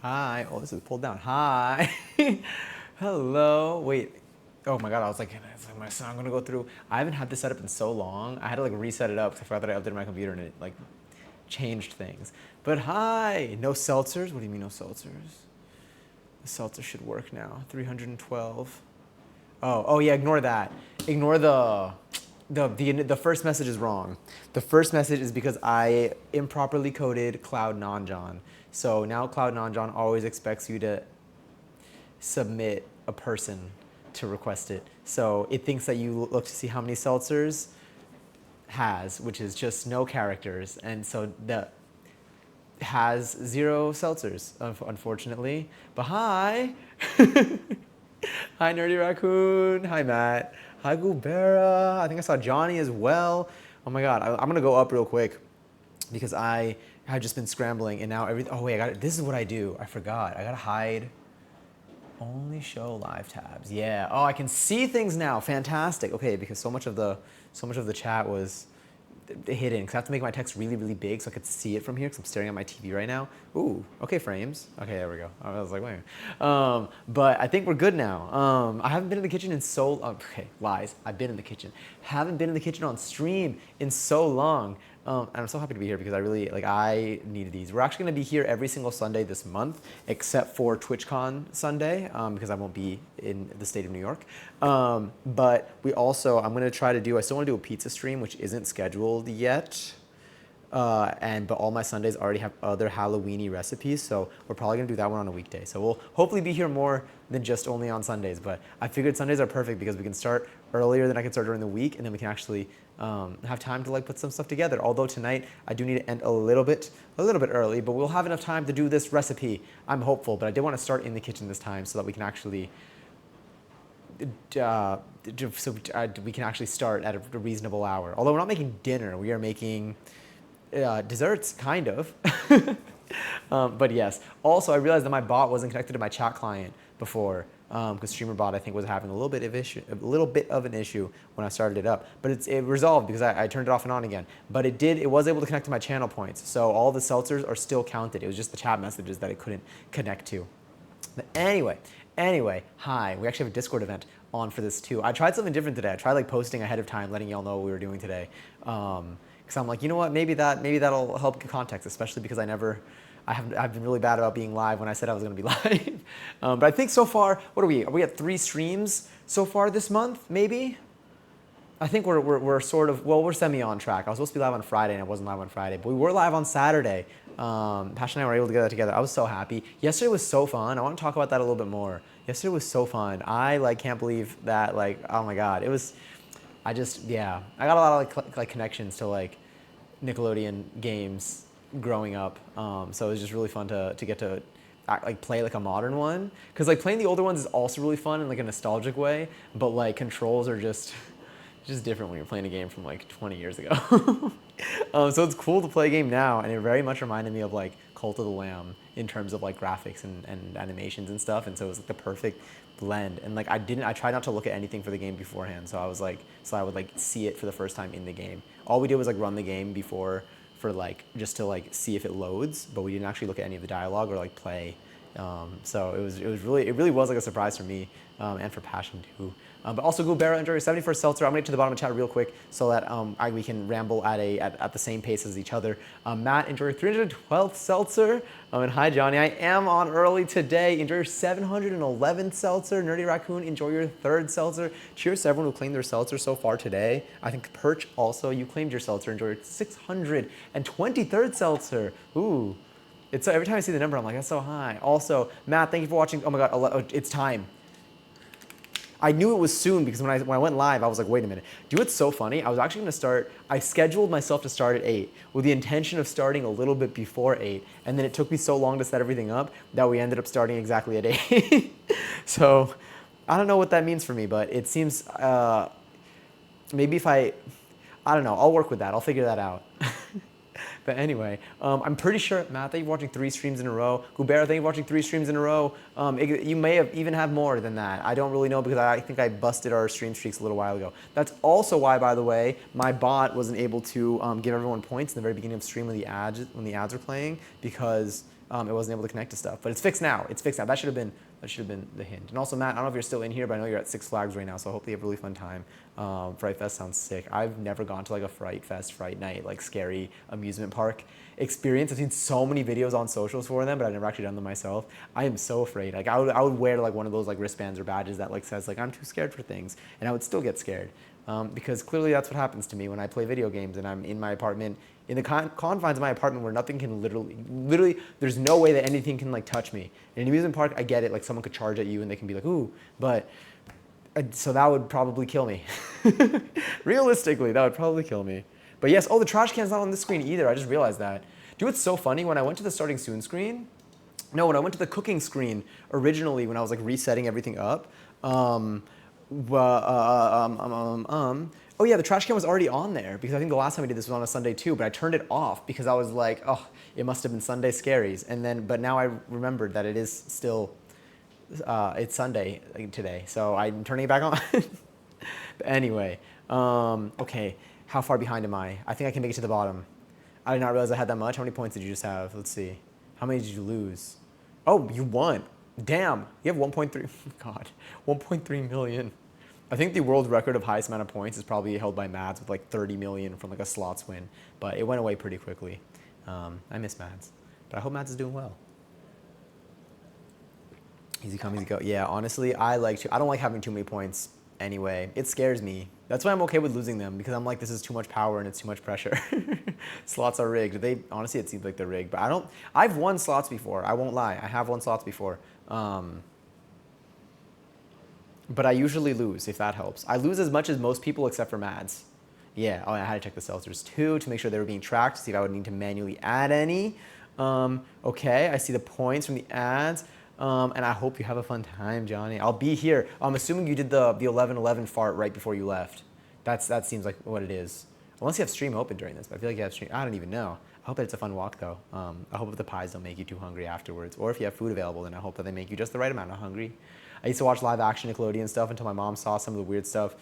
Hi. Oh, this is pulled down. Hi. Hello. Wait. Oh my god, I was like, my son, I'm gonna go through. I haven't had this set up in so long. I had to like reset it up because I forgot that I updated my computer and it like changed things. But hi. No seltzers? What do you mean no seltzers? The seltzer should work now. 312. Oh yeah, ignore that. Ignore the first message is wrong. The first message is because I improperly coded Cloud Nanjan. So now Cloud Nanjan always expects you to submit a person to request it. So it thinks that you look to see how many seltzers has, which is just no characters, and so the has zero seltzers, unfortunately. But hi, hi Nerdy Raccoon, hi Matt, hi Gubera. I think I saw Johnny as well. Oh my god, I'm gonna go up real quick because I had just been scrambling and now everything. Oh wait, I got it. This is what I do. I forgot. I gotta hide. Only show live tabs. Yeah. Oh, I can see things now. Fantastic. Okay, because so much of the chat was hidden because I have to make my text really, really big so I could see it from here because I'm staring at my TV right now. Ooh, okay, frames. Okay, there we go. I was like, wait. But I think we're good now. I haven't been in the kitchen in so. Okay, lies. I've been in the kitchen. Haven't been in the kitchen on stream in so long. And I'm so happy to be here because I needed these. We're actually going to be here every single Sunday this month, except for TwitchCon Sunday, because I won't be in the state of New York. But I'm going to try to I still want to do a pizza stream, which isn't scheduled yet. But all my Sundays already have other Halloweeny recipes, so we're probably gonna do that one on a weekday. So we'll hopefully be here more than just only on Sundays. But I figured Sundays are perfect because we can start earlier than I can start during the week, and then we can actually have time to like put some stuff together. Although tonight I do need to end a little bit early, but we'll have enough time to do this recipe. I'm hopeful, but I did want to start in the kitchen this time so that we can actually we can actually start at a reasonable hour. Although we're not making dinner, we are making desserts, kind of. But yes. Also, I realized that my bot wasn't connected to my chat client before, because StreamerBot I think was having a little bit of an issue when I started it up. But it resolved because I turned it off and on again. But it was able to connect to my channel points. So all the seltzers are still counted. It was just the chat messages that it couldn't connect to. But anyway, hi. We actually have a Discord event on for this too. I tried something different today. I tried like posting ahead of time, letting y'all know what we were doing today. Because I'm like, you know what? Maybe that'll help give context, especially because I've been really bad about being live when I said I was going to be live. But I think so far, what are we? Are we at 3 streams so far this month? Maybe. I think we're sort of, well, we're semi on track. I was supposed to be live on Friday and I wasn't live on Friday, but we were live on Saturday. Pasha and I were able to get that together. I was so happy. Yesterday was so fun. I want to talk about that a little bit more. Yesterday was so fun. I can't believe that, oh my god, it was. Yeah, I got a lot of like connections to like Nickelodeon games growing up. So it was just really fun to get to play like a modern one, because like playing the older ones is also really fun in like a nostalgic way, but like controls are just different when you're playing a game from like 20 years ago. So it's cool to play a game now, and it very much reminded me of like Cult of the Lamb in terms of like graphics and animations and stuff. And so it was like the perfect blend. And like I tried not to look at anything for the game beforehand, so I would like see it for the first time in the game. All we did was like run the game before for like just to like see if it loads, but we didn't actually look at any of the dialogue or like play. So it really was like a surprise for me, and for Passion too. But also, Gubera, enjoy your 71st seltzer. I'm going to get to the bottom of the chat real quick so that we can ramble at the same pace as each other. Matt, enjoy your 312th seltzer. And hi, Johnny. I am on early today. Enjoy your 711th seltzer. Nerdy Raccoon, enjoy your 3rd seltzer. Cheers to everyone who claimed their seltzer so far today. I think Perch also, you claimed your seltzer. Enjoy your 623rd seltzer. Ooh. It's every time I see the number, I'm like, that's so high. Also, Matt, thank you for watching. Oh my god, it's time. I knew it was soon because when I went live, I was like, wait a minute. Do what's so funny? I was actually going to start, I scheduled myself to start at 8 with the intention of starting a little bit before 8. And then it took me so long to set everything up that we ended up starting exactly at 8. So I don't know what that means for me, but it seems, maybe if I don't know, I'll work with that. I'll figure that out. But anyway, I'm pretty sure, Matt, thank you for watching 3 streams in a row. Gubera, thank you for watching 3 streams in a row. You may have even have more than that. I don't really know because I think I busted our stream streaks a little while ago. That's also why, by the way, my bot wasn't able to give everyone points in the very beginning of stream when the ads were playing, because it wasn't able to connect to stuff. But it's fixed now. It's fixed now. That should have been the hint. And also, Matt, I don't know if you're still in here, but I know you're at Six Flags right now, so I hope you have a really fun time. Fright Fest sounds sick. I've never gone to like a Fright Fest, Fright Night, like scary amusement park experience. I've seen so many videos on socials for them, but I've never actually done them myself. I am so afraid. Like I would wear like one of those like wristbands or badges that like says like I'm too scared for things, and I would still get scared. Because clearly that's what happens to me when I play video games and I'm in my apartment, in the confines of my apartment where nothing can literally, there's no way that anything can like touch me. In an amusement park, I get it, like someone could charge at you and they can be like, ooh, but, so that would probably kill me. Realistically, that would probably kill me. But yes, oh, the trash can's not on this screen either, I just realized that. Dude, it's so funny, when I went to the starting soon screen, no, when I went to the cooking screen originally, when I was like resetting everything up, oh yeah, the trash can was already on there because I think the last time we did this was on a Sunday too, but I turned it off because I was like, oh, it must have been Sunday Scaries. And then, but now I remembered that it is still, it's Sunday today, so I'm turning it back on. But anyway, okay, how far behind am I? I think I can make it to the bottom. I did not realize I had that much. How many points did you just have? Let's see. How many did you lose? Oh, you won. Damn, you have 1.3, God, 1.3 million. I think the world record of highest amount of points is probably held by Mads with like 30 million from like a slots win, but it went away pretty quickly. I miss Mads, but I hope Mads is doing well. Easy come, easy go. Yeah, honestly, I don't like having too many points anyway. It scares me. That's why I'm okay with losing them, because I'm like, this is too much power and it's too much pressure. Slots are rigged. Honestly, it seems like they're rigged, but I've won slots before. I won't lie. I have won slots before. But I usually lose, if that helps. I lose as much as most people except for Mads. Yeah, oh, I had to check the seltzers too to make sure they were being tracked, to see if I would need to manually add any. Okay, I see the points from the ads. And I hope you have a fun time, Johnny. I'll be here. I'm assuming you did the 11:11 fart right before you left. That seems like what it is. Unless you have stream open during this, but I feel like you have stream. I don't even know. I hope that it's a fun walk though. I hope that the pies don't make you too hungry afterwards. Or if you have food available, then I hope that they make you just the right amount of hungry. I used to watch live action Nickelodeon stuff until my mom saw some of the weird stuff.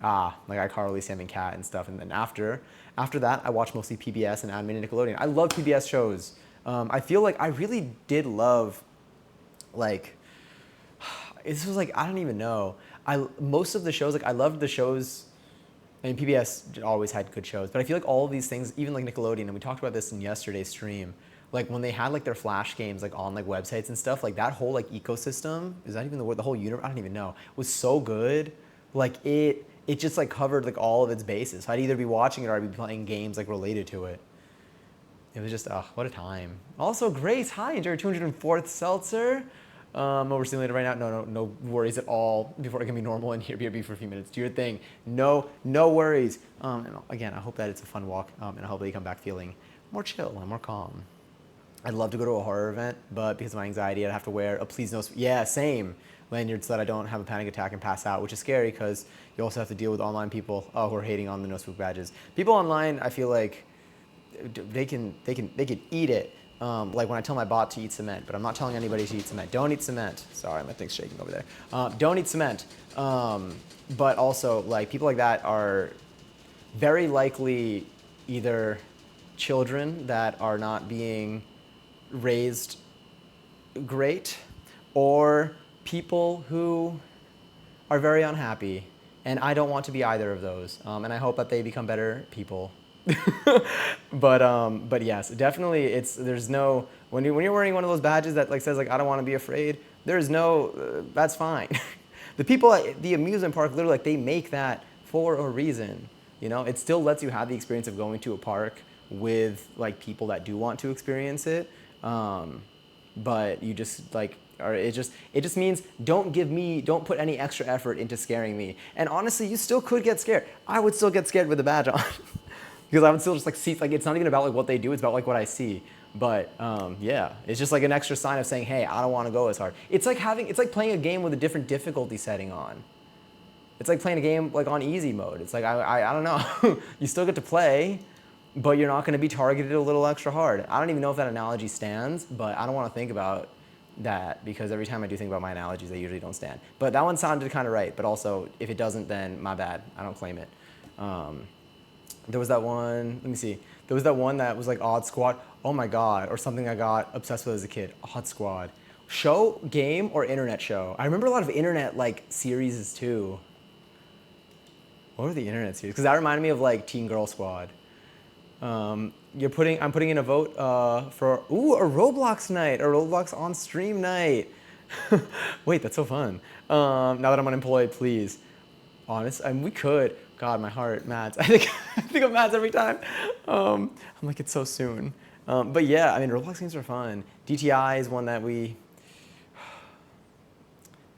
Like iCarly, Sam and Cat and stuff. And then after that, I watched mostly PBS and animated Nickelodeon. I love PBS shows. I feel like I really did love, like, this was like, I don't even know. Most of the shows, like I loved the shows. I mean, PBS always had good shows, but I feel like all of these things, even like Nickelodeon, and we talked about this in yesterday's stream, like when they had like their Flash games like on like websites and stuff, like that whole like ecosystem, is that even the word, the whole universe, I don't even know, was so good. Like it just like covered like all of its bases. So I'd either be watching it or I'd be playing games like related to it. It was just, what a time. Also, Grace, hi, enjoy your 204th seltzer. Overstimulated right now. No worries at all. Before I can be normal and here BRB for a few minutes. Do your thing. No worries. And again, I hope that it's a fun walk, and I hope that you come back feeling more chill and more calm. I'd love to go to a horror event, but because of my anxiety, I'd have to wear a please no, yeah, same lanyard so that I don't have a panic attack and pass out, which is scary because you also have to deal with online people who are hating on the no spook badges. People online, I feel like they can eat it. Like when I tell my bot to eat cement, but I'm not telling anybody to eat cement. Don't eat cement. Sorry, my thing's shaking over there. Don't eat cement. But also, like, people like that are very likely either children that are not being raised great, or people who are very unhappy. And I don't want to be either of those. And I hope that they become better people. But yes, definitely there's no, when you're wearing one of those badges that like says like I don't want to be afraid, there's no, that's fine. The people at the amusement park literally like they make that for a reason, you know. It still lets you have the experience of going to a park with like people that do want to experience it, but you just like, or it just means don't put any extra effort into scaring me. And honestly, you still could get scared. I would still get scared with the badge on. Because I would still just like see, like it's not even about like what they do, it's about like what I see. But yeah, it's just like an extra sign of saying, hey, I don't want to go as hard. It's like playing a game with a different difficulty setting on. It's like playing a game like on easy mode. It's like, I don't know. You still get to play, but you're not going to be targeted a little extra hard. I don't even know if that analogy stands, but I don't want to think about that because every time I do think about my analogies, they usually don't stand. But that one sounded kind of right, but also if it doesn't, then my bad. I don't claim it. There was that one, let me see. There was that one that was like Odd Squad. Oh my god, or something I got obsessed with as a kid. Hot Squad. Show, game, or internet show? I remember a lot of internet like series too. What were the internet series? Because that reminded me of like Teen Girl Squad. I'm putting in a vote for a Roblox night, a Roblox on stream night. Wait, that's so fun. Now that I'm unemployed, please. Honest, I mean, we could. God, my heart, Mads. I think of Mads every time. I'm like, it's so soon. But yeah, I mean, Roblox games are fun. DTI is one that maybe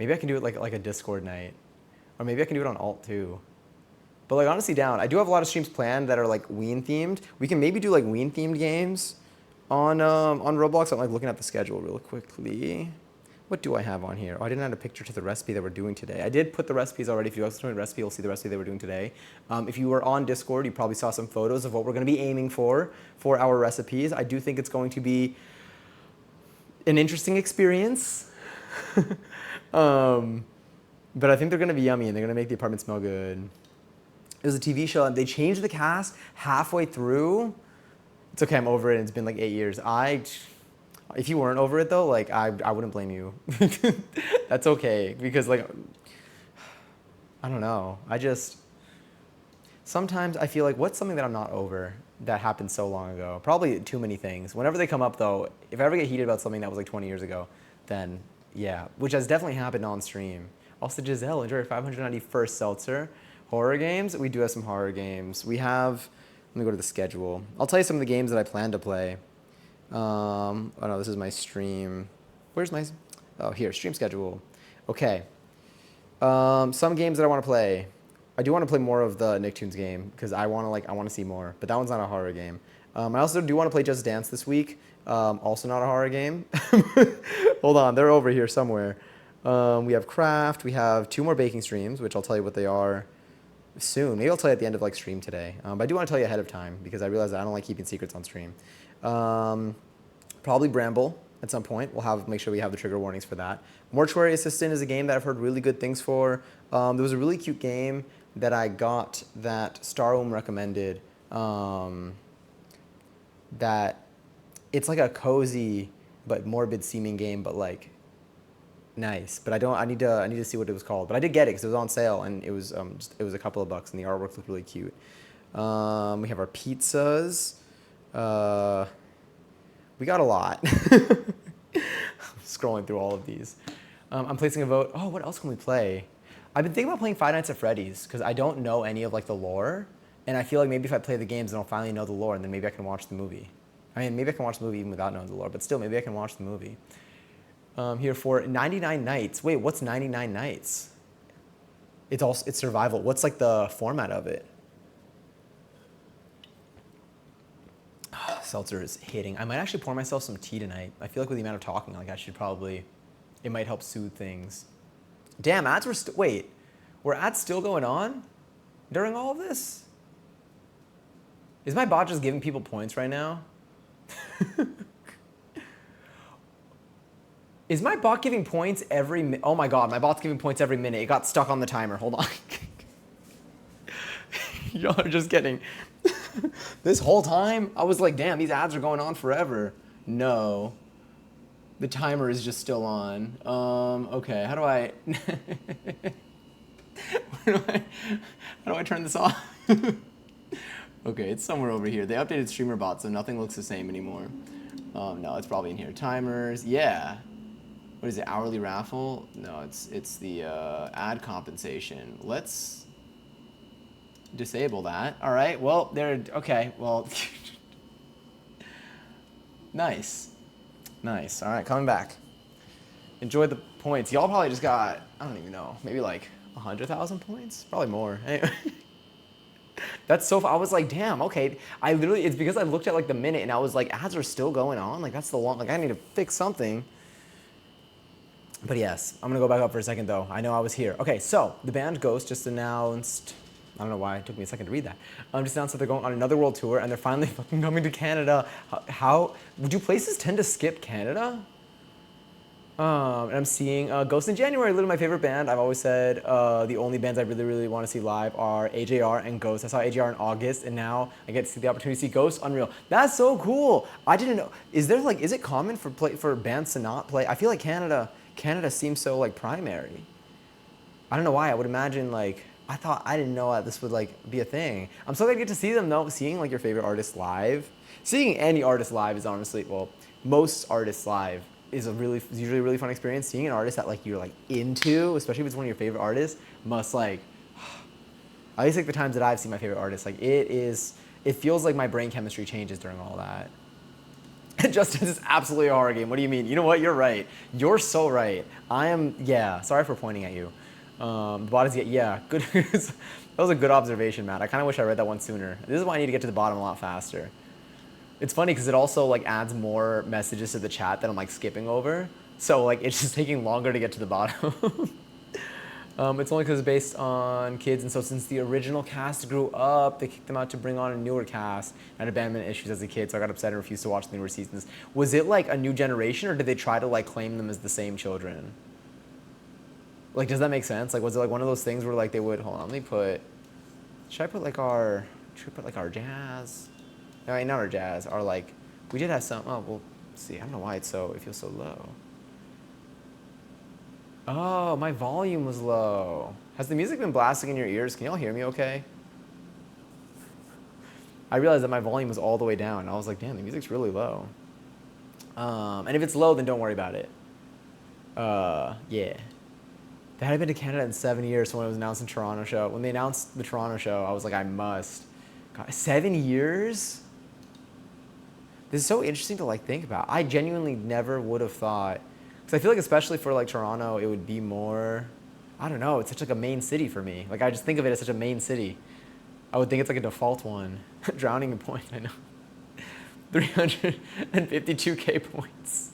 I can do it like a Discord night, or maybe I can do it on Alt too. But like honestly, down. I do have a lot of streams planned that are like Ween themed. We can maybe do like Ween themed games on Roblox. I'm like looking at the schedule real quickly. What do I have on here? Oh, I didn't add a picture to the recipe that we're doing today. I did put the recipes already. If you guys join the recipe, you'll see the recipe that we're doing today. If you were on Discord, you probably saw some photos of what we're going to be aiming for our recipes. I do think it's going to be an interesting experience. But I think they're going to be yummy and they're going to make the apartment smell good. It was a TV show and they changed the cast halfway through. It's okay, I'm over it. It's been like 8 years. If you weren't over it though, like I wouldn't blame you. That's okay because like, I don't know. Sometimes I feel like what's something that I'm not over that happened so long ago? Probably too many things. Whenever they come up though, if I ever get heated about something that was like 20 years ago, then yeah, which has definitely happened on stream. Also, Giselle, enjoy your 591st seltzer. Horror games? We do have some horror games. We have, let me go to the schedule. I'll tell you some of the games that I plan to play. Oh no, this is my stream. Where's my, oh here, stream schedule. Okay. Some games that I want to play. I do want to play more of the Nicktoons game because I want to see more, but that one's not a horror game. I also do want to play Just Dance this week. Also not a horror game. Hold on, they're over here somewhere. We have craft. We have 2 more baking streams, which I'll tell you what they are soon. Maybe I'll tell you at the end of like stream today. But I do want to tell you ahead of time because I realize that I don't like keeping secrets on stream. Probably Bramble at some point. Make sure we have the trigger warnings for that. Mortuary Assistant is a game that I've heard really good things for. There was a really cute game that I got that Starwom recommended. That it's like a cozy but morbid seeming game, but like nice. But I need to see what it was called. But I did get it because it was on sale and it was a couple of bucks and the artwork looked really cute. We have our pizzas. We got a lot. Scrolling through all of these. I'm placing a vote. Oh, what else can we play? I've been thinking about playing Five Nights at Freddy's because I don't know any of like the lore, and I feel like maybe if I play the games, then I'll finally know the lore, and then maybe I can watch the movie. I mean, maybe I can watch the movie even without knowing the lore, but still, maybe I can watch the movie. Here for 99 Nights. Wait, what's 99 Nights? It's survival. What's like the format of it? Seltzer is hitting. I might actually pour myself some tea tonight. I feel like with the amount of talking, like I should probably, it might help soothe things. Damn, ads were ads still going on during all of this? Is my bot just giving people points right now? Is my bot giving points every minute? Oh my god, my bot's giving points every minute. It got stuck on the timer. Hold on. Y'all are just getting... This whole time, I was like, damn, these ads are going on forever. No. The timer is just still on. Okay, how do I... How do I turn this off? Okay, it's somewhere over here. They updated streamer bot, so nothing looks the same anymore. No, it's probably in here. Timers, yeah. What is it, hourly raffle? No, it's the ad compensation. Let's disable that. All right, well, okay, well. Nice. Nice, all right, coming back. Enjoy the points. Y'all probably just got, I don't even know, maybe like 100,000 points? Probably more. Anyway. That's so, I was like, damn, okay. It's because I looked at like the minute and I was like, ads are still going on? Like that's the long, like I need to fix something. But yes, I'm gonna go back up for a second though. I know I was here. Okay, so the band Ghost just announced, I don't know why it took me a second to read that. Just announced that they're going on another world tour and they're finally fucking coming to Canada. Do places tend to skip Canada? And I'm seeing Ghost in January, literally my favorite band. I've always said the only bands I really, really want to see live are AJR and Ghost. I saw AJR in August, and now I get to see the opportunity to see Ghost. Unreal. That's so cool. I didn't know. Is there like, is it common for bands to not play? I feel like Canada seems so like primary. I don't know why. I would imagine like I didn't know that this would like be a thing. I'm so glad to get to see them though. Seeing like your favorite artist live, seeing any artist live is honestly well, most artists live is usually a really fun experience. Seeing an artist that like you're like into, especially if it's one of your favorite artists, must like at least like the times that I've seen my favorite artists, like it feels like my brain chemistry changes during all that. Justin is absolutely a horror game. What do you mean? You know what? You're right. You're so right. I am. Yeah. Sorry for pointing at you. The bot is yeah. Good. That was a good observation, Matt. I kind of wish I read that one sooner. This is why I need to get to the bottom a lot faster. It's funny because it also like adds more messages to the chat that I'm like skipping over. So like it's just taking longer to get to the bottom. It's only because it's based on kids, and so since the original cast grew up, they kicked them out to bring on a newer cast and abandonment issues as a kid, so I got upset and refused to watch the newer seasons. Was it like a new generation, or did they try to like claim them as the same children? Like, does that make sense? Like, was it like one of those things where like they would, hold on, let me put, should I put like our jazz? No, not our jazz, our like, we did have some, oh, we'll see. I don't know why it feels so low. Oh, my volume was low. Has the music been blasting in your ears? Can y'all hear me okay? I realized that my volume was all the way down. I was like, damn, the music's really low. And if it's low, then don't worry about it. Yeah. They hadn't been to Canada in 7 years when it was announced in Toronto show. When they announced the Toronto show, I was like, I must. God, 7 years? This is so interesting to like think about. I genuinely never would have thought, because I feel like especially for like Toronto, it would be more, I don't know, it's such like a main city for me. Like I just think of it as such a main city. I would think it's like a default one. Drowning in points, I know. 352K points.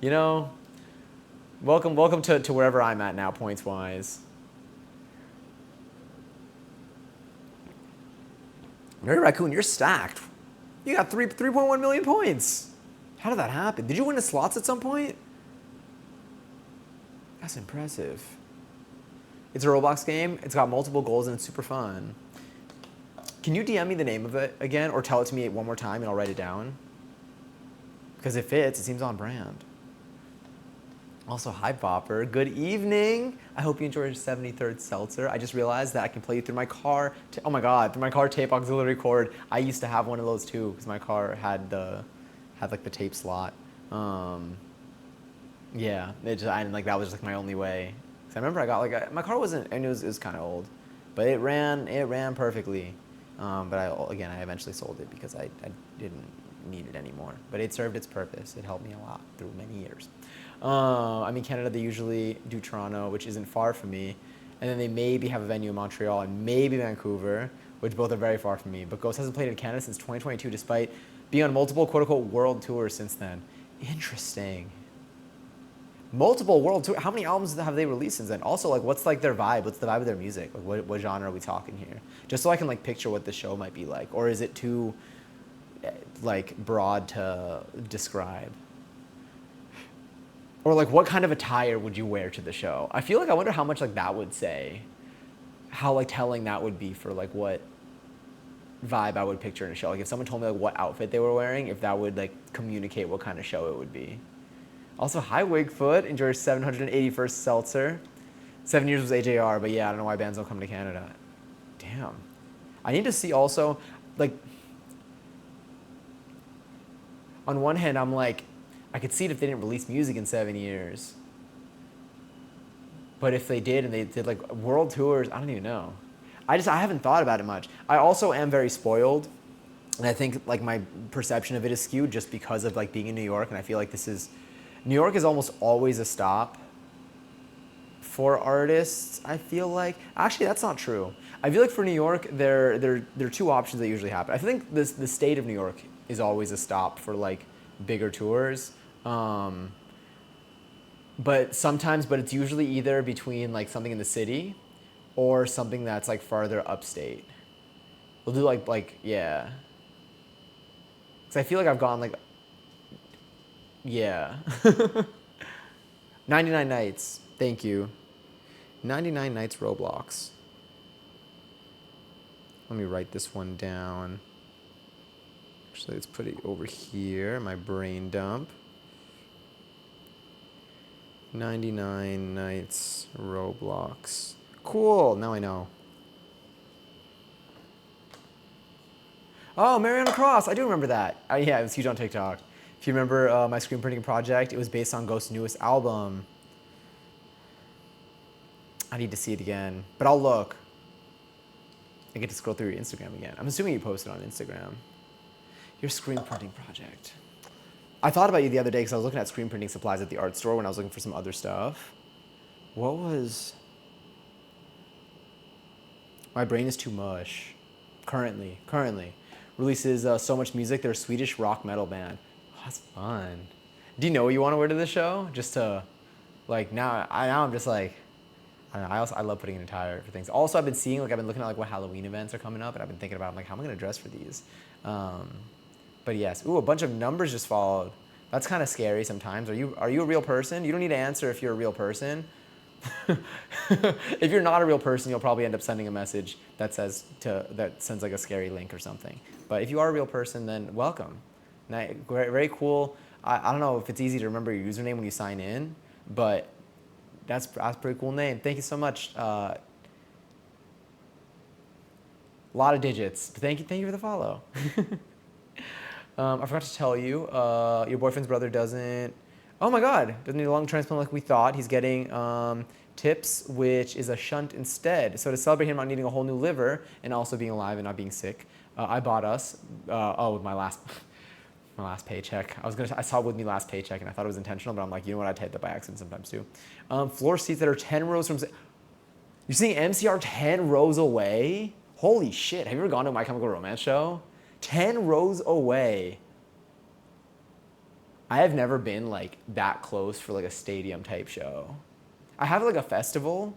You know, welcome to wherever I'm at now, points wise. Nerdy Raccoon, you're stacked. You got 3.1 million points. How did that happen? Did you win the slots at some point? That's impressive. It's a Roblox game. It's got multiple goals and it's super fun. Can you DM me the name of it again or tell it to me one more time and I'll write it down? Because it fits. It seems on brand. Also, hi, Bopper. Good evening. I hope you enjoyed your 73rd Seltzer. I just realized that I can play you through my car. Oh my God, through my car tape auxiliary cord. I used to have one of those too because my car had like the tape slot. Yeah, that was just like my only way. Cause I remember I got like my car wasn't, and it was kind of old, but it ran perfectly. But I eventually sold it because I didn't need it anymore. But it served its purpose. It helped me a lot through many years. I mean, Canada, they usually do Toronto, which isn't far from me, and then they maybe have a venue in Montreal and maybe Vancouver, which both are very far from me. But Ghost hasn't played in Canada since 2022, despite being on multiple quote-unquote world tours since then. Interesting. Multiple world tours. How many albums have they released since then? Also, like, what's like their vibe? What's the vibe of their music? Like, what genre are we talking here? Just so I can like picture what the show might be like, or is it too like broad to describe? Or like, what kind of attire would you wear to the show? I feel like I wonder how much like that would say, how like telling that would be for like what vibe I would picture in a show. Like if someone told me like what outfit they were wearing, if that would like communicate what kind of show it would be. Also, hi Wigfoot, enjoy your 781st Seltzer. 7 years was AJR, but yeah, I don't know why bands don't come to Canada. Damn. I need to see also, like, on one hand, I'm like, I could see it if they didn't release music in 7 years. But if they did and they did like world tours, I don't even know. I haven't thought about it much. I also am very spoiled. And I think like my perception of it is skewed just because of like being in New York. And I feel like New York is almost always a stop for artists, I feel like. Actually, that's not true. I feel like for New York, there are two options that usually happen. I think the state of New York is always a stop for like bigger tours. But it's usually either between like something in the city or something that's like farther upstate. We'll do yeah. Because I feel like I've gone like, yeah. 99 Nights. Thank you. 99 Nights Roblox. Let me write this one down. Actually, let's put it over here. My brain dump. 99 Nights Roblox. Cool. Now I know. Oh, Mariana Cross. I do remember that. Yeah, it was huge on TikTok. If you remember my screen printing project, it was based on Ghost's newest album. I need to see it again, but I'll look. I get to scroll through your Instagram again. I'm assuming you posted on Instagram. Your screen printing project. I thought about you the other day because I was looking at screen printing supplies at the art store when I was looking for some other stuff. What was... My brain is too mush. Currently. Releases So Much Music. They're a Swedish rock metal band. Oh, that's fun. Do you know what you want to wear to this show? Just to, like, now I'm just like... I don't know, I love putting in attire for things. Also, I've been seeing, like, I've been looking at, like, what Halloween events are coming up, and I've been thinking about, like, how am I going to dress for these? But yes, ooh, a bunch of numbers just followed. That's kind of scary sometimes. Are you a real person? You don't need to answer if you're a real person. If you're not a real person, you'll probably end up sending a message that sends like a scary link or something. But if you are a real person, then welcome. Very cool. I don't know if it's easy to remember your username when you sign in, but that's a pretty cool name. Thank you so much. A lot of digits. Thank you for the follow. I forgot to tell you, your boyfriend's brother doesn't need a lung transplant like we thought. He's getting TIPS, which is a shunt instead. So to celebrate him not needing a whole new liver and also being alive and not being sick, I bought us, my last paycheck. I saw it with me last paycheck and I thought it was intentional, but I'm like, you know what, I typed that by accident sometimes too. Floor seats that are 10 rows from, you're seeing MCR 10 rows away? Holy shit, have you ever gone to a My Chemical Romance show? 10 rows away. I have never been like that close for like a stadium type show. I have like a festival.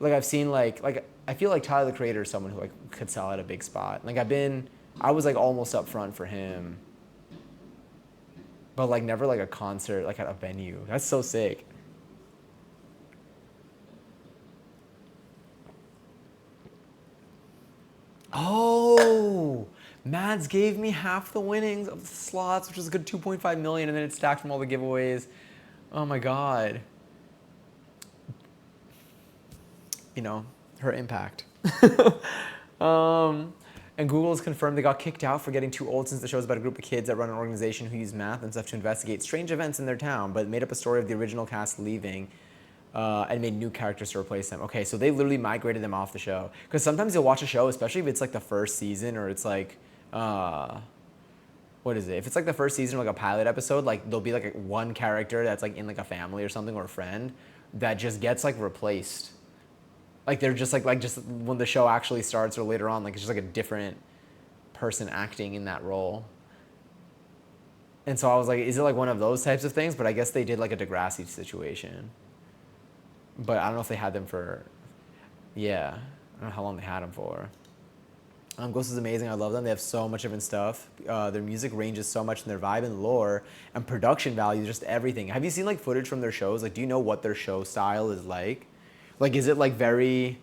Like I've seen like I feel like Tyler the Creator is someone who like could sell at a big spot. Like I was like almost up front for him. But like never like a concert like at a venue. That's so sick. Oh, Mads gave me half the winnings of the slots, which was a good 2.5 million, and then it's stacked from all the giveaways. Oh my God. You know, her impact. And Google has confirmed they got kicked out for getting too old since the show is about a group of kids that run an organization who use math and stuff to investigate strange events in their town, but made up a story of the original cast leaving and made new characters to replace them. Okay, so they literally migrated them off the show. Because sometimes you'll watch a show, especially if it's like the first season or it's like, what is it? If it's like the first season or like a pilot episode, like there'll be like one character that's like in like a family or something or a friend that just gets like replaced. Like they're just like just when the show actually starts or later on, like it's just like a different person acting in that role. And so I was like, is it like one of those types of things? But I guess they did like a Degrassi situation. But I don't know if they had them for, yeah, I don't know how long they had them for. Ghost is amazing. I love them. They have so much different stuff. Their music ranges so much in their vibe and lore and production value, just everything. Have you seen like footage from their shows? Like, do you know what their show style is like? Like, is it like very,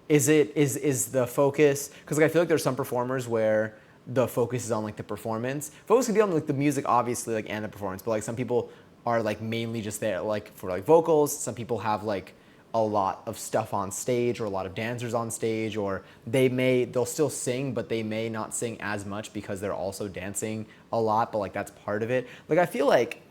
is the focus, because like I feel like there's some performers where the focus is on like the performance. Focus can be on like the music, obviously, like and the performance, but like some people are like mainly just there like for like vocals. Some people have like a lot of stuff on stage or a lot of dancers on stage, or they'll still sing, but they may not sing as much because they're also dancing a lot, but like that's part of it. Like I feel like,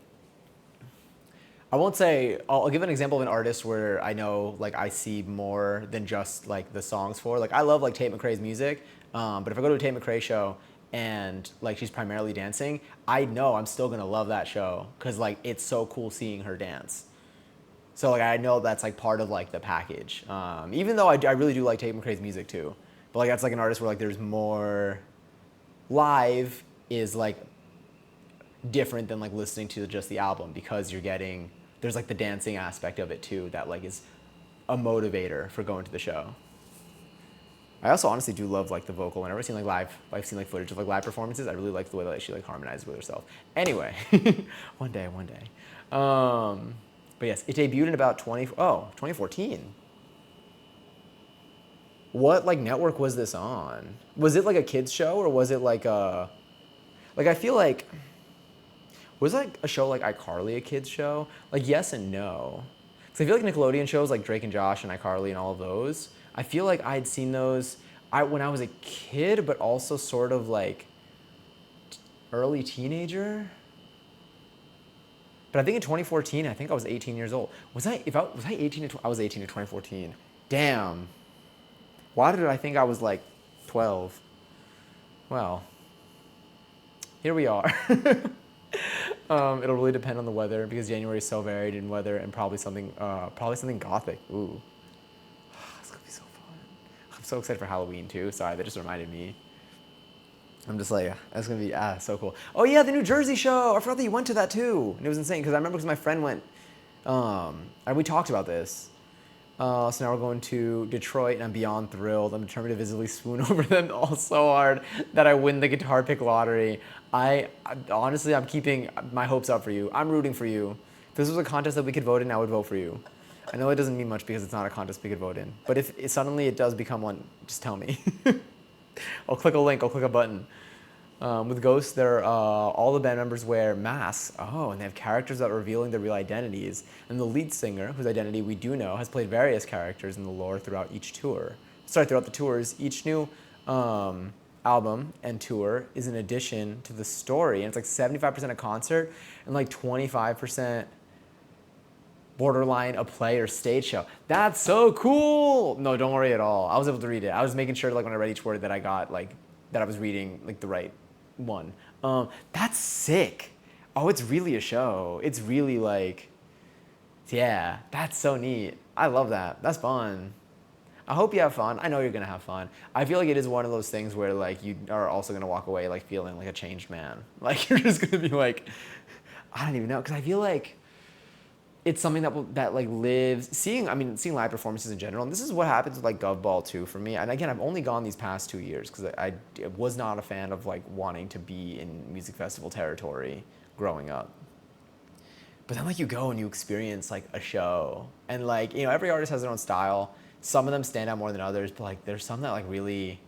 I won't say, I'll give an example of an artist where I know like I see more than just like the songs for. Like I love like Tate McRae's music, but if I go to a Tate McRae show and like she's primarily dancing, I know I'm still gonna love that show because like it's so cool seeing her dance. So like I know that's like part of like the package. Even though I really do like Tate McRae's music too, but like that's like an artist where like there's more live is like different than like listening to just the album because there's like the dancing aspect of it too that like is a motivator for going to the show. I also honestly do love like the vocal. Whenever I've seen like footage of like live performances, I really like the way that she like harmonizes with herself. Anyway, one day. But yes, it debuted in about 2014. What like network was this on? Was it like a kids show or was it like a like I feel like was like a show like iCarly a kids show? Like yes and no. Cuz I feel like Nickelodeon shows like Drake and Josh and iCarly and all of those, I feel like I'd seen those when I was a kid but also sort of like early teenager. But I think in 2014, I think I was 18 years old. Was I 18 I was 18 in 2014. Damn. Why did I think I was like 12? Well, here we are. It'll really depend on the weather because January is so varied in weather and probably something gothic. Ooh, it's gonna be so fun. I'm so excited for Halloween too. Sorry, that just reminded me. I'm just like, that's gonna be so cool. Oh yeah, the New Jersey show. I forgot that you went to that too, and it was insane because I remember because my friend went, and we talked about this. So now we're going to Detroit, and I'm beyond thrilled. I'm determined to visibly swoon over them all so hard that I win the guitar pick lottery. Honestly, I'm keeping my hopes up for you. I'm rooting for you. If this was a contest that we could vote in, I would vote for you. I know it doesn't mean much because it's not a contest we could vote in. But if suddenly it does become one, just tell me. I'll click a link. I'll click a button. With Ghost, all the band members wear masks. Oh, and they have characters that are revealing their real identities. And the lead singer, whose identity we do know, has played various characters in the lore throughout each tour. Throughout the tours, each new album and tour is an addition to the story. And it's like 75% a concert and like 25% borderline a play or stage show. That's so cool. No, don't worry at all. I was able to read it. I was making sure like when I read each word that I got like that I was reading like the right one. That's sick. Oh, it's really a show. It's really like, yeah, that's so neat. I love that. That's fun. I hope you have fun. I know you're gonna have fun. I feel like it is one of those things where like you are also gonna walk away like feeling like a changed man. Like you're just gonna be like, I don't even know, because I feel like it's something that like lives. Seeing live performances in general, and this is what happens with like Gov Ball too for me. And again, I've only gone these past 2 years because I was not a fan of like wanting to be in music festival territory growing up. But then like you go and you experience like a show, and like every artist has their own style. Some of them stand out more than others, but like there's some that like really,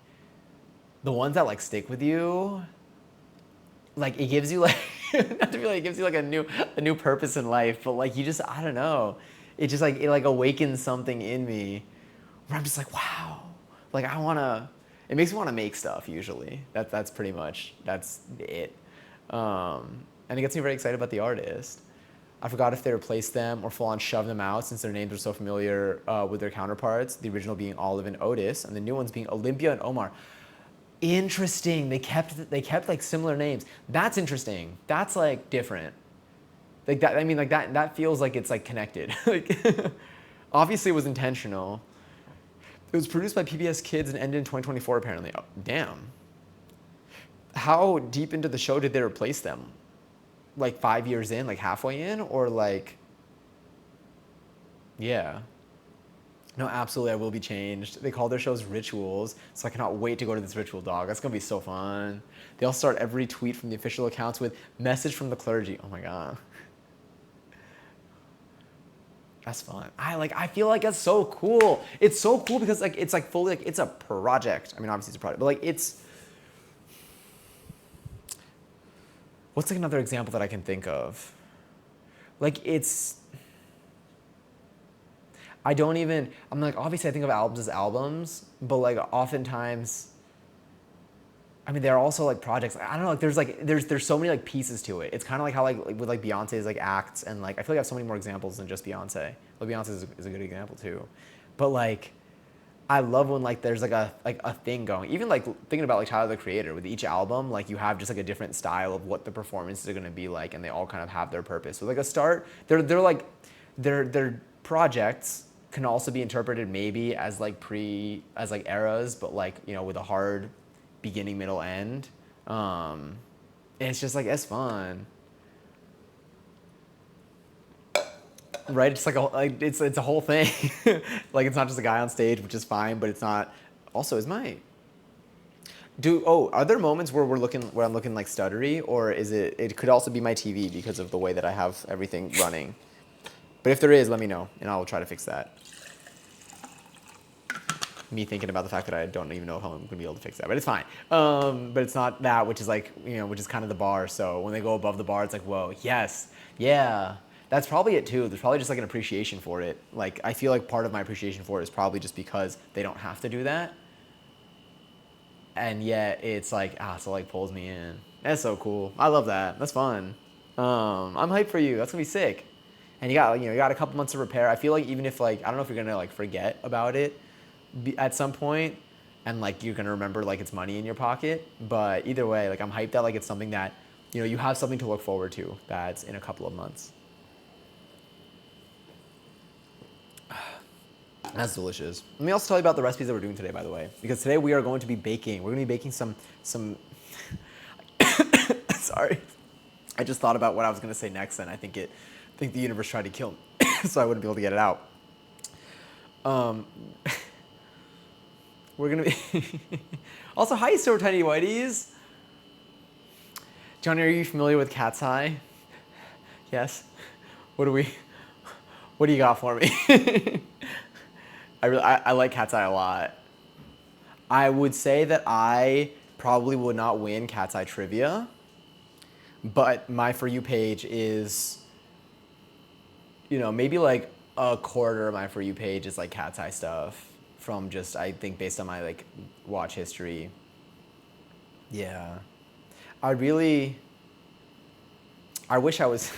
the ones that like stick with you. Like it gives you like not to be like it gives you like a new purpose in life, but like you just I don't know, it just like it like awakens something in me where I'm just like wow, like it makes me want to make stuff usually. That's pretty much that's it, and it gets me very excited about the artist. I forgot if they replaced them or full on shoved them out since their names are so familiar with their counterparts. The original being Olive and Otis, and the new ones being Olympia and Omar. Interesting. They kept like similar names. That's interesting. That's like different. Like that. I mean, like that feels like it's like connected. Like, obviously, it was intentional. It was produced by PBS Kids and ended in 2024. Apparently. Oh, damn. How deep into the show did they replace them? Like 5 years in, like halfway in, or like? Yeah. No, absolutely, I will be changed. They call their shows rituals, so I cannot wait to go to this ritual, dog. That's gonna be so fun. They'll start every tweet from the official accounts with "message from the clergy." Oh my god, that's fun. I feel like that's so cool. It's so cool because like it's like fully like it's a project. I mean, obviously it's a project, but like it's. What's like another example that I can think of? Like it's. I'm like, obviously I think of albums as albums, but like oftentimes, I mean, they're also like projects. I don't know, like there's so many like pieces to it. It's kind of like how like with like Beyonce's like acts, and like I feel like I have so many more examples than just Beyonce. Well, Beyonce is a good example too. But like, I love when like there's like a thing going. Even like thinking about like Tyler the Creator, with each album, like you have just like a different style of what the performances are gonna be like, and they all kind of have their purpose. So like a start, they're projects can also be interpreted maybe as like eras, but like with a hard beginning, middle, end. And it's just like it's fun, right? It's like it's a whole thing. Like it's not just a guy on stage, which is fine, but it's not. Also, Are there moments where I'm looking like stuttery, or is it could also be my TV because of the way that I have everything running? But if there is, let me know, and I'll try to fix that. Me thinking about the fact that I don't even know if I'm going to be able to fix that, but it's fine. But it's not that, which is like, which is kind of the bar. So when they go above the bar, it's like, whoa, yes, yeah. That's probably it too. There's probably just like an appreciation for it. Like, I feel like part of my appreciation for it is probably just because they don't have to do that. And yet it's like, so like pulls me in. That's so cool. I love that. That's fun. I'm hyped for you. That's gonna be sick. And you got a couple months to repair. I feel like even if like, I don't know if you're gonna like forget about it at some point, and like you're gonna remember like it's money in your pocket. But either way, like I'm hyped that like it's something that, you have something to look forward to that's in a couple of months. That's delicious. Let me also tell you about the recipes that we're doing today, by the way, because today we are going to be baking. We're going to be baking some. Sorry, I just thought about what I was going to say next, and I think the universe tried to kill me, so I wouldn't be able to get it out. We're gonna be. Also, hi, so tiny whiteys. Johnny, are you familiar with Cat's Eye? Yes. What do you got for me? I like Cat's Eye a lot. I would say that I probably would not win Cat's Eye trivia, but my For You page is, maybe like a quarter of my For You page is like Cat's Eye stuff from just, I think, based on my like watch history. Yeah. I wish I was.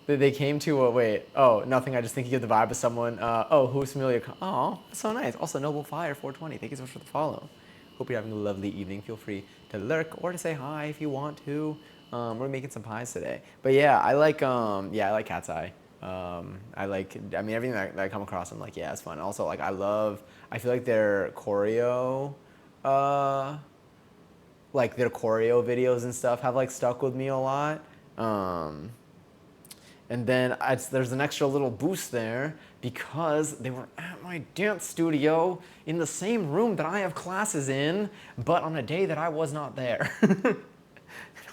They came to nothing. I just think you give the vibe of someone. Who's familiar? Oh, that's so nice. Also, Noble Fire 420. Thank you so much for the follow. Hope you're having a lovely evening. Feel free to lurk or to say hi if you want to. We're making some pies today. But yeah, I like Cat's Eye. Everything that I come across, I'm like, yeah, it's fun. Also, like, I feel like their choreo, videos and stuff have like stuck with me a lot. And then there's an extra little boost there because they were at my dance studio in the same room that I have classes in, but on a day that I was not there.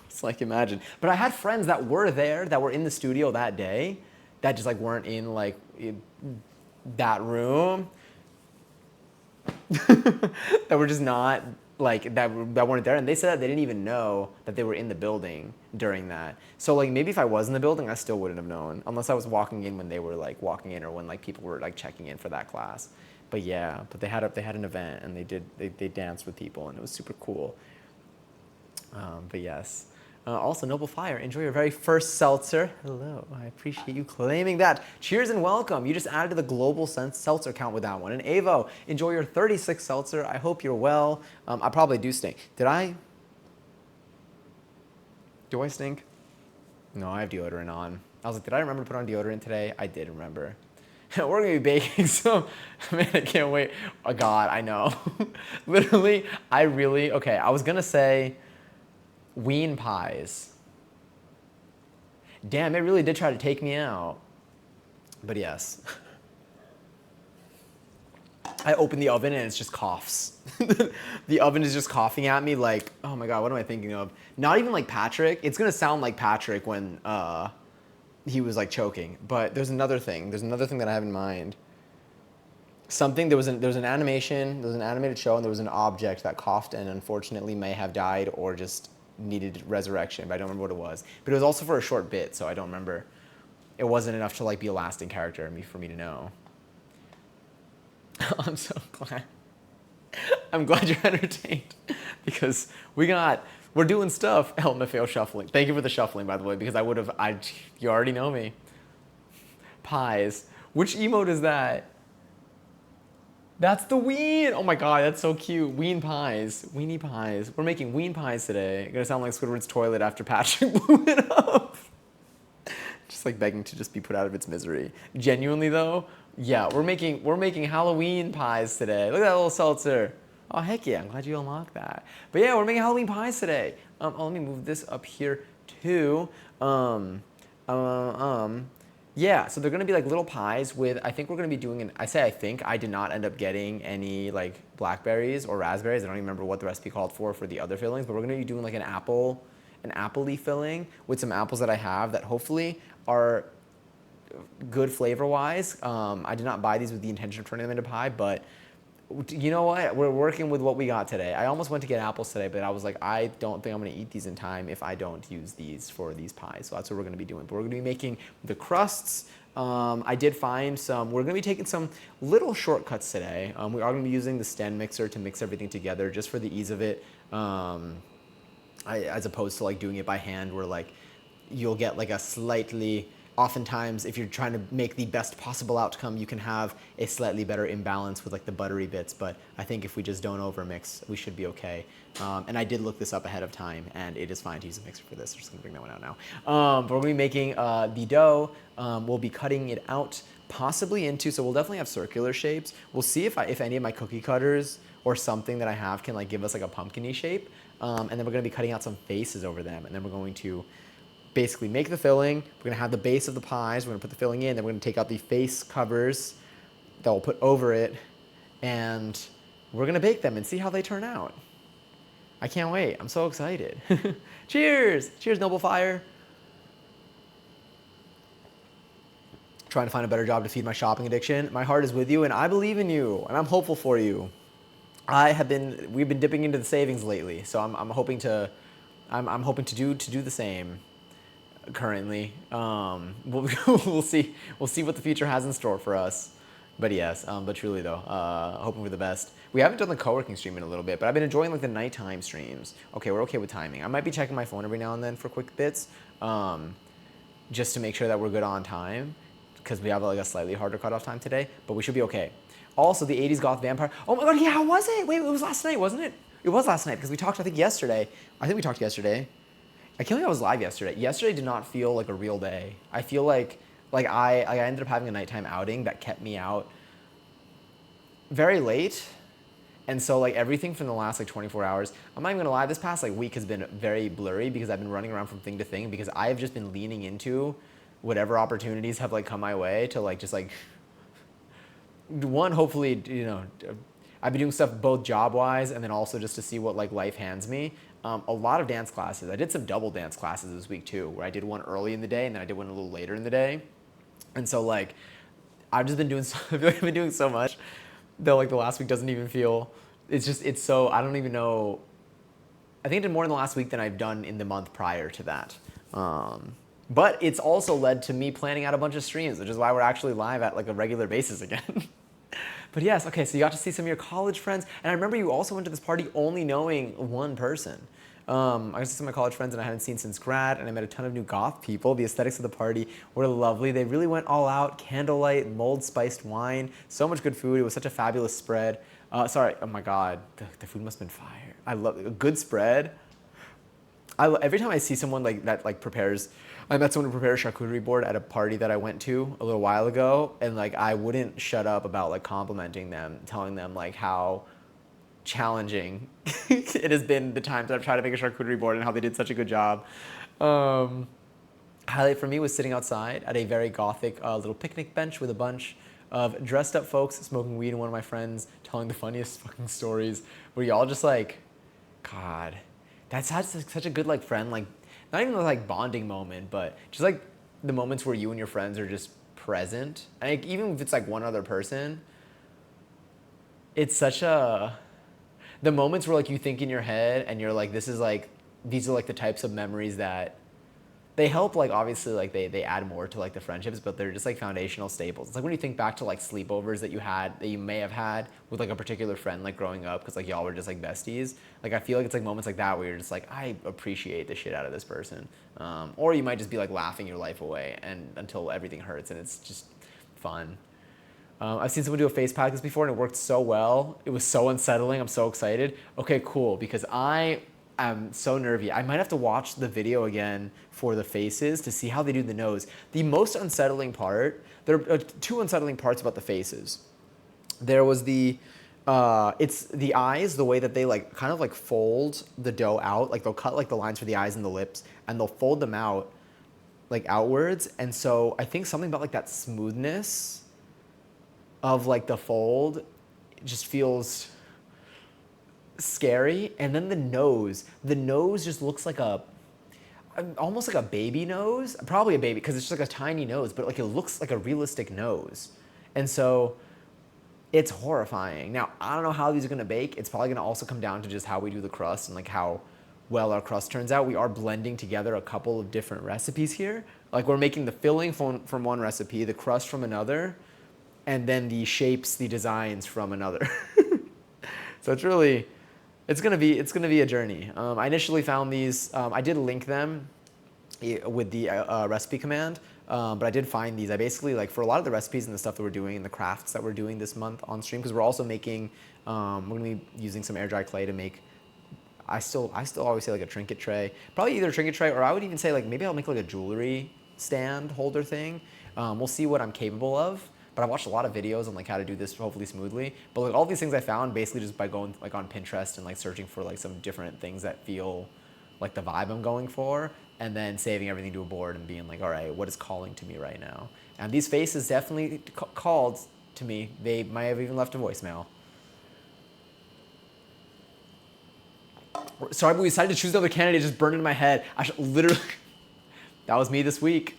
It's like, imagine. But I had friends that were there, that were in the studio that day, that just like weren't in like that room. That were just not like that weren't there, and they said that they didn't even know that they were in the building during that. So like maybe if I was in the building, I still wouldn't have known unless I was walking in when they were like walking in, or when like people were like checking in for that class. But yeah, they had an event, and they danced with people, and it was super cool. But yes. Also, Noble Fire, enjoy your very first seltzer. Hello, I appreciate you claiming that. Cheers and welcome. You just added to the global seltzer count with that one. And Avo, enjoy your 36th seltzer. I hope you're well. I probably do stink. Do I stink? No, I have deodorant on. I was like, did I remember to put on deodorant today? I did remember. We're going to be baking, so, man, I can't wait. Oh, God, I know. Literally, I was going to say Ween pies. Damn, it really did try to take me out. But yes. I open the oven and it's just coughs. The oven is just coughing at me like, oh my God, what am I thinking of? Not even like Patrick. It's going to sound like Patrick when he was like choking. But there's another thing. There's another thing that I have in mind. There was an animation, there was an animated show, and there was an object that coughed and unfortunately may have died or just needed resurrection, but I don't remember what it was. But it was also for a short bit, so I don't remember. It wasn't enough to like be a lasting character for me to know. I'm so glad. I'm glad you're entertained because we're doing stuff. LMFAO shuffling. Thank you for the shuffling, by the way, because you already know me. Pies. Which emote is that? That's the Ween! Oh my God, that's so cute. Ween pies. Weenie pies. We're making Ween pies today. Gonna sound like Squidward's toilet after Patrick blew it up. Just like begging to just be put out of its misery. Genuinely though, yeah, we're making Halloween pies today. Look at that little seltzer. Oh heck yeah, I'm glad you unlocked that. But yeah, we're making Halloween pies today. Let me move this up here too. Yeah, so they're gonna be like little pies with. I think we're gonna be doing an. I say I think I did not end up getting any like blackberries or raspberries. I don't even remember what the recipe called for the other fillings, but we're gonna be doing like an apple filling with some apples that I have that hopefully are good flavor wise. I did not buy these with the intention of turning them into pie, but you know what? We're working with what we got today. I almost went to get apples today, but I was like, I don't think I'm gonna eat these in time if I don't use these for these pies. So that's what we're gonna be doing. But we're gonna be making the crusts. I did find some. We're gonna be taking some little shortcuts today. We are gonna be using the stand mixer to mix everything together just for the ease of it. As opposed to like doing it by hand, where like you'll get like a slightly, oftentimes if you're trying to make the best possible outcome, you can have a slightly better imbalance with like the buttery bits. But I think if we just don't overmix, we should be okay. And I did look this up ahead of time, and it is fine to use a mixer for this. I'm just gonna bring that one out now. But we're gonna be making the dough. We'll be cutting it out possibly into, so we'll definitely have circular shapes. We'll see if any of my cookie cutters or something that I have can like give us like a pumpkin-y shape. And then we're gonna be cutting out some faces over them, and then we're going to basically make the filling. We're gonna have the base of the pies. We're gonna put the filling in. Then we're gonna take out the face covers that we'll put over it, and we're gonna bake them and see how they turn out. I can't wait. I'm so excited. Cheers! Cheers, Noble Fire. Trying to find a better job to feed my shopping addiction. My heart is with you, and I believe in you, and I'm hopeful for you. We've been dipping into the savings lately, so I'm hoping to do the same currently. We'll see what the future has in store for us. But yes, but truly though, hoping for the best. We haven't done the co-working stream in a little bit, but I've been enjoying like the nighttime streams. Okay, we're okay with timing. I might be checking my phone every now and then for quick bits, just to make sure that we're good on time, because we have like a slightly harder cutoff time today, but we should be okay. Also, the 80s goth vampire. Oh my god, yeah, how was it? Wait, it was last night, wasn't it? It was last night because we talked, I think, yesterday. I think we talked yesterday. I can't believe I was live yesterday. Yesterday did not feel like a real day. I feel like I ended up having a nighttime outing that kept me out very late. And so like everything from the last like 24 hours, I'm not even gonna lie, this past like week has been very blurry because I've been running around from thing to thing because I have just been leaning into whatever opportunities have like come my way to like just like one, hopefully, I've been doing stuff both job-wise and then also just to see what like life hands me. A lot of dance classes. I did some double dance classes this week too, where I did one early in the day and then I did one a little later in the day. And so like, I've just been doing I feel like I've been doing so much that like the last week doesn't even feel, it's so, I don't even know. I think I did more in the last week than I've done in the month prior to that. But it's also led to me planning out a bunch of streams, which is why we're actually live at like a regular basis again. But yes, okay, so you got to see some of your college friends. And I remember you also went to this party only knowing one person. I got to see some of my college friends and I hadn't seen since grad, and I met a ton of new goth people. The aesthetics of the party were lovely. They really went all out. Candlelight, mold-spiced wine, so much good food. It was such a fabulous spread. Sorry, oh my God, the food must have been fire. I love a good spread. Every time I see someone like that like prepares, I met someone who prepared a charcuterie board at a party that I went to a little while ago, and like I wouldn't shut up about like complimenting them, telling them like how challenging it has been the times I've tried to make a charcuterie board and how they did such a good job. Highlight for me was sitting outside at a very gothic little picnic bench with a bunch of dressed up folks smoking weed and one of my friends telling the funniest fucking stories where y'all just like, God, that's such a good like friend, like not even like bonding moment, but just like the moments where you and your friends are just present. And like, even if it's like one other person, it's such the moments where like you think in your head and you're like, these are like the types of memories that they help, like obviously like they add more to like the friendships, but they're just like foundational staples. It's like when you think back to like sleepovers that you may have had with like a particular friend like growing up because like y'all were just like besties. Like I feel like it's like moments like that where you're just like, I appreciate the shit out of this person. Or you might just be like laughing your life away and until everything hurts and it's just fun. I've seen someone do a face pack this before and it worked so well. It was so unsettling. I'm so excited. Okay, cool, because I am so nervy. I might have to watch the video again for the faces to see how they do the nose. The most unsettling part, there are two unsettling parts about the faces. There was it's the eyes, the way that they like kind of like fold the dough out. Like they'll cut like the lines for the eyes and the lips and they'll fold them out like outwards. And so I think something about like that smoothness of like the fold just feels scary. And then the nose just looks like almost like a baby nose, probably a baby because it's just like a tiny nose, but like it looks like a realistic nose. And so it's horrifying. Now, I don't know how these are gonna bake. It's probably gonna also come down to just how we do the crust and like how well our crust turns out. We are blending together a couple of different recipes here. Like we're making the filling from one recipe, the crust from another, and then the shapes, the designs from another. So it's gonna be a journey. I initially found these. I did link them with the recipe command, but I did find these. I basically like for a lot of the recipes and the stuff that we're doing and the crafts that we're doing this month on stream, because we're also making. We're gonna be using some air dry clay to make. I still always say like a trinket tray, probably either a trinket tray or I would even say like maybe I'll make like a jewelry stand holder thing. We'll see what I'm capable of. But I watched a lot of videos on like how to do this hopefully smoothly. But like all these things I found basically just by going like on Pinterest and like searching for like some different things that feel like the vibe I'm going for, and then saving everything to a board and being like, all right, what is calling to me right now? And these faces definitely called to me. They might have even left a voicemail. Sorry, but we decided to choose the other candidate. It just burned into my head. I should literally. That was me this week.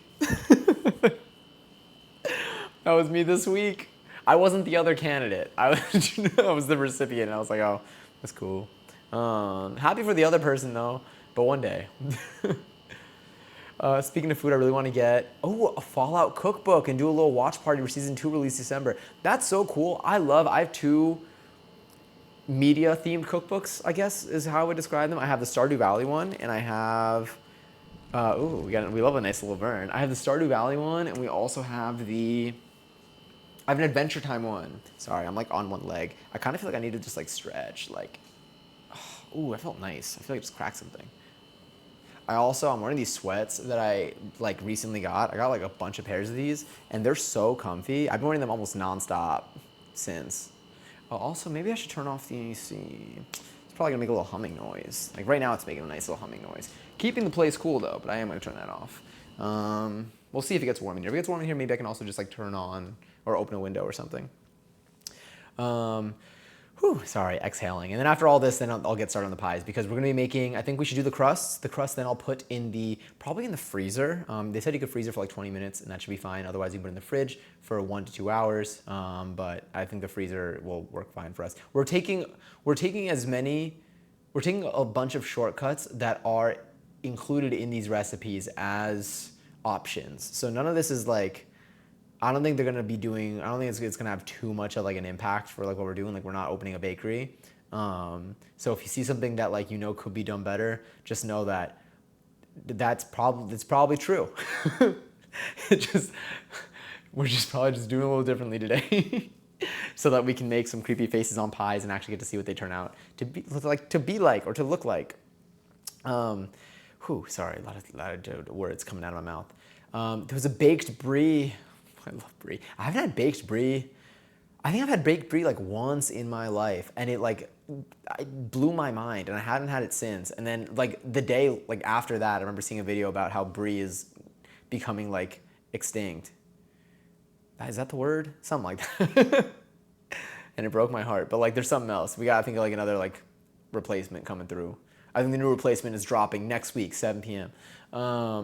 That was me this week. I wasn't the other candidate. I was the recipient. And I was like, oh, that's cool. Happy for the other person though, but one day. Speaking of food, I really want to get a Fallout cookbook and do a little watch party for season 2 release December. That's so cool. I have 2 media themed cookbooks, I guess is how I would describe them. I have the Stardew Valley one, and I have we love a nice little burn. I have the Stardew Valley one, and we also have I have an Adventure Time one. Sorry, I'm like on one leg. I kind of feel like I need to just like stretch. Like, ooh, I felt nice. I feel like I just cracked something. I'm wearing these sweats that I like recently got. I got like a bunch of pairs of these, and they're so comfy. I've been wearing them almost nonstop since. Oh, also, maybe I should turn off the AC. It's probably gonna make a little humming noise. Like right now, it's making a nice little humming noise. Keeping the place cool though, but I am gonna turn that off. We'll see if it gets warm in here. If it gets warm in here, maybe I can also just like turn on or open a window or something. Sorry, exhaling. And then after all this, then I'll get started on the pies because we're gonna be making, I think we should do the crust. The crust then I'll put probably in the freezer. They said you could freeze it for like 20 minutes and that should be fine. Otherwise you can put it in the fridge for 1 to 2 hours. But I think the freezer will work fine for us. We're taking a bunch of shortcuts that are included in these recipes as options. So none of this is like, I don't think it's gonna have too much of like an impact for like what we're doing. Like we're not opening a bakery. So if you see something that like could be done better, just know that it's probably true. We're just probably just doing a little differently today. So that we can make some creepy faces on pies and actually get to see what they turn out to be like or to look like. Sorry, a lot of words coming out of my mouth. There was a baked brie. I love brie. I haven't had baked brie. I think I've had baked brie like once in my life, and it blew my mind, and I haven't had it since. And then like the day like after that, I remember seeing a video about how brie is becoming like extinct. Is that the word? Something like that. And it broke my heart. But like there's something else. We gotta think of like another like replacement coming through. I think the new replacement is dropping next week, 7 p.m.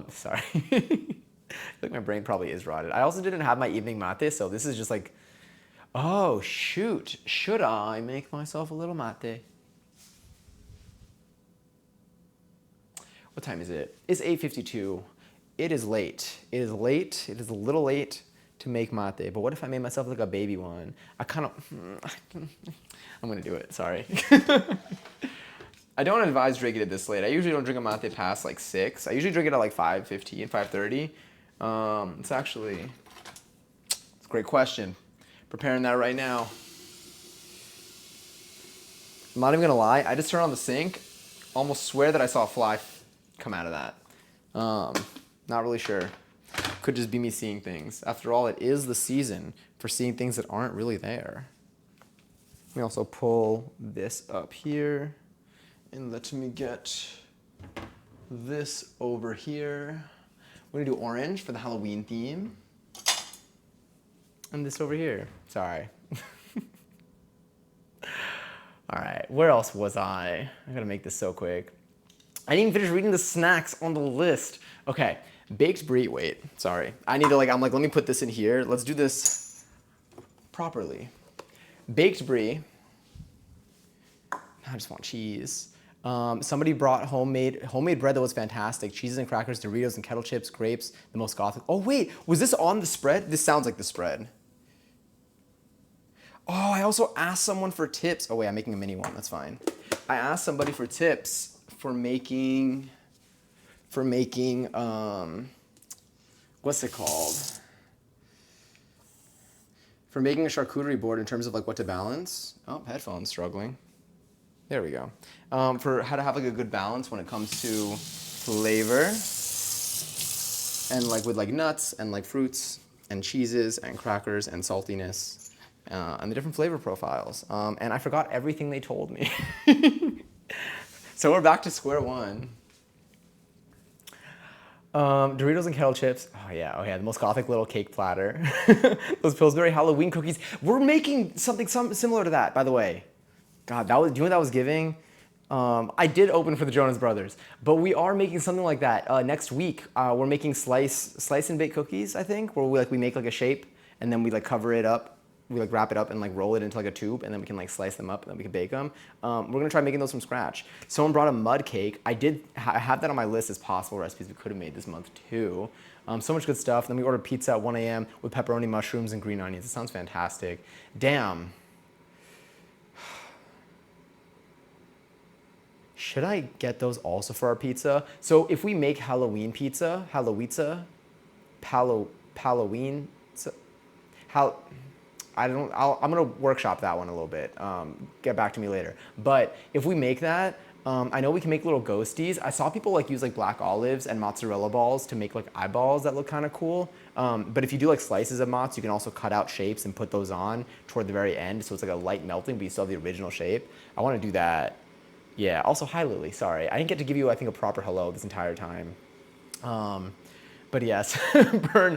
Sorry. I feel like my brain probably is rotted. I also didn't have my evening mate, so this is just like, oh shoot, should I make myself a little mate? What time is it? It's 8:52. It is late. It is late. It is a little late to make mate, but what if I made myself like a baby one? I'm gonna do it, sorry. I don't advise drinking it this late. I usually don't drink a mate past like 6. I usually drink it at like 5:15, 5:30. It's a great question. Preparing that right now. I'm not even gonna lie, I just turned on the sink, almost swear that I saw a fly come out of that. Not really sure. Could just be me seeing things. After all, it is the season for seeing things that aren't really there. Let me also pull this up here and let me get this over here. We're gonna do orange for the Halloween theme. And this over here. Sorry. All right, where else was I? I gotta make this so quick. I didn't even finish reading the snacks on the list. Okay, baked brie, wait, sorry. I need to I'm like, let me put this in here. Let's do this properly. Baked brie. I just want cheese. Somebody brought homemade bread that was fantastic. Cheeses and crackers, Doritos and kettle chips, grapes, the most gothic. Oh wait, was this on the spread? This sounds like the spread. Oh, I also asked someone for tips. Oh wait, I'm making a mini one, that's fine. I asked somebody for tips for making, what's it called? For making a charcuterie board in terms of like what to balance. Oh, headphones struggling. There we go. For how to have like a good balance when it comes to flavor and like with like nuts and like fruits and cheeses and crackers and saltiness and the different flavor profiles. And I forgot everything they told me. So we're back to square one. Doritos and kettle chips. Oh yeah, the most gothic little cake platter. Those Pillsbury Halloween cookies. We're making something similar to that, by the way. God, do you know what that was giving? I did open for the Jonas Brothers, but we are making something like that next week. We're making slice and bake cookies, I think, where we make like a shape and then we like cover it up. We like wrap it up and like roll it into like a tube, and then we can like slice them up and then we can bake them. We're gonna try making those from scratch. Someone brought a mud cake. I have that on my list as possible recipes we could have made this month too. So much good stuff. Then we ordered pizza at 1 a.m. with pepperoni, mushrooms, and green onions. It sounds fantastic. Damn. Should I get those also for our pizza? So if we make Halloween pizza, Halloween, I'm gonna workshop that one a little bit. Get back to me later. But if we make that, I know we can make little ghosties. I saw people like use like black olives and mozzarella balls to make like eyeballs that look kind of cool. But if you do like slices of mozz, you can also cut out shapes and put those on toward the very end. So it's like a light melting, but you still have the original shape. I wanna do that. Yeah, also hi Lily, sorry. I didn't get to give you, I think, a proper hello this entire time. But yes, burn,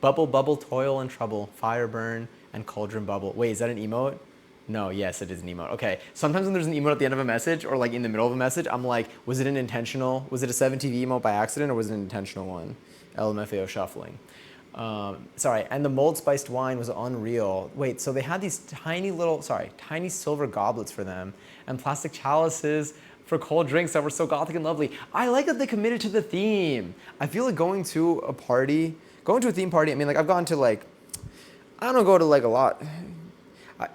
bubble, toil and trouble, fire burn, and cauldron bubble. Wait, is that an emote? No, yes, it is an emote. Okay, sometimes when there's an emote at the end of a message or like in the middle of a message, I'm like, was it a 7TV emote by accident or was it an intentional one? LMFAO shuffling. Sorry, and the mold spiced wine was unreal. Wait, so they had these tiny silver goblets for them and plastic chalices for cold drinks that were so gothic and lovely. I like that they committed to the theme. I feel like going to a theme party, I mean, like I've gone to like, I don't go to like a lot. When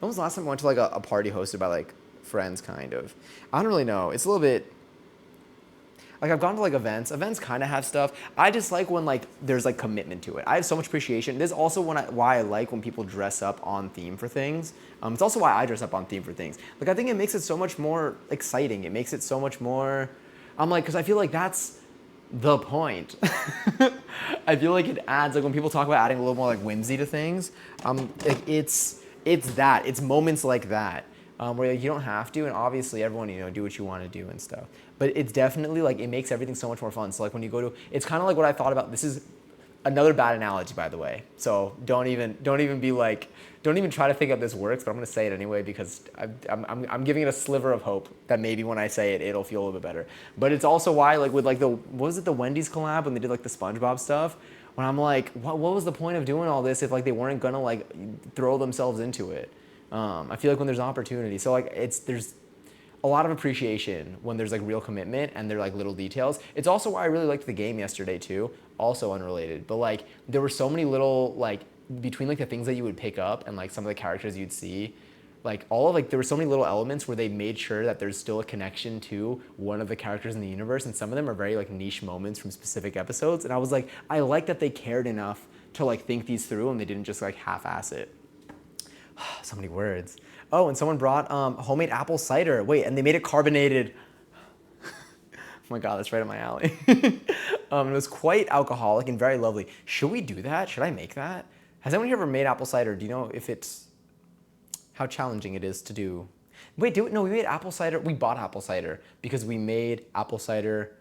was the last time I went to like a party hosted by like friends kind of? I don't really know. It's a little bit, like I've gone to like events kind of have stuff. I just like when like there's like commitment to it. I have so much appreciation. This is also why I like when people dress up on theme for things. It's also why I dress up on theme for things. Like I think it makes it so much more exciting. It makes it so much more, because I feel like that's the point. I feel like it adds, like when people talk about adding a little more like whimsy to things, like it's moments like that. Where like, you don't have to, and obviously everyone, do what you want to do and stuff. But it's definitely like, it makes everything so much more fun. So like when you go to, it's kind of like what I thought about, this is another bad analogy, by the way. So don't even try to think if this works, but I'm gonna say it anyway because I'm giving it a sliver of hope that maybe when I say it, it'll feel a little bit better. But it's also why like with like the Wendy's collab when they did like the SpongeBob stuff, when I'm like, what was the point of doing all this if like they weren't gonna like throw themselves into it? I feel like when there's an opportunity, so like there's a lot of appreciation when there's like real commitment and they're like little details. It's also why I really liked the game yesterday too, also unrelated, but like there were so many little like between like the things that you would pick up and like some of the characters you'd see, like there were so many little elements where they made sure that there's still a connection to one of the characters in the universe, and some of them are very like niche moments from specific episodes, and I was like, I like that they cared enough to like think these through and they didn't just like half-ass it. So many words. Oh, and someone brought homemade apple cider. Wait, and they made it carbonated. Oh my God, that's right up my alley. It was quite alcoholic and very lovely. Should we do that? Should I make that? Has anyone here ever made apple cider? Do you know how challenging it is to do? Wait, no, we made apple cider. We bought apple cider because we made apple cider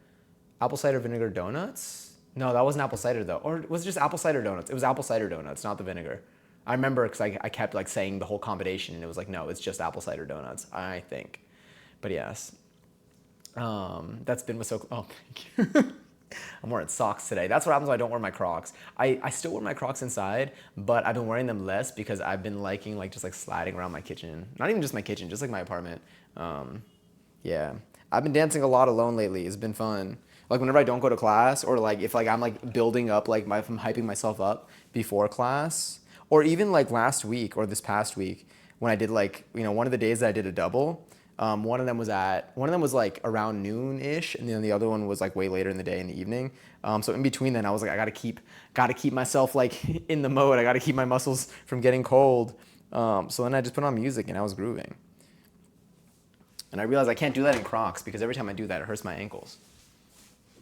Apple cider vinegar donuts? No, that wasn't apple cider though. Or was it just apple cider donuts? It was apple cider donuts, not the vinegar. I remember because I kept like saying the whole combination and it was like, no, it's just apple cider donuts, I think. But yes. That's been with so. Oh, thank you. I'm wearing socks today. That's what happens when I don't wear my Crocs. I still wear my Crocs inside, but I've been wearing them less because I've been liking like just like sliding around my kitchen. Not even just my kitchen, just like my apartment. Yeah, I've been dancing a lot alone lately. It's been fun. Like whenever I don't go to class, or like if like I'm like building up, like if I'm hyping myself up before class, or even like last week or this past week when I did like one of the days that I did a double. One of them was like around noon-ish, and then the other one was like way later in the day in the evening. So in between then, I was like, I gotta keep myself like in the mode. I gotta keep my muscles from getting cold. So then I just put on music and I was grooving. And I realized I can't do that in Crocs because every time I do that, it hurts my ankles.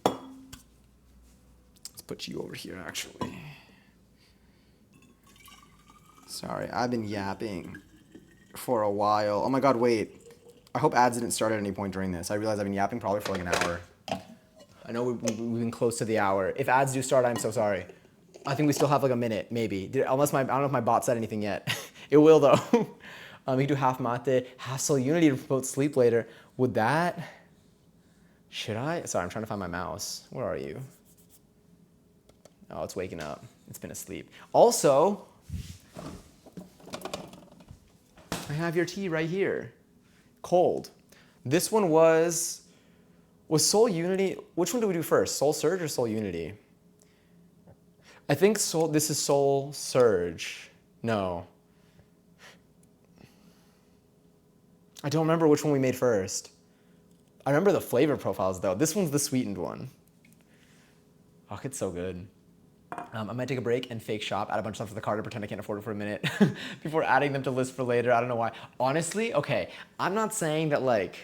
Let's put you over here, actually. Sorry, I've been yapping for a while. Oh my God, wait. I hope ads didn't start at any point during this. I realize I've been yapping probably for like an hour. I know we've been close to the hour. If ads do start, I'm so sorry. I think we still have like a minute, maybe. I don't know if my bot said anything yet. It will though. You can do half mate, half Soul Unity to promote sleep later. Would that? Should I? Sorry, I'm trying to find my mouse. Where are you? Oh, it's waking up. It's been asleep. Also, I have your tea right here. Cold. This one was Soul Unity. Which one do we do first? Soul Surge or Soul Unity? I think this is Soul Surge. No. I don't remember which one we made first. I remember the flavor profiles though. This one's the sweetened one. Oh, it's so good. I might take a break and fake shop, add a bunch of stuff to the cart and pretend I can't afford it for a minute before adding them to list for later. I don't know why. Honestly, okay, I'm not saying that like,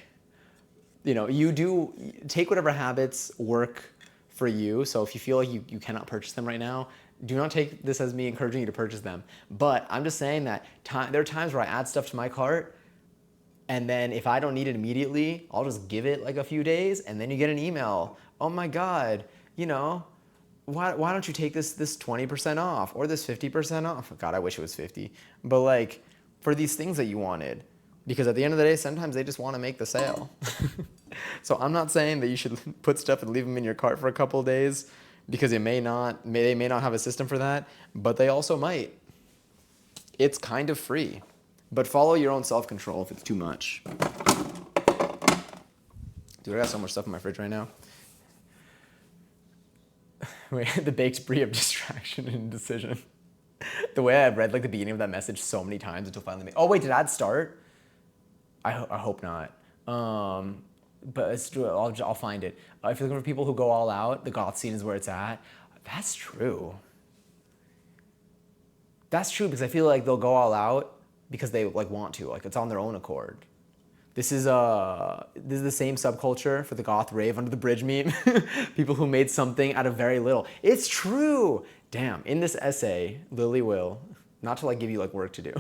you do take whatever habits work for you. So if you feel like you cannot purchase them right now, do not take this as me encouraging you to purchase them. But I'm just saying that there are times where I add stuff to my cart and then if I don't need it immediately, I'll just give it like a few days and then you get an email. Oh my God, why don't you take this 20% off or this 50% off? God, I wish it was 50. But like for these things that you wanted, because at the end of the day, sometimes they just want to make the sale. So I'm not saying that you should put stuff and leave them in your cart for a couple of days because they may not have a system for that, but they also might. It's kind of free, but follow your own self-control if it's too much. Dude, I got so much stuff in my fridge right now. Wait, the baked brie of distraction and indecision. The way I've read like the beginning of that message so many times until finally. Oh wait, did ads start? I hope not. But it's true. I'll find it. If you're looking for people who go all out, the goth scene is where it's at. That's true. That's true because I feel like they'll go all out because they like want to. Like it's on their own accord. This is the same subculture for the goth rave under the bridge meme. People who made something out of very little. It's true. Damn. In this essay, Lily will, not to like give you like work to do,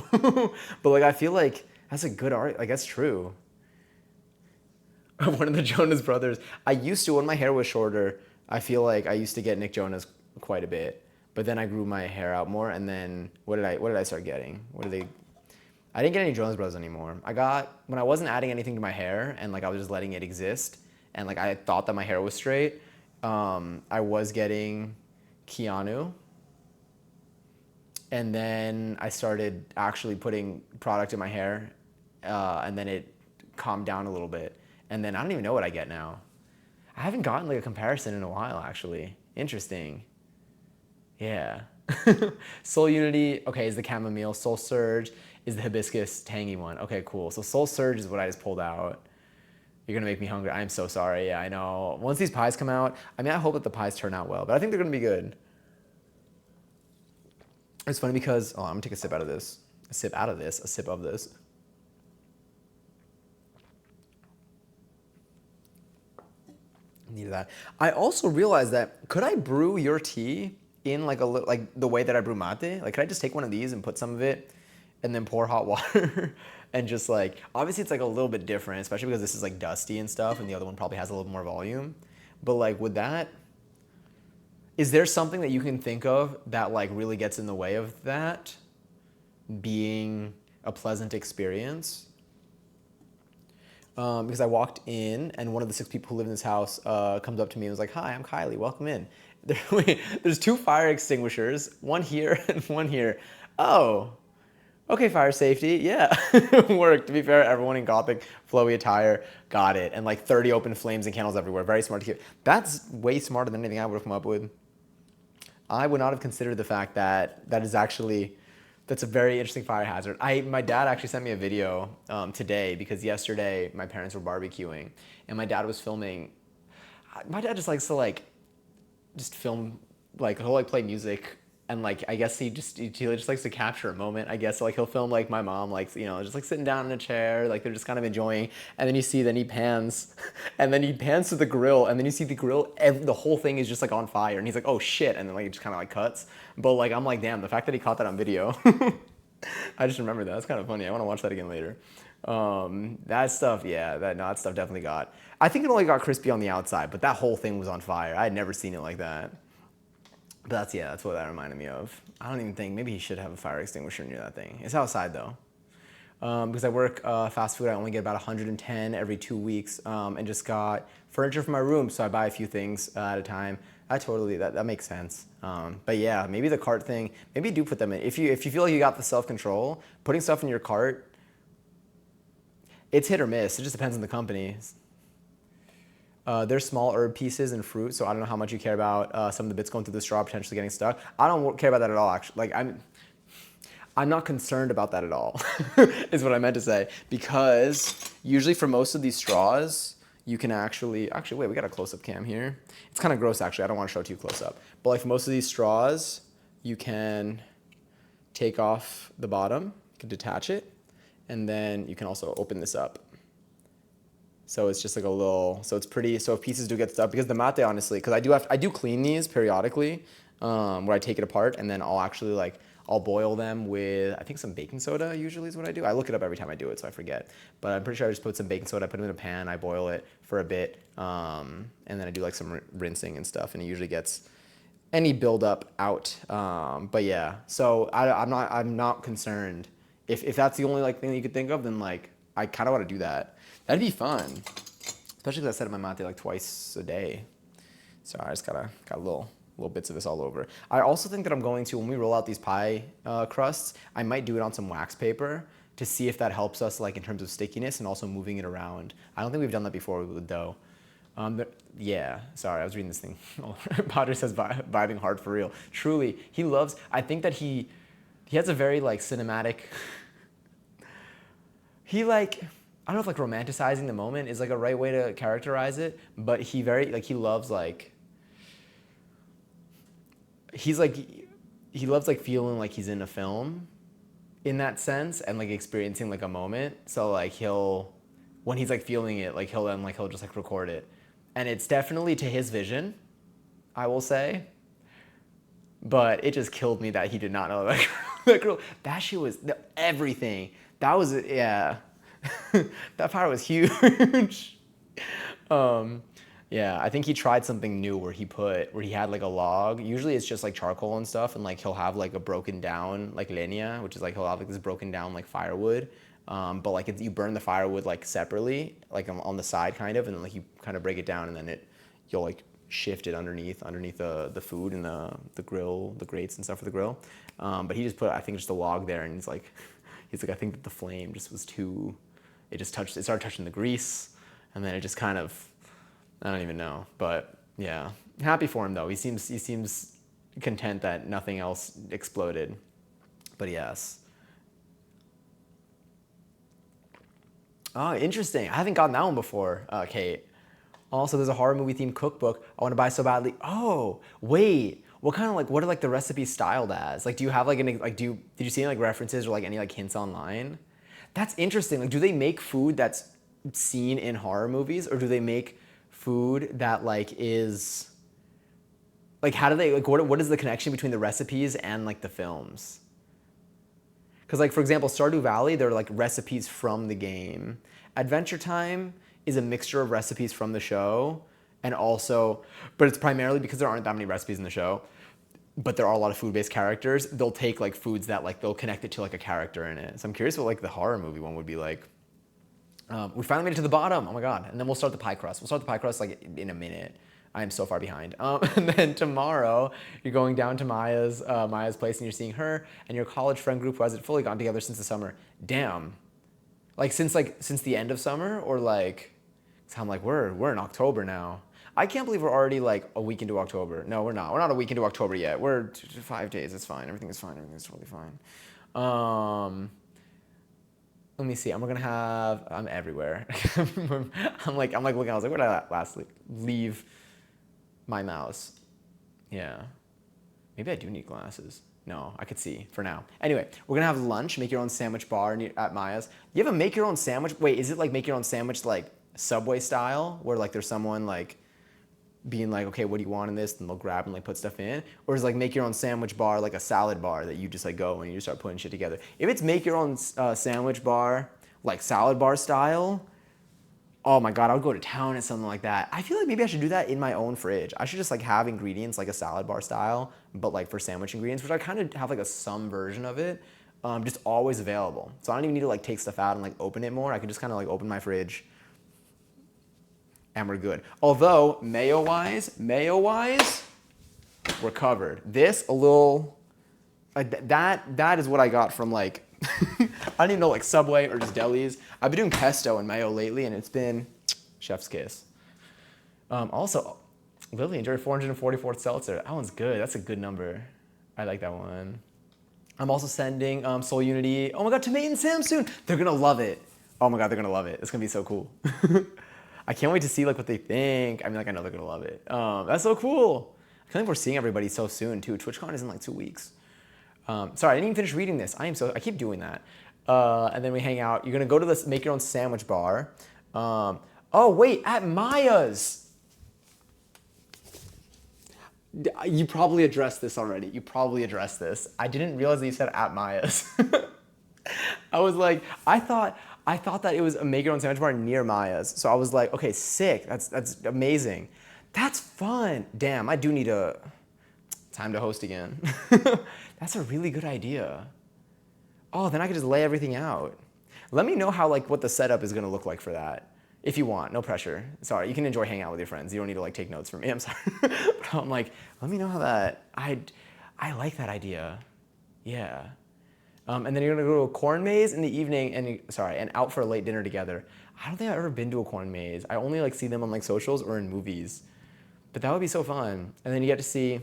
but like I feel like that's a good art. Like that's true. One of the Jonas brothers. I used to when my hair was shorter. I feel like I used to get Nick Jonas quite a bit, but then I grew my hair out more. And then what did I start getting? I didn't get any Jonas Brothers anymore. When I wasn't adding anything to my hair and like I was just letting it exist and like I thought that my hair was straight, I was getting Keanu. And then I started actually putting product in my hair and then it calmed down a little bit. And then I don't even know what I get now. I haven't gotten like a comparison in a while actually. Interesting. Yeah. Soul Unity, okay, is the chamomile. Soul Surge is the hibiscus tangy one. Okay, cool. So Soul Surge is what I just pulled out. You're gonna make me hungry. I'm so sorry. Yeah, I know. Once these pies come out, I hope that the pies turn out well, but I think they're gonna be good. It's funny because, I'm gonna take a sip of this. Needed that. I also realized that, could I brew your tea in like the way that I brew mate? Like, could I just take one of these and put some of it and then pour hot water and just like, obviously it's like a little bit different, especially because this is like dusty and stuff and the other one probably has a little more volume. But like, is there something that you can think of that like really gets in the way of that being a pleasant experience? Because I walked in and one of the 6 people who live in this house comes up to me and was like, "Hi, I'm Kylie. Welcome in." There's 2 fire extinguishers, one here and one here. Oh, okay, fire safety. Yeah, worked. To be fair, everyone in Gothic flowy attire got it, and like 30 open flames and candles everywhere. Very smart to keep. That's way smarter than anything I would have come up with. I would not have considered the fact that that's a very interesting fire hazard. My dad actually sent me a video today because yesterday my parents were barbecuing and my dad was filming. My dad just likes to like just film, like he'll like play music and like I guess he just likes to capture a moment. I guess so, like he'll film like my mom like just like sitting down in a chair, like they're just kind of enjoying, and then he pans and then he pans to the grill and then you see the grill and the whole thing is just like on fire and he's like, "Oh shit," and then like it just kind of like cuts. But like I'm like, damn, the fact that he caught that on video. I just remember that. That's kind of funny. I want to watch that again later. That stuff, yeah, that stuff definitely got. I think it only got crispy on the outside, but that whole thing was on fire. I had never seen it like that. But that's what that reminded me of. I don't even think, maybe he should have a fire extinguisher near that thing. It's outside though. Because I work fast food, I only get about 110 every 2 weeks, and just got furniture for my room, so I buy a few things at a time. That makes sense. But yeah, maybe the cart thing, maybe do put them in. If you feel like you got the self-control, putting stuff in your cart, it's hit or miss. It just depends on the company. There's small herb pieces and fruit, so I don't know how much you care about some of the bits going through the straw potentially getting stuck. I don't care about that at all, actually. Like I'm not concerned about that at all, is what I meant to say. Because usually for most of these straws, you can actually wait, we got a close-up cam here. It's kind of gross, actually. I don't want to show it too close up. But like for most of these straws, you can take off the bottom, you can detach it, and then you can also open this up. So it's just like a little, so it's pretty, so if pieces do get stuck, because the mate, honestly, because I do clean these periodically, where I take it apart and then I'll boil them with, I think some baking soda usually is what I do. I look it up every time I do it, so I forget. But I'm pretty sure I just put some baking soda, I put them in a pan, I boil it for a bit, and then I do like some rinsing and stuff, and it usually gets any buildup out. But yeah, so I'm not concerned. If that's the only like thing that you could think of, then like I kind of want to do that. That'd be fun, especially because I set up my mate like twice a day. So I just got little bits of this all over. I also think that I'm going to, when we roll out these pie crusts, I might do it on some wax paper to see if that helps us like in terms of stickiness and also moving it around. I don't think we've done that before with dough. Yeah, sorry, I was reading this thing. Potter says vibing hard for real. Truly, he loves, I think that he has a very like cinematic, I don't know if like romanticizing the moment is like a right way to characterize it, but he loves like, he loves like feeling like he's in a film in that sense and like experiencing like a moment. So like when he's like feeling it, like he'll just like record it. And it's definitely to his vision, I will say. But it just killed me that he did not know that girl. That shit was everything. That was, yeah. That part was huge. Yeah, I think he tried something new where he had like a log. Usually it's just like charcoal and stuff, and like he'll have like a broken down like leña, which is like he'll have like this broken down like firewood. But like you burn the firewood like separately, like on the side kind of, and then like you kind of break it down, and then you'll like shift it underneath the food and the grill, the grates and stuff for the grill. But he just put, I think, just a log there, and he's like I think that the flame just was too. It started touching the grease, and then it just kind of, I don't even know. But yeah, happy for him though. He seems content that nothing else exploded. But yes. Oh, interesting. I haven't gotten that one before, Kate. Also, there's a horror movie themed cookbook I want to buy so badly. Oh, wait. What are like the recipes styled as? Like, do you have like did you see any like references or like any like hints online? That's interesting. Like, do they make food that's seen in horror movies, or do they make food that like is like, how do they like, what is the connection between the recipes and like the films? Because like, for example, Stardew Valley, they're like recipes from the game. Adventure Time is a mixture of recipes from the show And also, but it's primarily because there aren't that many recipes in the show, but there are a lot of food-based characters. They'll take like foods that like they'll connect it to like a character in it. So I'm curious what like the horror movie one would be like. We finally made it to the bottom. Oh my god! And then we'll start the pie crust. We'll start the pie crust like in a minute. I am so far behind. And then tomorrow you're going down to Maya's place and you're seeing her and your college friend group who hasn't fully gotten together since the summer. Damn. Since the end of summer or like. So I'm like we're in October now. I can't believe we're already like a week into October. No, we're not. We're not a week into October yet. We're 5 days. It's fine. Everything is fine. Everything's totally fine. Let me see. I'm everywhere. I'm like looking. I was like, where did I last leave my mouse? Yeah. Maybe I do need glasses. No, I could see for now. Anyway, we're gonna have lunch. Make your own sandwich bar at Maya's. You have a make your own sandwich? Wait, is it like make your own sandwich like Subway style, where like there's someone like being like, okay, what do you want in this? And they'll grab and like put stuff in. Or is like make your own sandwich bar like a salad bar that you just like go and you just start putting shit together. If it's make your own sandwich bar, like salad bar style, oh my god, I would go to town at something like that. I feel like maybe I should do that in my own fridge. I should just like have ingredients like a salad bar style, but like for sandwich ingredients, which I kind of have like some version of it, just always available. So I don't even need to like take stuff out and like open it more. I can just kind of like open my fridge and we're good. Although mayo-wise, we're covered. This a little, that is what I got from like, I don't even know like Subway or just delis. I've been doing pesto and mayo lately, and it's been chef's kiss. Also, Lily enjoyed 444th seltzer. That one's good. That's a good number. I like that one. I'm also sending Soul Unity. Oh my god, to Mate and Sam soon. They're gonna love it. Oh my god, they're gonna love it. It's gonna be so cool. I can't wait to see like what they think. I mean, like I know they're gonna love it. That's so cool. I feel like we're seeing everybody so soon too. TwitchCon is in like 2 weeks. Sorry, I didn't even finish reading this. I keep doing that. And then we hang out. You're gonna go to this make your own sandwich bar. Oh wait, at Maya's. You probably addressed this already. I didn't realize that you said at Maya's. I was like, I thought that it was a make your own sandwich bar near Maya's. So I was like, okay, sick. That's amazing. That's fun. Damn, I do need time to host again. That's a really good idea. Oh, then I could just lay everything out. Let me know how like what the setup is gonna look like for that. If you want, no pressure. Sorry, you can enjoy hanging out with your friends. You don't need to like take notes from me. I'm sorry. But I'm like, let me know how that. I like that idea. Yeah. And then you're gonna go to a corn maze in the evening and out for a late dinner together. I don't think I've ever been to a corn maze. I only like see them on like socials or in movies. But that would be so fun. And then you get to see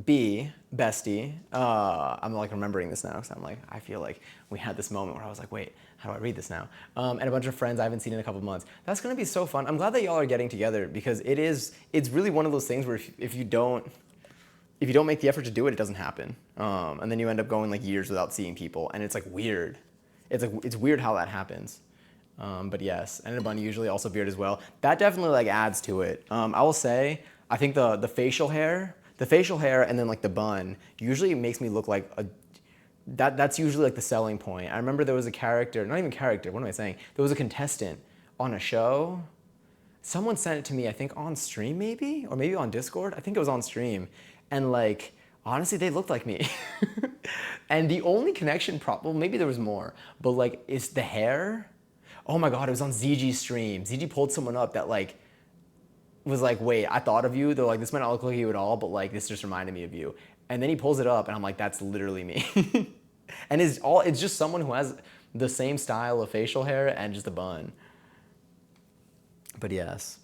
bestie. I'm like remembering this now because I'm like, I feel like we had this moment where I was like, wait, how do I read this now? And a bunch of friends I haven't seen in a couple of months. That's gonna be so fun. I'm glad that y'all are getting together because it's really one of those things where if you don't make the effort to do it, it doesn't happen. And then you end up going like years without seeing people, and it's like weird. It's weird how that happens. But yes, and a bun usually also beard as well. That definitely like adds to it. I will say, I think the facial hair and then like the bun usually makes me look like that's usually like the selling point. I remember there was a character, not even character, what am I saying? There was a contestant on a show. Someone sent it to me, I think on stream maybe, or maybe on Discord. I think it was on stream. And like, honestly, they looked like me. And the only connection, well, maybe there was more, but like, is the hair. Oh my God, it was on ZG's stream. ZG pulled someone up that like, was like, wait, I thought of you. They're like, this might not look like you at all, but like, this just reminded me of you. And then he pulls it up and I'm like, that's literally me. And it's just someone who has the same style of facial hair and just a bun. But yes.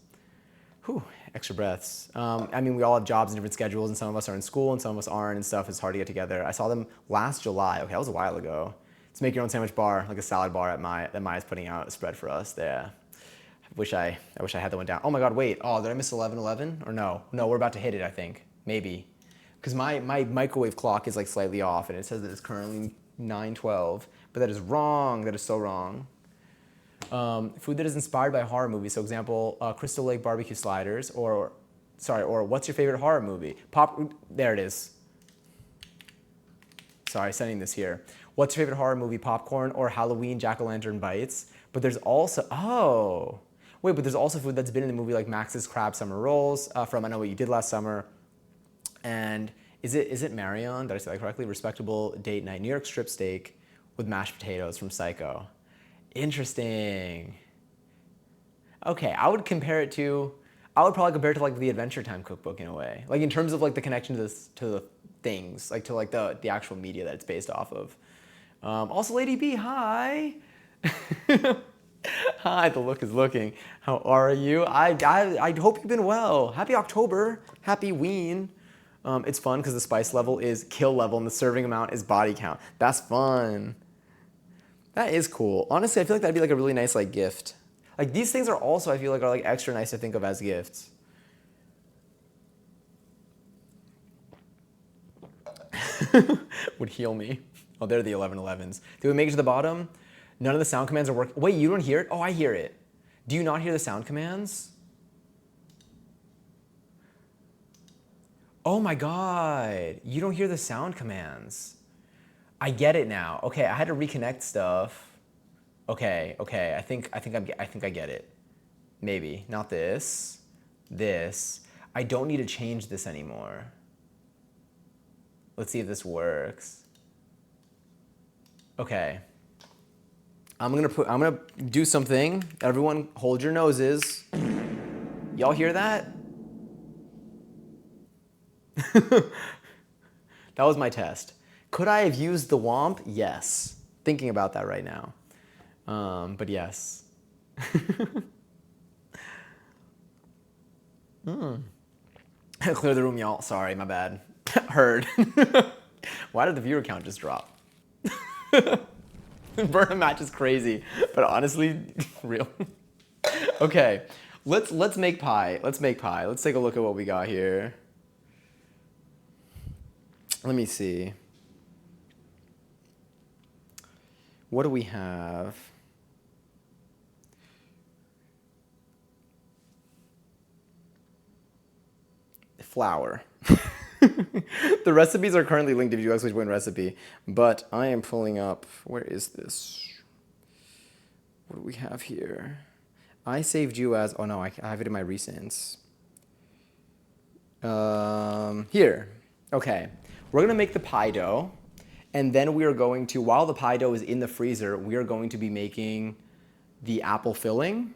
Whew, extra breaths. I mean, we all have jobs and different schedules, and some of us are in school and some of us aren't and stuff. It's hard to get together. I saw them last July. Okay, that was a while ago. To make your own sandwich bar, like a salad bar that Maya's putting out a spread for us. Yeah. I wish I had that one down. Oh my God, wait. Oh, did I miss 11:11? Or no? No, we're about to hit it, I think. Maybe. Because my microwave clock is like slightly off and it says that it's currently 9:12. But that is wrong. That is so wrong. Food that is inspired by a horror movie. So example, Crystal Lake barbecue sliders or what's your favorite horror movie? There it is. Sorry, sending this here. What's your favorite horror movie? Popcorn or Halloween jack-o'-lantern bites? But there's also, Wait, but there's also food that's been in the movie like Max's Crab Summer Rolls from I Know What You Did Last Summer. And is it Marion? Did I say that correctly? Respectable date night. New York strip steak with mashed potatoes from Psycho. Interesting. Okay, I would probably compare it to like the Adventure Time cookbook in a way. Like in terms of like the connection to this to the things, like to like the actual media that it's based off of. Also, Lady B, hi. Hi, the look is looking. How are you? I hope you've been well. Happy October. Happy Ween. It's fun because the spice level is kill level and the serving amount is body count. That's fun. That is cool. Honestly, I feel like that'd be like a really nice like gift. Like these things are also I feel like are like extra nice to think of as gifts. Would heal me. Oh, they're the 1111s. Did we make it to the bottom? None of the sound commands are working. Wait, you don't hear it? Oh, I hear it. Do you not hear the sound commands? Oh my god. You don't hear the sound commands. I get it now. Okay, I had to reconnect stuff. Okay. I think I get it. Maybe. Not this. This. I don't need to change this anymore. Let's see if this works. Okay. I'm gonna do something. Everyone hold your noses. Y'all hear that? That was my test. Could I have used the Womp? Yes. Thinking about that right now. But yes. Clear the room, y'all. Sorry, my bad. Heard. Why did the viewer count just drop? Burn a match is crazy, but honestly, real. Okay, let's make pie. Let's make pie. Let's take a look at what we got here. Let me see. What do we have? Flour. The recipes are currently linked if you actually join recipe, but I am pulling up. Where is this? What do we have here? I saved you as. Oh no, I have it in my recents. Here. Okay. We're gonna make the pie dough, and then we are going to, while the pie dough is in the freezer, we are going to be making the apple filling.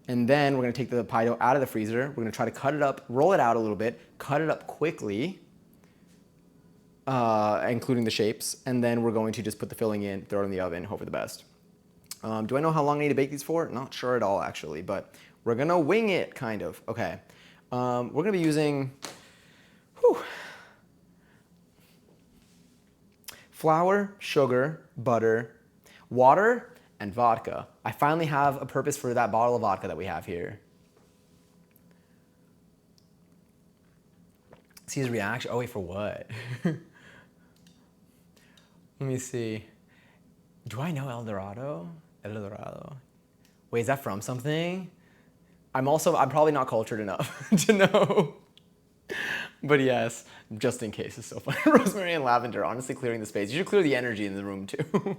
And then we're gonna take the pie dough out of the freezer. We're gonna try to cut it up, roll it out a little bit, cut it up quickly, including the shapes. And then we're going to just put the filling in, throw it in the oven, hope for the best. Do I know how long I need to bake these for? Not sure at all, actually, but we're gonna wing it, kind of. Okay. We're gonna be using flour, sugar, butter, water, and vodka. I finally have a purpose for that bottle of vodka that we have here. See his reaction. Oh wait, for what? Let me see. Do I know El Dorado? El Dorado. Wait, is that from something? I'm probably not cultured enough to know. But yes, just in case, it's so funny. Rosemary and lavender, honestly clearing the space. You should clear the energy in the room too.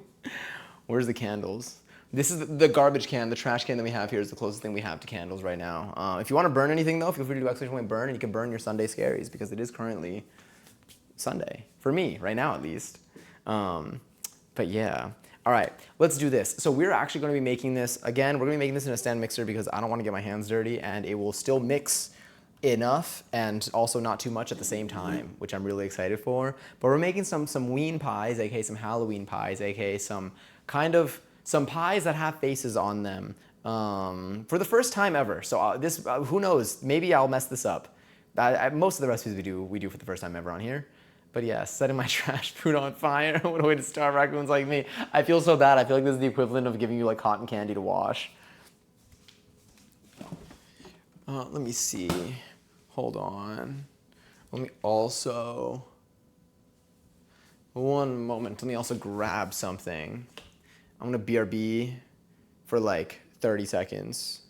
Where's the candles? This is the garbage can, the trash can that we have here is the closest thing we have to candles right now. If you want to burn anything though, feel free to do exclamation point burn, and you can burn your Sunday scaries because it is currently Sunday, for me, right now at least. But yeah. All right, let's do this. So we're actually going to be making this, again, we're going to be making this in a stand mixer because I don't want to get my hands dirty, and it will still mix enough and also not too much at the same time, which I'm really excited for. But we're making some ween pies, aka some Halloween pies, aka some pies that have faces on them for the first time ever. So who knows? Maybe I'll mess this up. Most of the recipes we do for the first time ever on here. But yeah, setting my trash food on fire. What a way to starve raccoons like me. I feel so bad. I feel like this is the equivalent of giving you like cotton candy to wash. Let me see. Hold on. Let me also, one moment. Let me also grab something. I'm gonna BRB for like 30 seconds.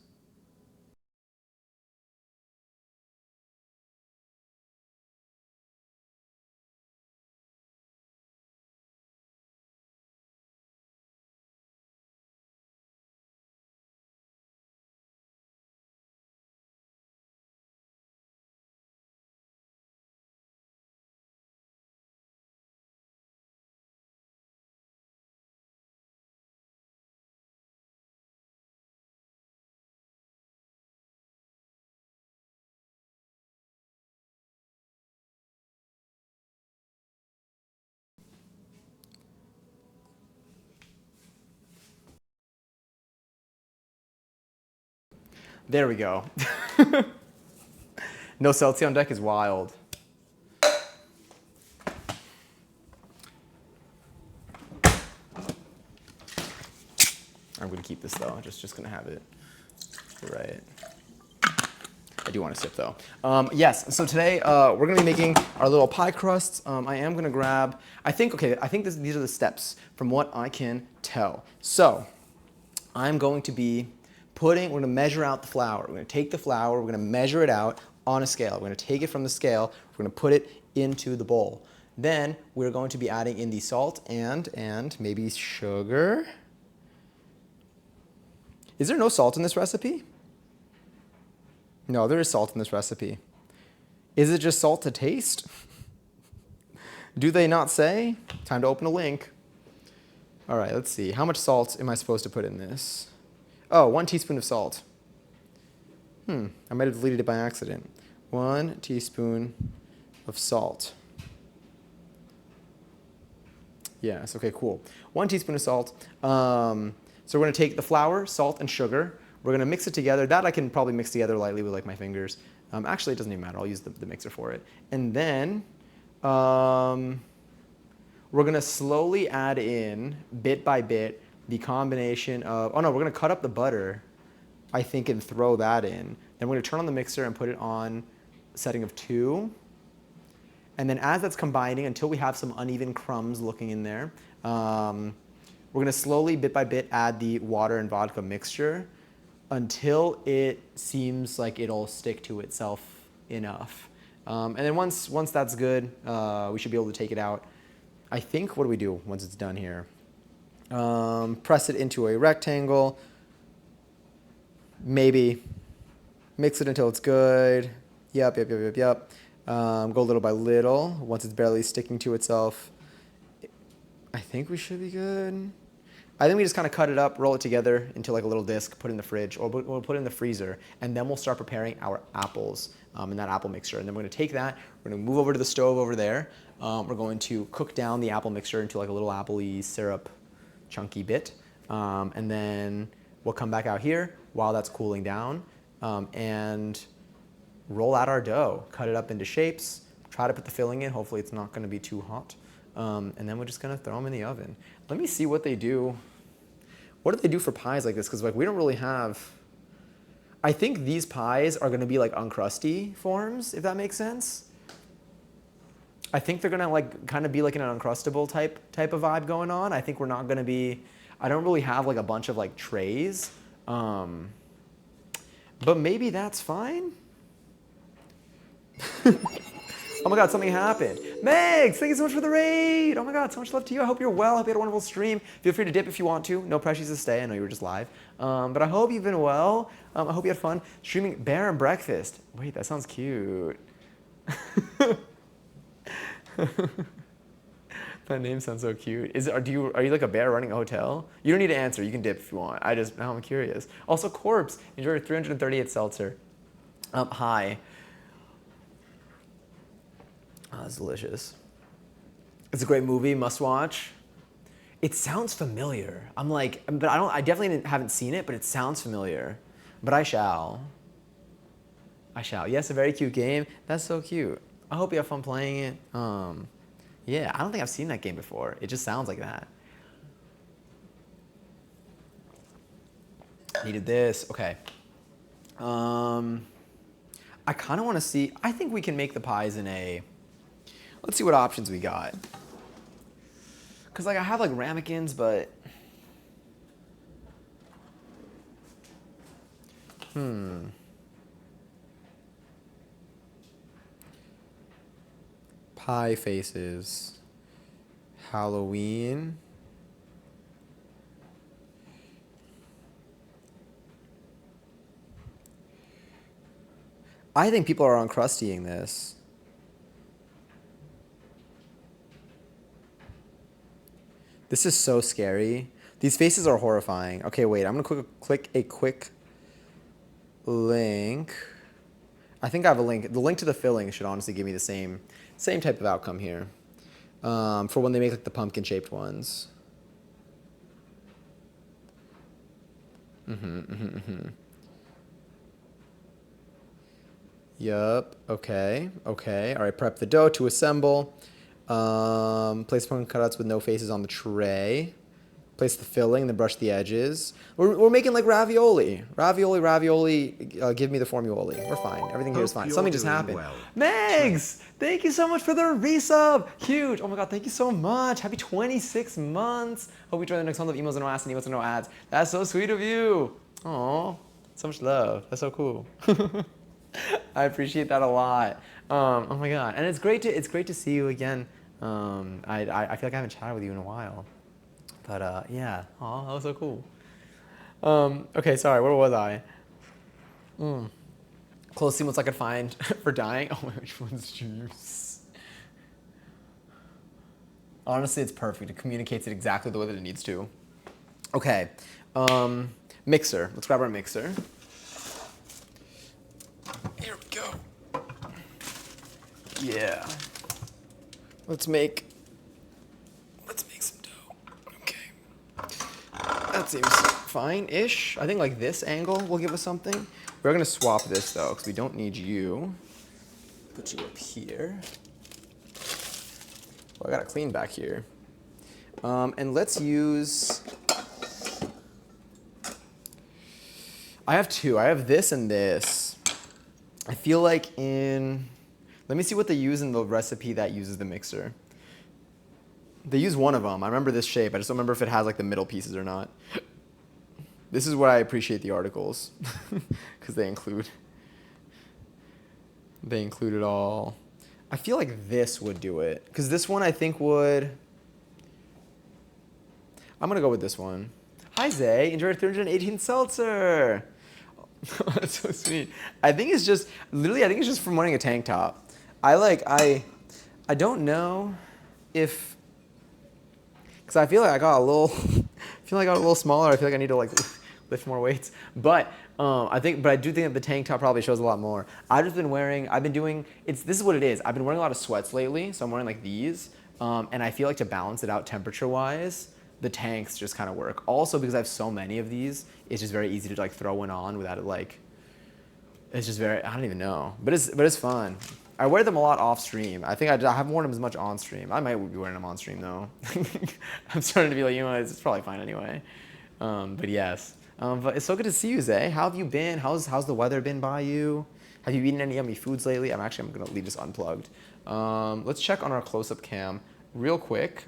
There we go. No Celsius on deck is wild. I'm going to keep this though. Just going to have it right. I do want to sip though. Yes, so today we're going to be making our little pie crusts. I am going to grab, I think these are the steps from what I can tell. So I'm going to be we're going to measure out the flour. We're going to take the flour, we're going to measure it out on a scale. We're going to take it from the scale, we're going to put it into the bowl. Then we're going to be adding in the salt and maybe sugar. Is there no salt in this recipe? No, there is salt in this recipe. Is it just salt to taste? Do they not say? Time to open a link. All right, let's see. How much salt am I supposed to put in this? Oh, 1 teaspoon of salt. I might have deleted it by accident. 1 teaspoon of salt. Yes, okay, cool. 1 teaspoon of salt. So we're going to take the flour, salt, and sugar. We're going to mix it together. That I can probably mix together lightly with like my fingers. Actually, it doesn't even matter. I'll use the mixer for it. And then we're going to slowly add in, bit by bit, the combination of, we're going to cut up the butter, I think, and throw that in. Then we're going to turn on the mixer and put it on a setting of 2. And then as that's combining, until we have some uneven crumbs looking in there, we're going to slowly, bit by bit, add the water and vodka mixture until it seems like it'll stick to itself enough. And then once that's good, we should be able to take it out. I think, what do we do once it's done here? Press it into a rectangle. Maybe mix it until it's good. Yep. Go little by little. Once it's barely sticking to itself, I think we should be good. I think we just kind of cut it up, roll it together into like a little disc, put it in the fridge, or we'll put it in the freezer, and then we'll start preparing our apples in that apple mixture. And then we're going to take that, we're going to move over to the stove over there. We're going to cook down the apple mixture into like a little apple-y syrup chunky bit. And then we'll come back out here while that's cooling down and roll out our dough, cut it up into shapes, try to put the filling in. Hopefully it's not going to be too hot. And then we're just going to throw them in the oven. Let me see what they do. What do they do for pies like this? Because like we don't really have, I think these pies are going to be like uncrusty forms, if that makes sense. I think they're going to like kind of be like an uncrustable type of vibe going on. I think we're not going to be, I don't really have like a bunch of like trays. But maybe that's fine. Oh my God, something happened. Megs, thank you so much for the raid. Oh my God, so much love to you. I hope you're well. I hope you had a wonderful stream. Feel free to dip if you want to. No pressure to stay. I know you were just live. But I hope you've been well. I hope you had fun streaming Bear and Breakfast. Wait, that sounds cute. That name sounds so cute. Are you like a bear running a hotel? You don't need to answer. You can dip if you want. Now I'm curious. Also, Corpse, enjoy your 338 seltzer. Hi. Oh, that's delicious. It's a great movie, must watch. It sounds familiar. I definitely haven't seen it, but it sounds familiar. But I shall. Yes, a very cute game. That's so cute. I hope you have fun playing it. Yeah, I don't think I've seen that game before. It just sounds like that. Needed this. Okay. I kind of want to see. I think we can make the pies in a. Let's see what options we got. Because like I have like ramekins, but pie faces, Halloween. I think people are uncrustying this. This is so scary. These faces are horrifying. Okay, wait, I'm gonna click a quick link. I think I have a link. The link to the filling should honestly give me the same type of outcome here. For when they make like the pumpkin shaped ones. Yup. Okay. Okay. All right. Prep the dough to assemble. Place pumpkin cutouts with no faces on the tray. Place the filling, then brush the edges. We're making like ravioli. Ravioli. Give me the formuoli. We're fine. Everything here is Hope fine. you're Something just doing happened. well. Megs, thank you so much for the resub. Huge. Oh my God, thank you so much. Happy 26 months. Hope you join the next month of emails and no ads and emails and no ads. That's so sweet of you. Aw, so much love. That's so cool. I appreciate that a lot. Oh my God, and it's great to see you again. I feel like I haven't chatted with you in a while. But yeah, aw, that was so cool. Okay, sorry, where was I? Closely ones I could find for dying. Oh my, which one's juice? Honestly, it's perfect. It communicates it exactly the way that it needs to. Okay, mixer. Let's grab our mixer. Here we go. Yeah. Let's make some dough. Okay. That seems fine-ish. I think like this angle will give us something. We're gonna swap this though, because we don't need you. Put you up here. Well, I gotta clean back here. And let's use, I have two. I have this and this. I feel like let me see what they use in the recipe that uses the mixer. They use one of them. I remember this shape. I just don't remember if it has like the middle pieces or not. This is where I appreciate the articles, because they include it all. I feel like this would do it, because this one I think would. I'm gonna go with this one. Hi Zay, enjoy your 318 seltzer. That's so sweet. I think it's just from wearing a tank top. I don't know if, because I feel like I got a little smaller. I feel like I need to like lift more weights. But I do think that the tank top probably shows a lot more. This is what it is. I've been wearing a lot of sweats lately, so I'm wearing like these. And I feel like to balance it out temperature-wise, the tanks just kind of work. Also because I have so many of these, it's just very easy to like throw one on without it like, it's just very, I don't even know. But it's fun. I wear them a lot off stream. I think I haven't worn them as much on stream. I might be wearing them on stream though. I'm starting to be like, it's probably fine anyway. But yes. But it's so good to see you, Zay. How have you been? How's the weather been by you? Have you eaten any yummy foods lately? I'm gonna leave this unplugged. Let's check on our close-up cam real quick.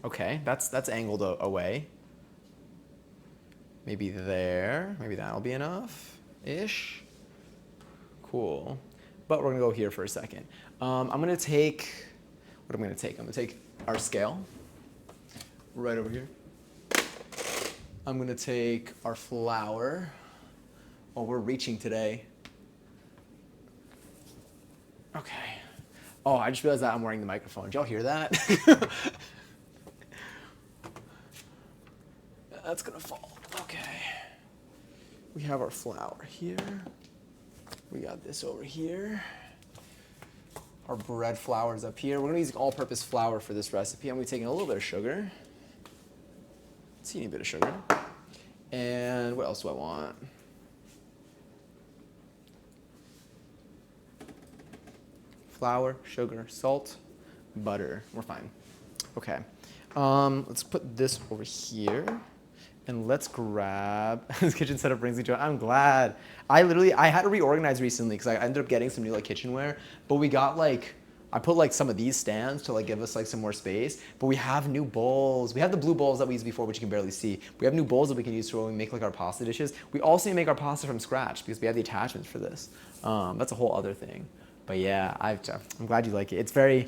Okay, that's angled away. Maybe there. Maybe that'll be enough-ish. Cool. But we're gonna go here for a second. I'm gonna take our scale right over here. I'm gonna take our flour. Oh, we're reaching today. Okay. Oh, I just realized that I'm wearing the microphone. Did y'all hear that? That's gonna fall. Okay. We have our flour here. We got this over here. Our bread flour is up here. We're gonna use all-purpose flour for this recipe. I'm gonna be taking a little bit of sugar. Teeny bit of sugar. And what else do I want? Flour, sugar, salt, butter. We're fine. Okay. Let's put this over here. And let's grab, this kitchen setup brings me joy. I'm glad. I had to reorganize recently because I ended up getting some new like kitchenware, but we got like, I put like some of these stands to like give us like some more space, but we have new bowls. We have the blue bowls that we used before, which you can barely see. We have new bowls that we can use for when we make like our pasta dishes. We also need to make our pasta from scratch because we have the attachments for this. That's a whole other thing. But yeah, I'm glad you like it. It's very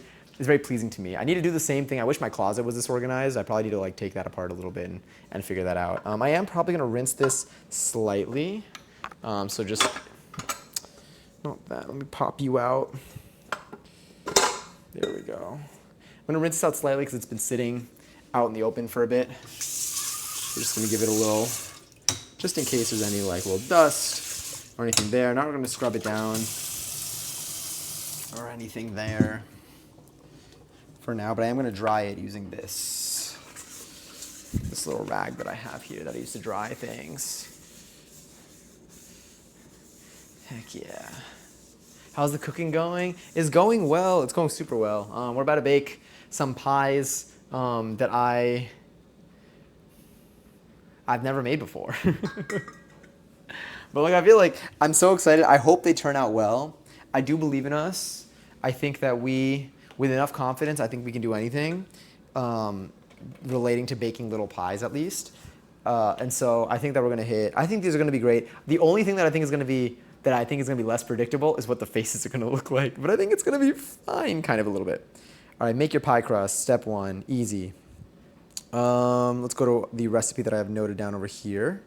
pleasing to me. I need to do the same thing. I wish my closet was disorganized. I probably need to like take that apart a little bit and figure that out. I am probably gonna rinse this slightly. So just, not that, let me pop you out. There we go. I'm gonna rinse this out slightly because it's been sitting out in the open for a bit. We're just gonna give it a little, just in case there's any like little dust or anything there. Not gonna scrub it down or anything there for now, but I am gonna dry it using this little rag that I have here that I use to dry things. Heck yeah. How's the cooking going? It's going well. It's going super well. We're about to bake some pies that I've never made before. But like, I feel like I'm so excited. I hope they turn out well. I do believe in us. I think that with enough confidence, I think we can do anything relating to baking little pies at least. And so I think that we're gonna hit. I think these are gonna be great. The only thing that I think is gonna be less predictable is what the faces are gonna look like. But I think it's gonna be fine, kind of a little bit. All right, make your pie crust. Step 1, easy. Let's go to the recipe that I have noted down over here.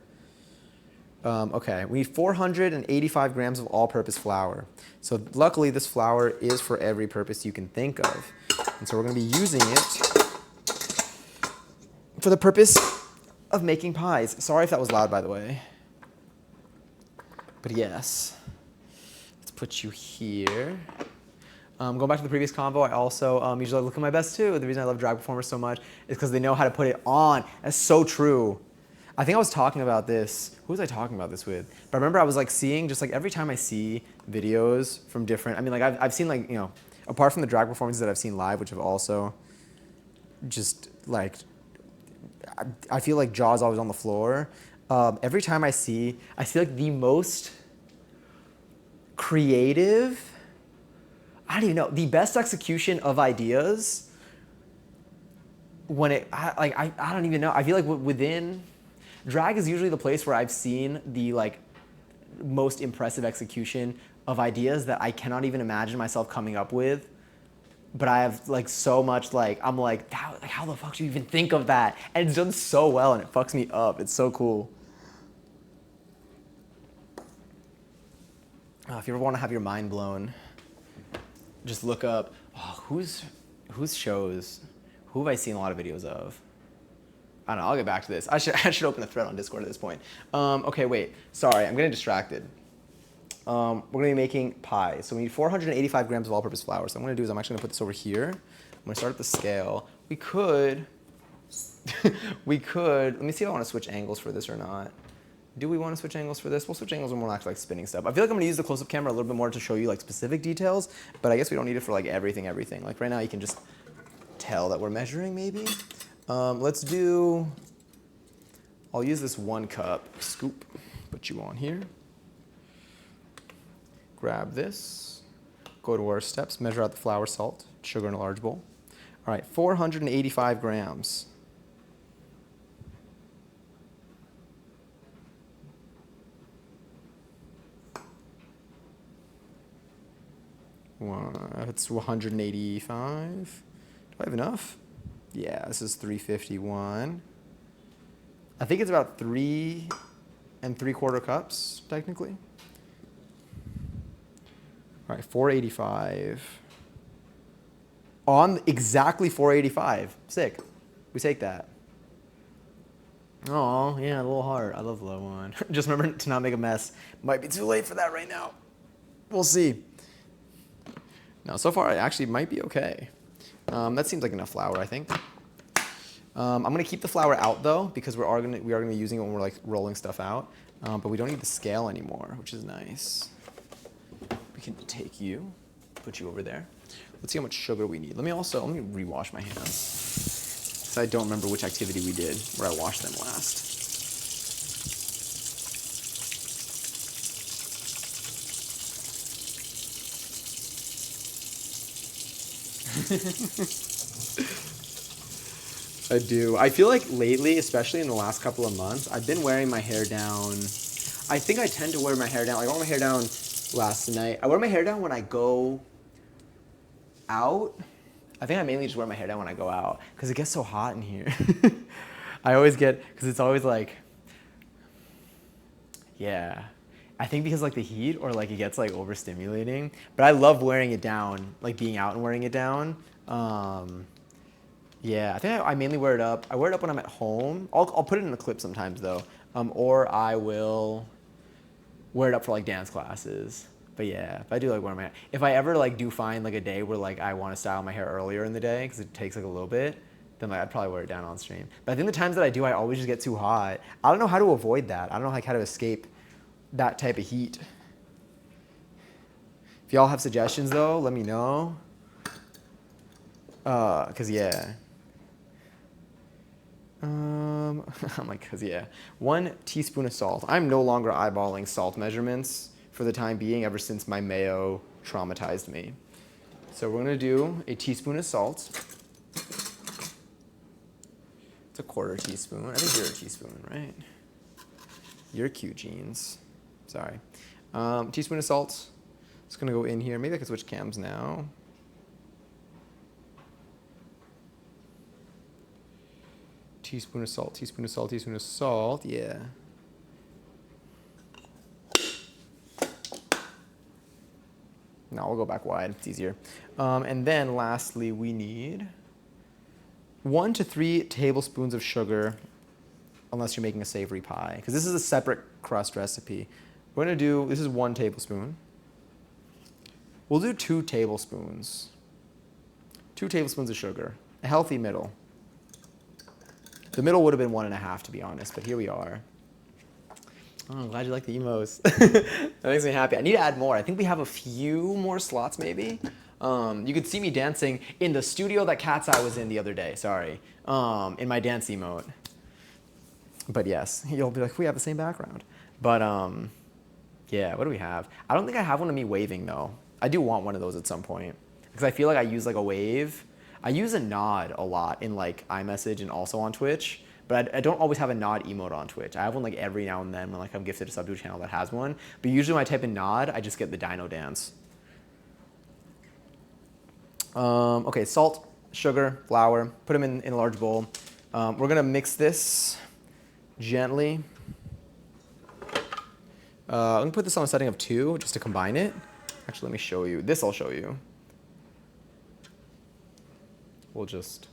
Okay, we need 485 grams of all-purpose flour. So luckily, this flour is for every purpose you can think of. And so we're going to be using it for the purpose of making pies. Sorry if that was loud, by the way. But yes, let's put you here. Going back to the previous combo, I also usually look at my best too. The reason I love drag performers so much is because they know how to put it on. That's so true. I think I was talking about this. Who was I talking about this with? But I remember I was like seeing, just like every time I see videos from different, I mean, like I've seen like, you know, apart from the drag performances that I've seen live, which have also just like, I feel like jaw's always on the floor. Every time I see like the most creative, I don't even know, the best execution of ideas when I don't even know. I feel like within, drag is usually the place where I've seen the like most impressive execution of ideas that I cannot even imagine myself coming up with. But I have like so much like, I'm like, how the fuck do you even think of that? And it's done so well and it fucks me up. It's so cool. If you ever want to have your mind blown, just look up, whose shows, who have I seen a lot of videos of? I don't know, I'll get back to this. I should open a thread on Discord at this point. Okay, wait, sorry, I'm getting distracted. We're gonna be making pie. So we need 485 grams of all-purpose flour. So what I'm gonna do is I'm actually gonna put this over here. I'm gonna start at the scale. We could, let me see if I wanna switch angles for this or not. Do we wanna switch angles for this? We'll switch angles when we're actually like spinning stuff. I feel like I'm gonna use the close-up camera a little bit more to show you like specific details, but I guess we don't need it for like everything. Like right now you can just tell that we're measuring maybe. Let's do, I'll use this 1 cup scoop, put you on here. Grab this, go to our steps, measure out the flour, salt, sugar in a large bowl. All right, 485 grams. It's 185. Do I have enough? Yeah, this is 351. I think it's about 3 3/4 cups, technically. All right, 485. On exactly 485. Sick. We take that. Oh, yeah, a little heart. I love the low one. Just remember to not make a mess. Might be too late for that right now. We'll see. No, so far it actually might be okay. That seems like enough flour, I think. I'm gonna keep the flour out though, because we are gonna be using it when we're like rolling stuff out. But we don't need the scale anymore, which is nice. We can take you, put you over there. Let's see how much sugar we need. Let me rewash my hands. So I don't remember which activity we did where I washed them last. I do. I feel like lately, especially in the last couple of months, I've been wearing my hair down. I think I tend to wear my hair down. Like I wore my hair down last night. I wear my hair down when I go out. I think I mainly just wear my hair down when I go out because it gets so hot in here. I always get, because it's always like, yeah. I think because like the heat or like it gets like overstimulating. But I love wearing it down, like being out and wearing it down. Yeah, I think I mainly wear it up. I wear it up when I'm at home. I'll put it in a clip sometimes though. Or I will wear it up for like dance classes. But yeah, I do like wearing my hair. If I ever like do find like a day where like I want to style my hair earlier in the day because it takes like a little bit, then like I'd probably wear it down on stream. But I think the times that I do, I always just get too hot. I don't know how to avoid that. I don't know like how to escape that type of heat. If y'all have suggestions though, let me know. Cause yeah. I'm like, cause yeah. 1 teaspoon of salt. I'm no longer eyeballing salt measurements for the time being ever since my mayo traumatized me. So we're gonna do a teaspoon of salt. It's a 1/4 teaspoon. I think you're a teaspoon, right? You're cute, Jeans. Sorry. Teaspoon of salt. It's gonna go in here. Maybe I can switch cams now. Teaspoon of salt, teaspoon of salt, teaspoon of salt. Yeah. No, we'll go back wide. It's easier. And then lastly, we need 1 to 3 tablespoons of sugar, unless you're making a savory pie, because this is a separate crust recipe. We're gonna do, this is 1 tablespoon. We'll do 2 tablespoons. 2 tablespoons of sugar, a healthy middle. The middle would have been 1.5 to be honest, but here we are. Oh, I'm glad you like the emos. That makes me happy. I need to add more. I think we have a few more slots maybe. You could see me dancing in the studio that Cat's Eye was in the other day, sorry. In my dance emote. But yes, you'll be like, we have the same background. But yeah, what do we have? I don't think I have one of me waving though. I do want one of those at some point. Because I feel like I use like a wave. I use a nod a lot in like iMessage and also on Twitch. But I don't always have a nod emote on Twitch. I have one like every now and then when like I'm gifted a sub to a channel that has one. But usually when I type in nod, I just get the dino dance. Okay, salt, sugar, flour. Put them in a large bowl. We're gonna mix this gently. I'm gonna put this on a setting of 2 just to combine it. Actually, let me show you. This I'll show you. We'll just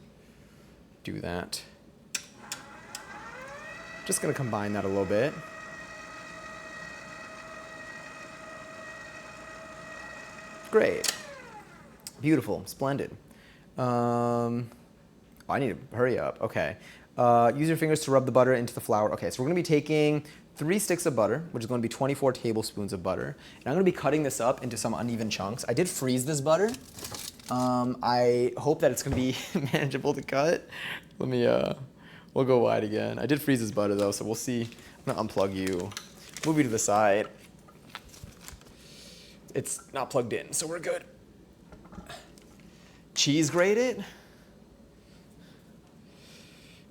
do that. Just gonna combine that a little bit. Great. Beautiful, splendid. I need to hurry up, okay. Use your fingers to rub the butter into the flour. Okay, so we're gonna be taking 3 sticks of butter, which is gonna be 24 tablespoons of butter. And I'm gonna be cutting this up into some uneven chunks. I did freeze this butter. I hope that it's gonna be manageable to cut. Let me, we'll go wide again. I did freeze this butter though, so we'll see. I'm gonna unplug you, move you to the side. It's not plugged in, so we're good. Cheese grated?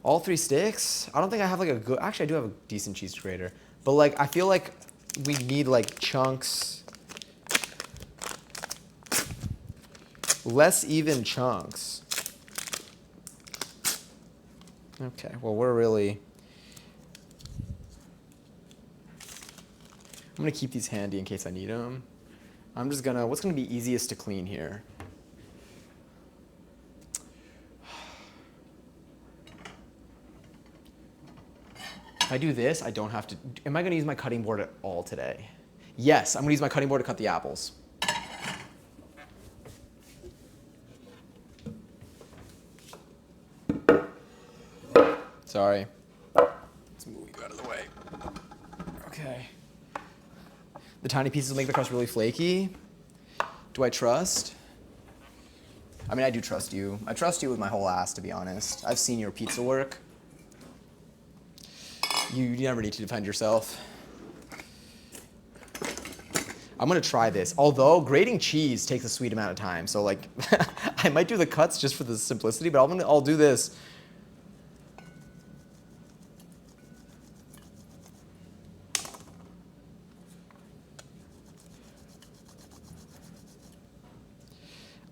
All 3 sticks? I don't think I have like a good, actually I do have a decent cheese grater. But like, I feel like we need like chunks. Less even chunks. Okay, well we're really, I'm gonna keep these handy in case I need them. I'm just gonna, what's gonna be easiest to clean here? If I do this, I don't have to, am I gonna use my cutting board at all today? Yes, I'm gonna use my cutting board to cut the apples. Sorry. Let's move you out of the way. Okay. The tiny pieces will make the crust really flaky. Do I trust? I mean, I do trust you. I trust you with my whole ass, to be honest. I've seen your pizza work. You never need to defend yourself. I'm gonna try this. Although grating cheese takes a sweet amount of time, so like, I might do the cuts just for the simplicity, but I'll do this.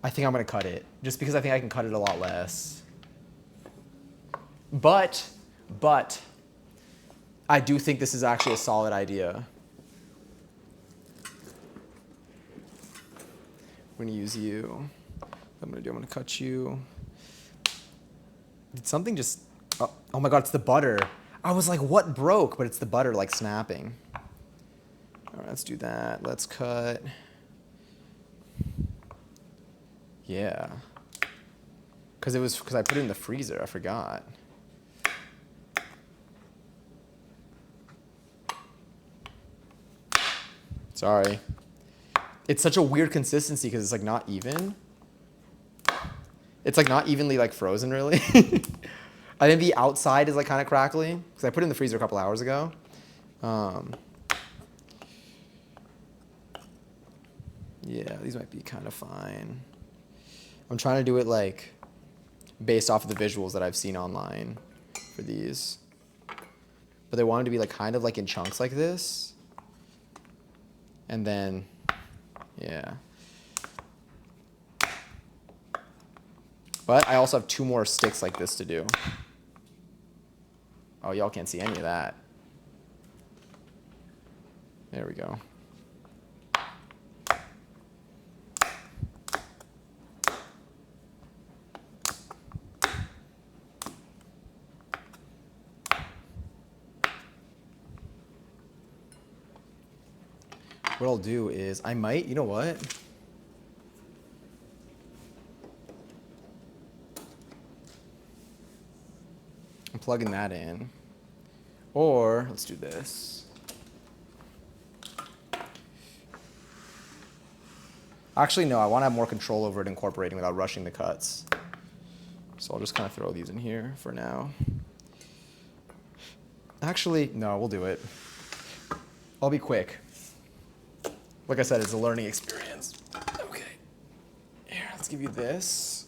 I think I'm gonna cut it, just because I think I can cut it a lot less. But, I do think this is actually a solid idea. We're gonna use you. I'm gonna cut you. Did something just, oh my God, it's the butter. I was like, what broke? But it's the butter like snapping. All right, let's do that. Let's cut. Yeah. Because I put it in the freezer, I forgot. Sorry. It's such a weird consistency because it's like not even. It's like not evenly like frozen really. I think the outside is like kind of crackly because I put it in the freezer a couple hours ago. Yeah, these might be kind of fine. I'm trying to do it like based off of the visuals that I've seen online for these. But they wanted to be like kind of like in chunks like this. And then, yeah. But I also have 2 more sticks like this to do. Oh, y'all can't see any of that. There we go. What I'll do is I might, you know what? I'm plugging that in. Or let's do this. Actually, no, I want to have more control over it incorporating without rushing the cuts. So I'll just kind of throw these in here for now. Actually, no, we'll do it. I'll be quick. Like I said, it's a learning experience. Okay. Here, let's give you this.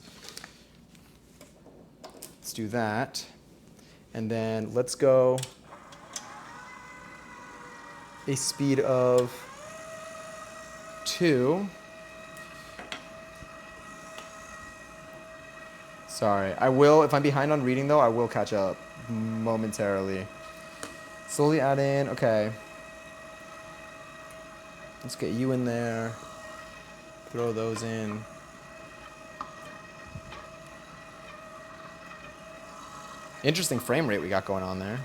Let's do that. And then let's go a speed of 2. Sorry, I will, if I'm behind on reading though, I will catch up momentarily. Slowly add in, okay. Let's get you in there. Throw those in. Interesting frame rate we got going on there.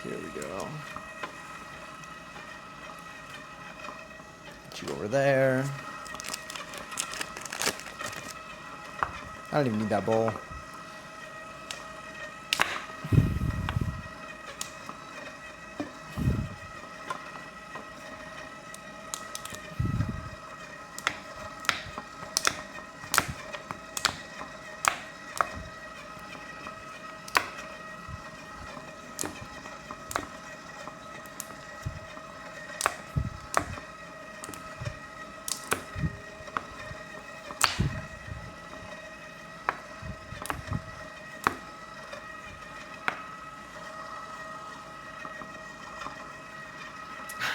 Here we go. Put you over there. I don't even need that bowl.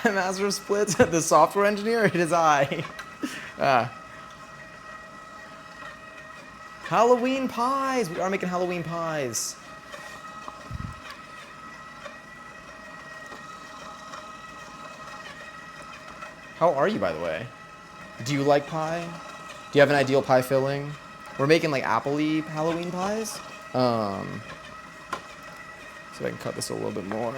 Master of Splits, the software engineer, it is I. Halloween pies! We are making Halloween pies. How are you, by the way? Do you like pie? Do you have an ideal pie filling? We're making like apple-y Halloween pies. So I can cut this a little bit more.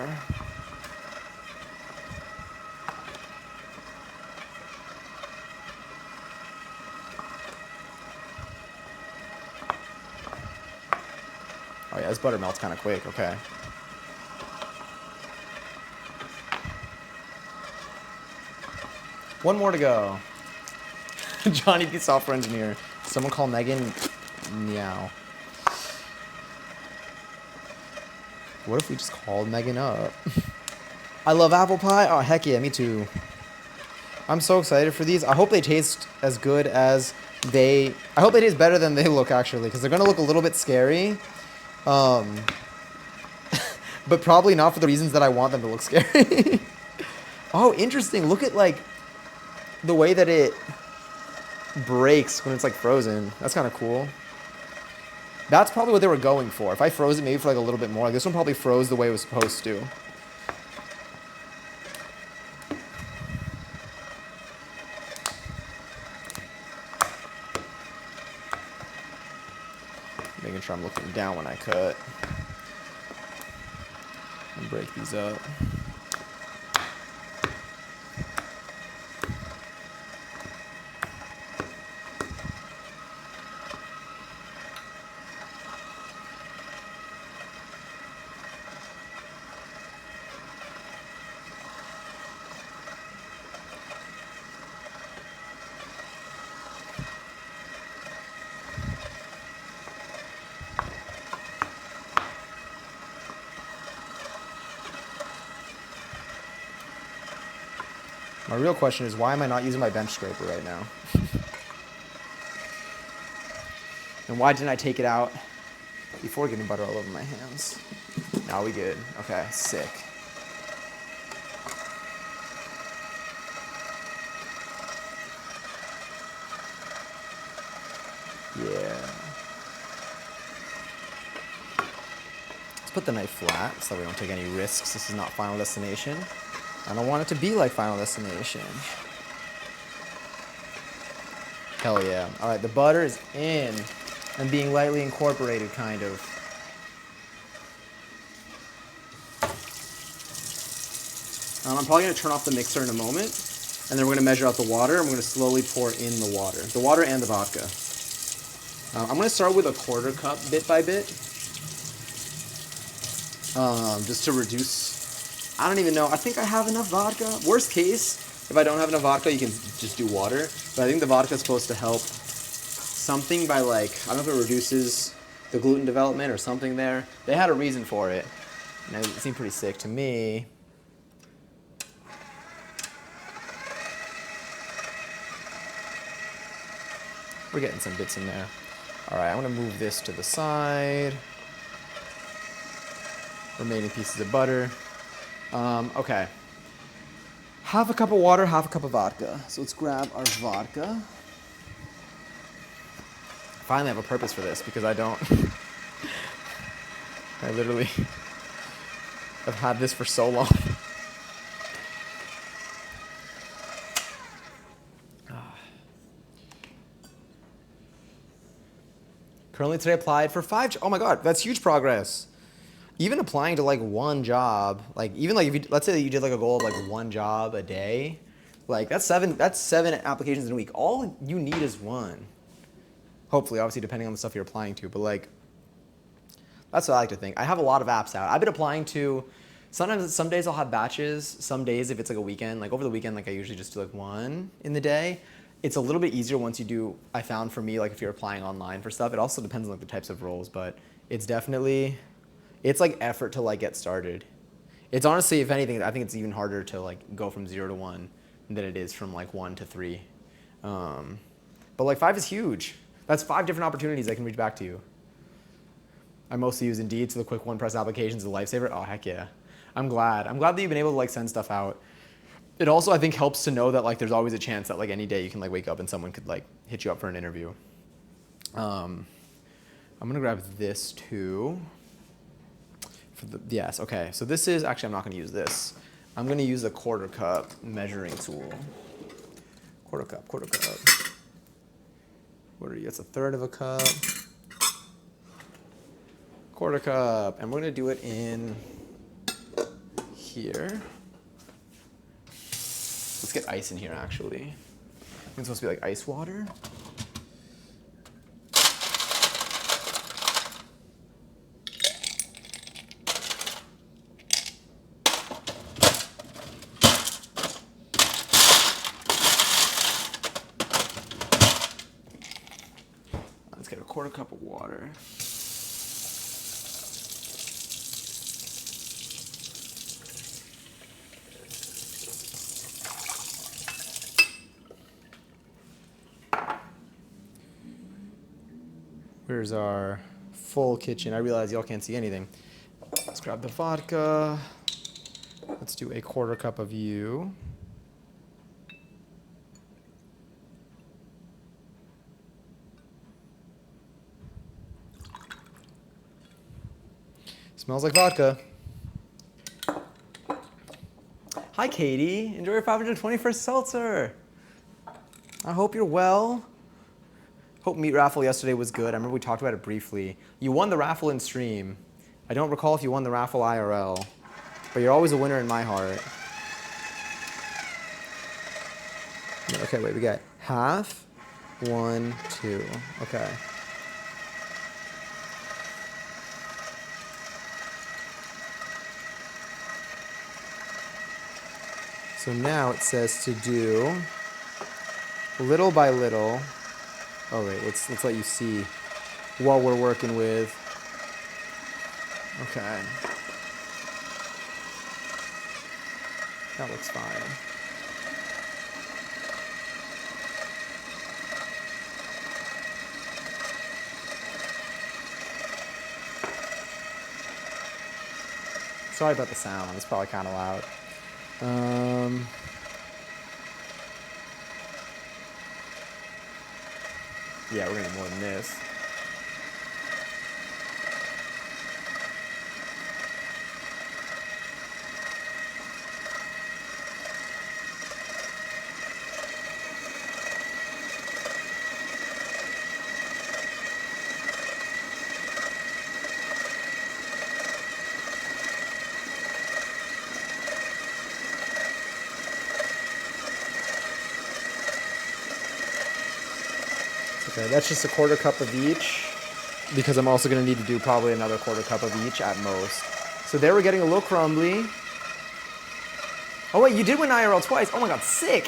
Oh yeah, this butter melts kind of quick, okay. One more to go. Johnny the software engineer. Someone call Megan meow. What if we just called Megan up? I love apple pie. Oh, heck yeah, me too. I'm so excited for these. I hope they taste as good as I hope they taste better than they look, actually, because they're going to look a little bit scary. But probably not for the reasons that I want them to look scary. Oh, interesting. Look at, like, the way that it breaks when it's, like, frozen. That's kind of cool. That's probably what they were going for. If I froze it maybe for, like, a little bit more, like, this one probably froze the way it was supposed to. sure I'm looking down when I cut. And break these up. My real question is, why am I not using my bench scraper right now? And why didn't I take it out before getting butter all over my hands? Now we good. Okay, sick. Yeah. Let's put the knife flat so we don't take any risks. This is not Final Destination. I don't want it to be like Final Destination. Hell yeah. All right, the butter is in and being lightly incorporated, kind of. I'm probably gonna turn off the mixer in a moment, and then we're gonna measure out the water, and we're gonna slowly pour in the water and the vodka. I'm gonna start with a 1/4 cup bit by bit, just to reduce. I don't even know. I think I have enough vodka. Worst case, if I don't have enough vodka, you can just do water. But I think the vodka is supposed to help something by, like, I don't know if it reduces the gluten development or something there. They had a reason for it, and it seemed pretty sick to me. We're getting some bits in there. All right, I'm gonna move this to the side. Remaining pieces of butter. Okay. Half a cup of water, half a cup of vodka. So let's grab our vodka. Finally have a purpose for this because I don't. I literally have had this for so long. Currently today applied for 5. Oh my God, that's huge progress. Even applying to like one job, like even like if you, let's say that you did like a goal of like one job a day, like that's 7 applications in a week. All you need is one. Hopefully, obviously depending on the stuff you're applying to, but like that's what I like to think. I have a lot of apps out. I've been applying to, sometimes some days I'll have batches, some days if it's like a weekend, like over the weekend, like I usually just do like one in the day. It's a little bit easier once you do, I found for me, like if you're applying online for stuff. It also depends on like the types of roles, but it's definitely, it's like effort to like get started. It's honestly, if anything, I think it's even harder to like go from 0 to 1 than it is from like 1 to 3. But like 5 is huge. That's 5 different opportunities I can reach back to you. I mostly use Indeed, so the quick one-press applications is a lifesaver. Oh, heck yeah. I'm glad. I'm glad that you've been able to like send stuff out. It also, I think, helps to know that like there's always a chance that like any day you can like wake up and someone could like hit you up for an interview. I'm gonna grab this too. Yes, okay. So this is, actually I'm not gonna use this. I'm gonna use a 1/4 cup measuring tool. 1/4 cup. What are you? It's 1/3 of a cup. 1/4 cup. And we're gonna do it in here. Let's get ice in here actually. I think it's supposed to be like ice water. Let's get a 1/4 cup of water. Here's our full kitchen. I realize y'all can't see anything. Let's grab the vodka. Let's do a 1/4 cup of you. Smells like vodka. Hi, Katie. Enjoy your 521st seltzer. I hope you're well. Hope meat raffle yesterday was good. I remember we talked about it briefly. You won the raffle in stream. I don't recall if you won the raffle IRL, but you're always a winner in my heart. Okay, wait, we got half, 1, 2. Okay. So now it says to do little by little. Oh wait, let's let you see what we're working with. Okay. That looks fine. Sorry about the sound. It's probably kind of loud. Yeah, we're gonna need more than this. Okay, that's just a quarter cup of each, because I'm also going to need to do probably another quarter cup of each at most. So there we're getting a little crumbly. Oh wait, you did win IRL twice. Oh my god, sick.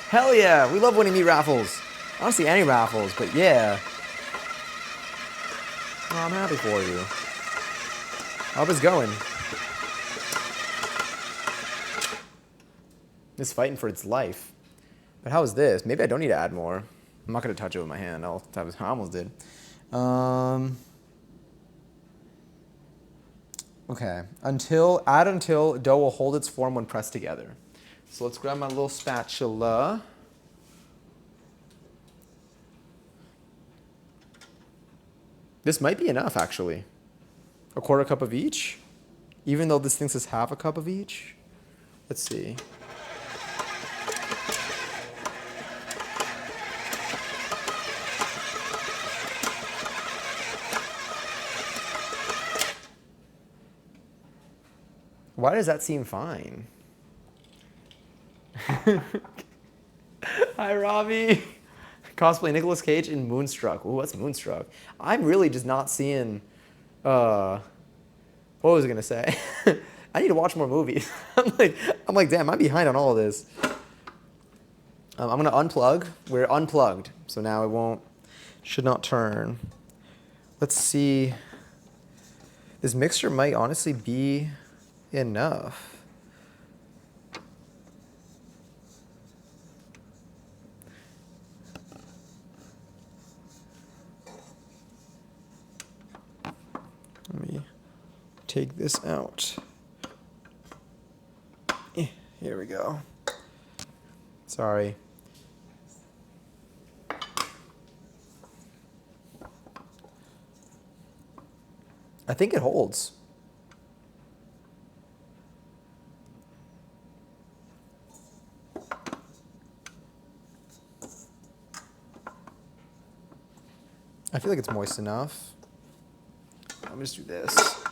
Hell yeah, we love winning meat raffles. I don't see any raffles, but yeah. Oh, I'm happy for you. How it's going? It's fighting for its life. But how is this? Maybe I don't need to add more. I'm not going to touch it with my hand. I almost did. Okay. Until dough will hold its form when pressed together. So let's grab my little spatula. This might be enough, actually. A quarter cup of each? Even though this thing says half a cup of each? Let's see. Why does that seem fine? Hi, Robbie. Cosplay Nicolas Cage in Moonstruck. Ooh, what's Moonstruck? I'm really just not seeing... what was I going to say? I need to watch more movies. I'm like, damn, I'm behind on all of this. I'm going to unplug. We're unplugged. So now it should not turn. Let's see. This mixture might honestly be enough. Let me take this out. Here we go. Sorry. I think it holds. I feel like it's moist enough. Let me just do this.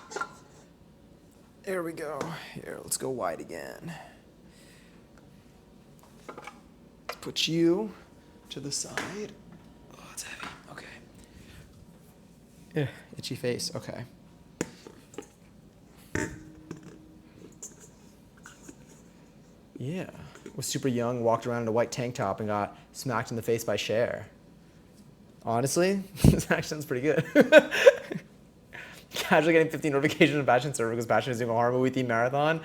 There we go. Here, let's go wide again. Let's put you to the side. Oh, it's heavy. Okay. Yeah, itchy face. Okay. Yeah. Was super young, walked around in a white tank top, and got smacked in the face by Cher. Honestly, this actually sounds pretty good. Casually getting 15 notifications on Bastion server because Bastion is doing a horror movie themed marathon.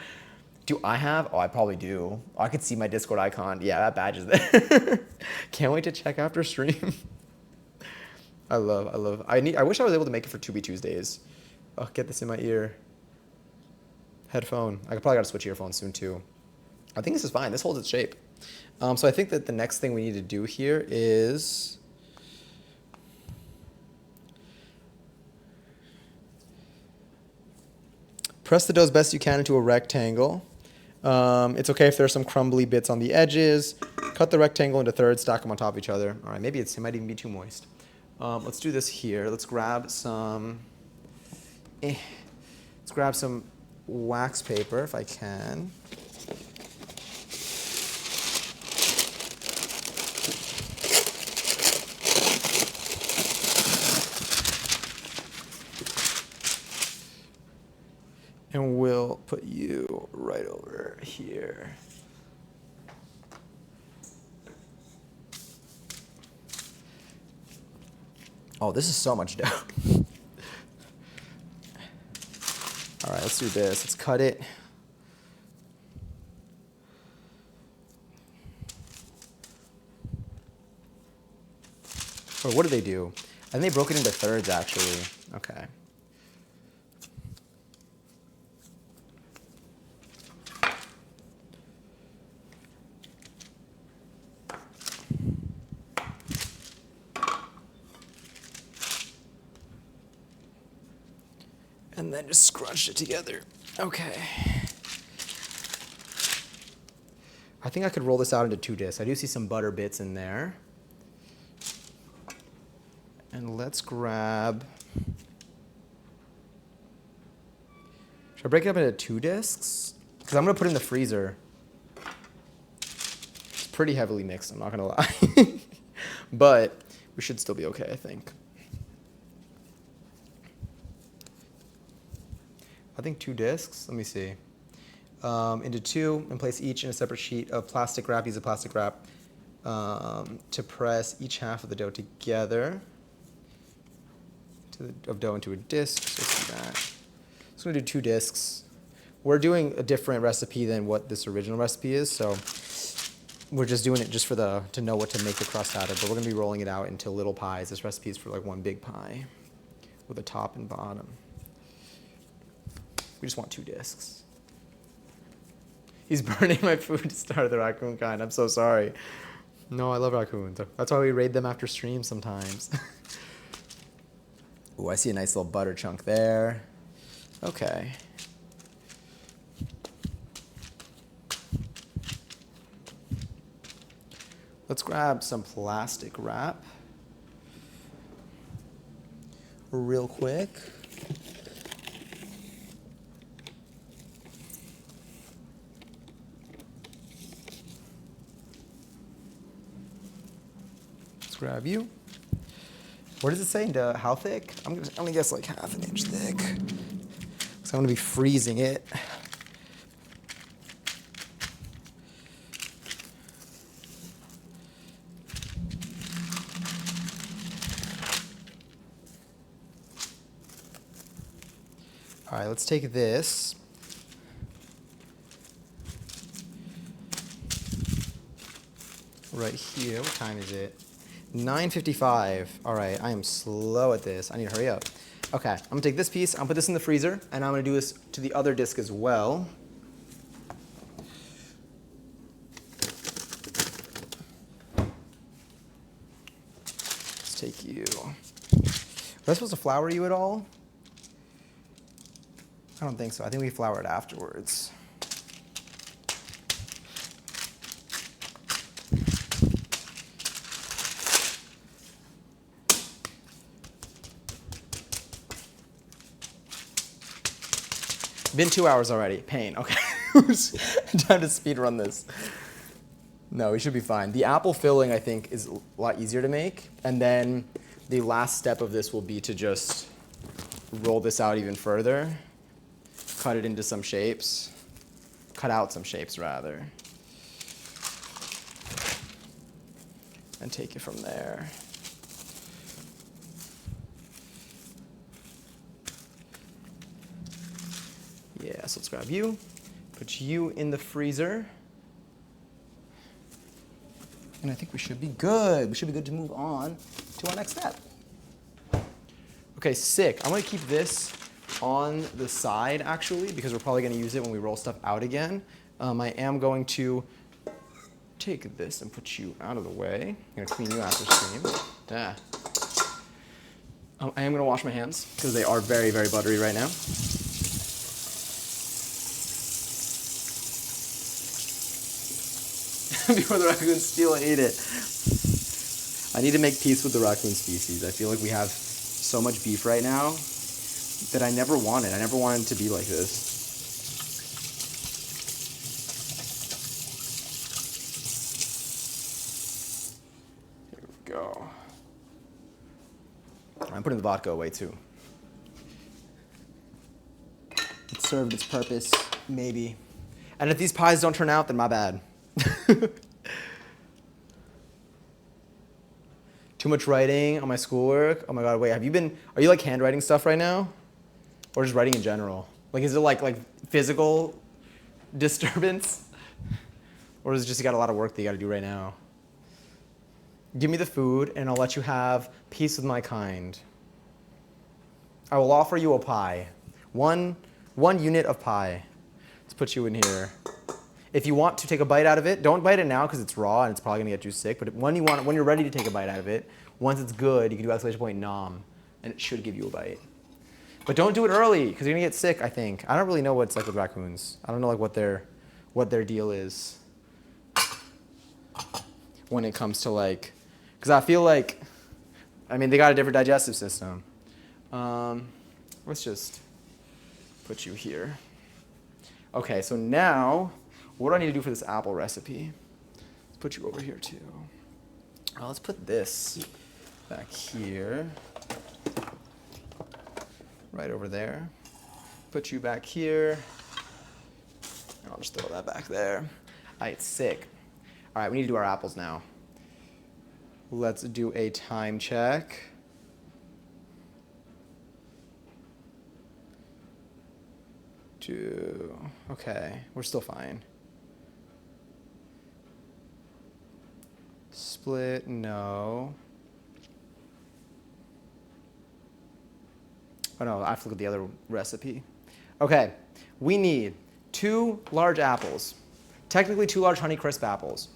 Do I have? Oh, I probably do. Oh, I could see my Discord icon. Yeah, that badge is there. Can't wait to check after stream. I wish I was able to make it for 2B Tuesdays. Oh, get this in my ear. Headphone. I probably got to switch earphones soon too. I think this is fine. This holds its shape. So I think that the next thing we need to do here is... press the dough as best you can into a rectangle. It's okay if there's some crumbly bits on the edges. Cut the rectangle into thirds, stack them on top of each other. All right, maybe it might even be too moist. Let's do this here. Let's grab some wax paper if I can. And we'll put you right over here. Oh, this is so much dough. All right, let's do this. Let's cut it. Or what do they do? I think they broke it into thirds, actually. Okay. And then just scrunched it together. Okay. I think I could roll this out into 2 discs. I do see some butter bits in there. And let's grab... Should I break it up into 2 discs? Because I'm going to put it in the freezer. It's pretty heavily mixed, I'm not going to lie. But we should still be okay, I think. I think 2 discs. Let me see. Into 2 and place each in a separate sheet of plastic wrap. Use a plastic wrap to press each half of the dough together of dough into a disc. So let's do that. So I'm going to do 2 discs. We're doing a different recipe than what this original recipe is, so we're just doing it just for to know what to make the crust out of. But we're going to be rolling it out into little pies. This recipe is for like 1 big pie with a top and bottom. We just want 2 discs. He's burning my food to start the raccoon kind. I'm so sorry. No, I love raccoons. That's why we raid them after streams sometimes. Ooh, I see a nice little butter chunk there. Okay. Let's grab some plastic wrap real quick. Grab you. What does it say? How thick? I'm gonna guess like 1/2 inch thick. So I'm gonna be freezing it. All right, let's take this. Right here. What time is it? 9:55. All right, I am slow at this. I need to hurry up. Okay, I'm gonna take this piece, I'm gonna put this in the freezer, and I'm gonna do this to the other disc as well. Let's take you. Was I supposed to flour you at all? I don't think so. I think we flour it afterwards. Been 2 hours already. Pain. Okay. Time to speed run this. No, we should be fine. The apple filling, I think, is a lot easier to make. And then the last step of this will be to just roll this out even further. Cut it into some shapes. Cut out some shapes, rather. And take it from there. Yeah, so let's grab you, put you in the freezer. And I think we should be good. We should be good to move on to our next step. Okay, sick. I'm gonna keep this on the side actually, because we're probably gonna use it when we roll stuff out again. I am going to take this and put you out of the way. I'm gonna clean you after stream. Yeah. I am gonna wash my hands because they are very, very buttery right now. before the raccoons steal and eat it. I need to make peace with the raccoon species. I feel like we have so much beef right now that I never wanted. I never wanted to be like this. Here we go. I'm putting the vodka away too. It served its purpose, maybe. And if these pies don't turn out, then my bad. Too much writing on my schoolwork. Oh my god, wait, are you like handwriting stuff right now? Or just writing in general? Like, is it like physical disturbance? Or is it just you got a lot of work that you gotta do right now? Give me the food and I'll let you have peace with my kind. I will offer you a pie. One unit of pie. Let's put you in here. If you want to take a bite out of it, don't bite it now because it's raw and it's probably gonna get you sick. But when you're ready to take a bite out of it, once it's good, you can do exclamation point nom, and it should give you a bite. But don't do it early because you're gonna get sick. I think. I don't really know what it's like with raccoons. I don't know like what their deal is when it comes to like, because I feel like, I mean, they got a different digestive system. Let's just put you here. Okay, so now, what do I need to do for this apple recipe? Let's put you over here too. Let's put this back here. Right over there. Put you back here. And I'll just throw that back there. All right, sick. All right, we need to do our apples now. Let's do a time check. Okay, we're still fine. Split, no. Oh no, I have to look at the other recipe. Okay, we need 2 large apples. Technically 2 large Honeycrisp apples.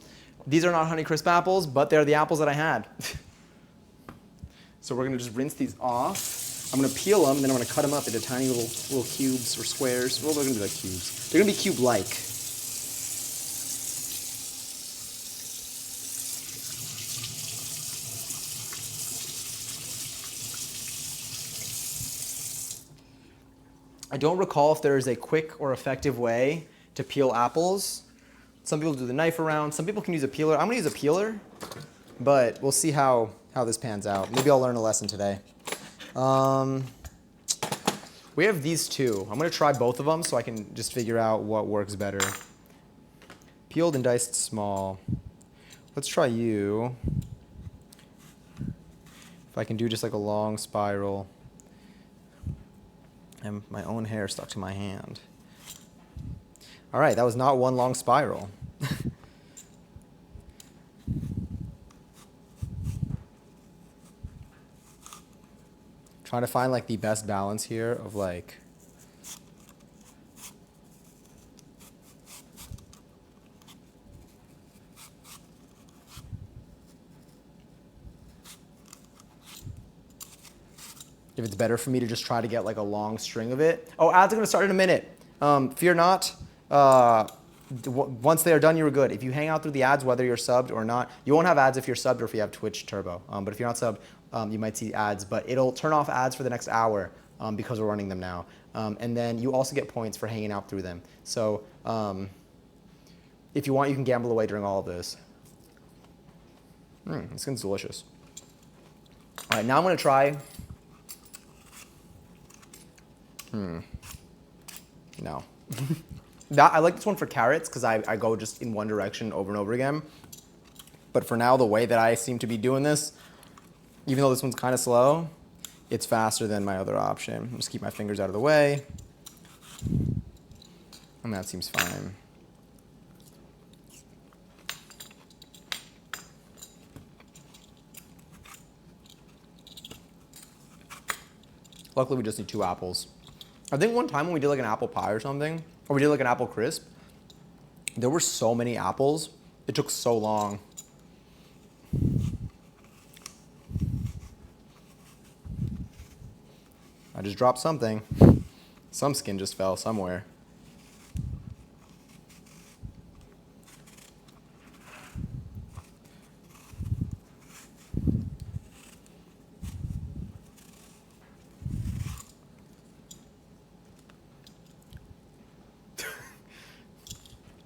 These are not Honeycrisp apples, but they're the apples that I had. So we're gonna just rinse these off. I'm gonna peel them, and then I'm gonna cut them up into tiny little cubes or squares. Well, they're gonna be like cubes. They're gonna be cube-like. I don't recall if there is a quick or effective way to peel apples. Some people do the knife around. Some people can use a peeler. I'm gonna use a peeler, but we'll see how this pans out. Maybe I'll learn a lesson today. We have these 2. I'm gonna try both of them so I can just figure out what works better. Peeled and diced small. Let's try you. If I can do just like a long spiral. And my own hair stuck to my hand. All right, that was not one long spiral. Trying to find like the best balance here of like if it's better for me to just try to get like a long string of it. Oh, ads are gonna start in a minute. Fear not. Once they are done, you were good. If you hang out through the ads, whether you're subbed or not, you won't have ads if you're subbed or if you have Twitch Turbo. But if you're not subbed, you might see ads, but it'll turn off ads for the next hour because we're running them now. And then you also get points for hanging out through them. So if you want, you can gamble away during all of this. This skin's delicious. All right, now I'm gonna try. No. I like this one for carrots because I go just in one direction over and over again. But for now, the way that I seem to be doing this, even though this one's kind of slow, it's faster than my other option. Just keep my fingers out of the way. And that seems fine. Luckily, we just need 2 apples. I think one time when we did like an apple pie or something, or we did like an apple crisp, there were so many apples, it took so long. I just dropped something. Some skin just fell somewhere.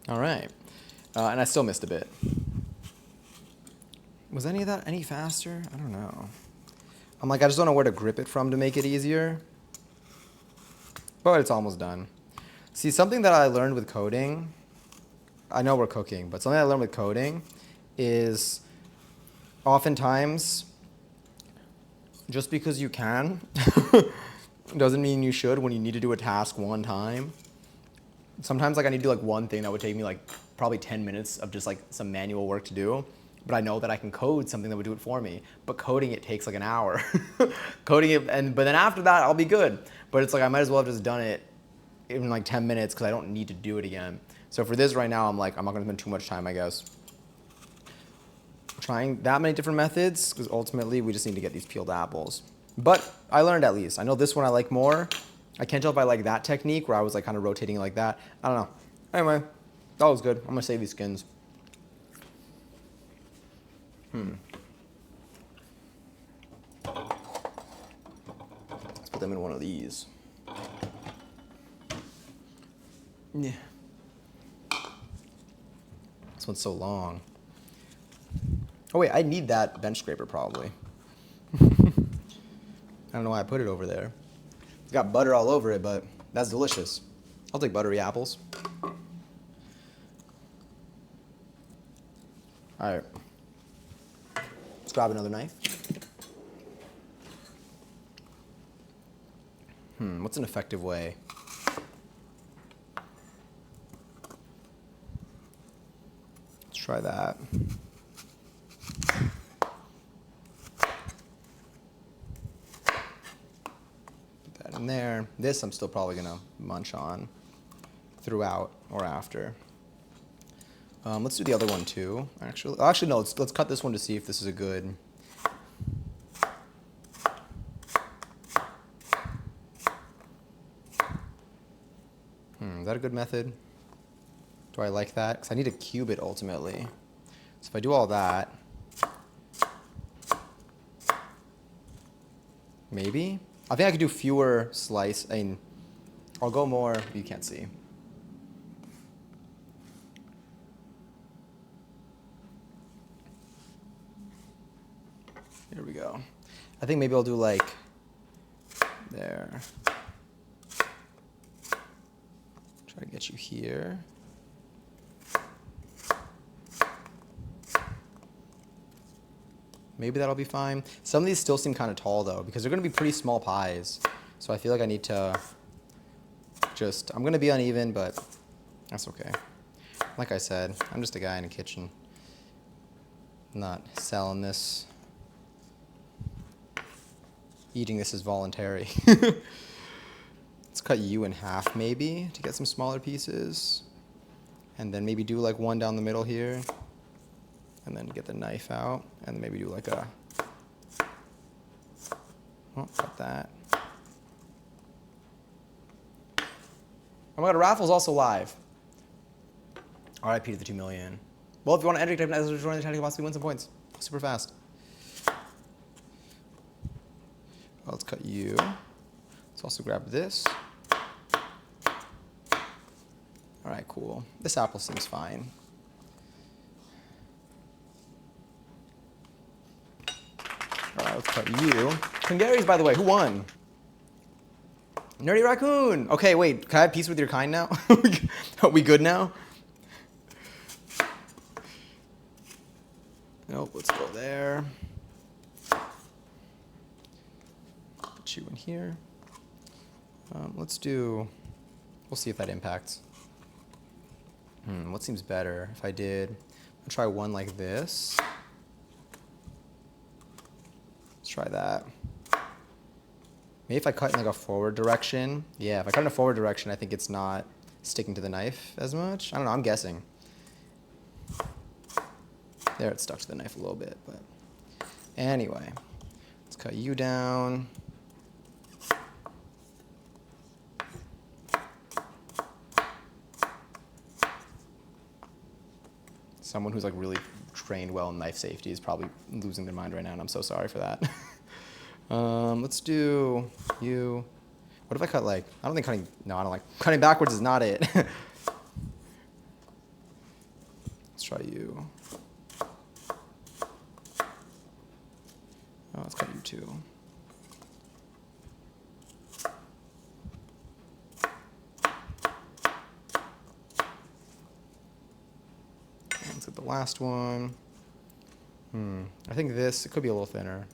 All right. And I still missed a bit. Was any of that any faster? I don't know. I'm like, I just don't know where to grip it from to make it easier. But it's almost done. See, something that I learned with coding, I know we're cooking, but something I learned with coding is oftentimes just because you can doesn't mean you should when you need to do a task one time. Sometimes like I need to do like one thing that would take me like probably 10 minutes of just like some manual work to do, but I know that I can code something that would do it for me. But coding it takes like an hour. Coding it, but then after that I'll be good. But it's like I might as well have just done it in like 10 minutes because I don't need to do it again. So for this right now, I'm like, I'm not gonna spend too much time, I guess, trying that many different methods, because ultimately we just need to get these peeled apples. But I learned at least. I know this one I like more. I can't tell if I like that technique where I was like kind of rotating like that. I don't know. Anyway, that was good. I'm gonna save these skins. Let's put them in one of these. Yeah. This one's so long. Oh wait, I need that bench scraper probably. I don't know why I put it over there. It's got butter all over it, but that's delicious. I'll take buttery apples. All right. Let's grab another knife. What's an effective way? Let's try that. Put that in there. This I'm still probably gonna munch on throughout or after. Let's do the other one too. Actually no. Let's cut this one to see if this is a good. Is that a good method? Do I like that? Because I need to cube it ultimately. So if I do all that, maybe? I think I could do fewer slice. I mean, I'll go more, you can't see. Here we go. I think maybe I'll do like there. Try to get you here. Maybe that'll be fine. Some of these still seem kind of tall though, because they're gonna be pretty small pies. So I feel like I need to I'm gonna be uneven, but that's okay. Like I said, I'm just a guy in a kitchen. I'm not selling this. Eating this is voluntary. Let's cut you in half maybe to get some smaller pieces. And then maybe do like one down the middle here. And then get the knife out. And maybe do like a, oh, cut that. Oh my god, a raffle's also live. RIP to the 2 million. Well, if you want to enter, type in join the chat, you can possibly win some points. Super fast. Well, let's cut you. Let's also grab this. All right, cool. This apple seems fine. All right, let's cut you. Hungary's, by the way, who won? Nerdy Raccoon. Okay, wait, can I have peace with your kind now? Are we good now? Nope, let's go there. Put you in here. Let's do, we'll see if that impacts. What seems better if I did, I'll try one like this. Let's try that. Maybe if I cut in like a forward direction. Yeah, if I cut in a forward direction, I think it's not sticking to the knife as much. I don't know, I'm guessing. There, it stuck to the knife a little bit, but anyway. Let's cut you down. Someone who's like really trained well in knife safety is probably losing their mind right now, and I'm so sorry for that. Let's do you. What if I cut like, I don't think cutting, no, I don't like, cutting backwards is not it. try you. Oh, let's cut you too. Let's get the last one. I think this, it could be a little thinner.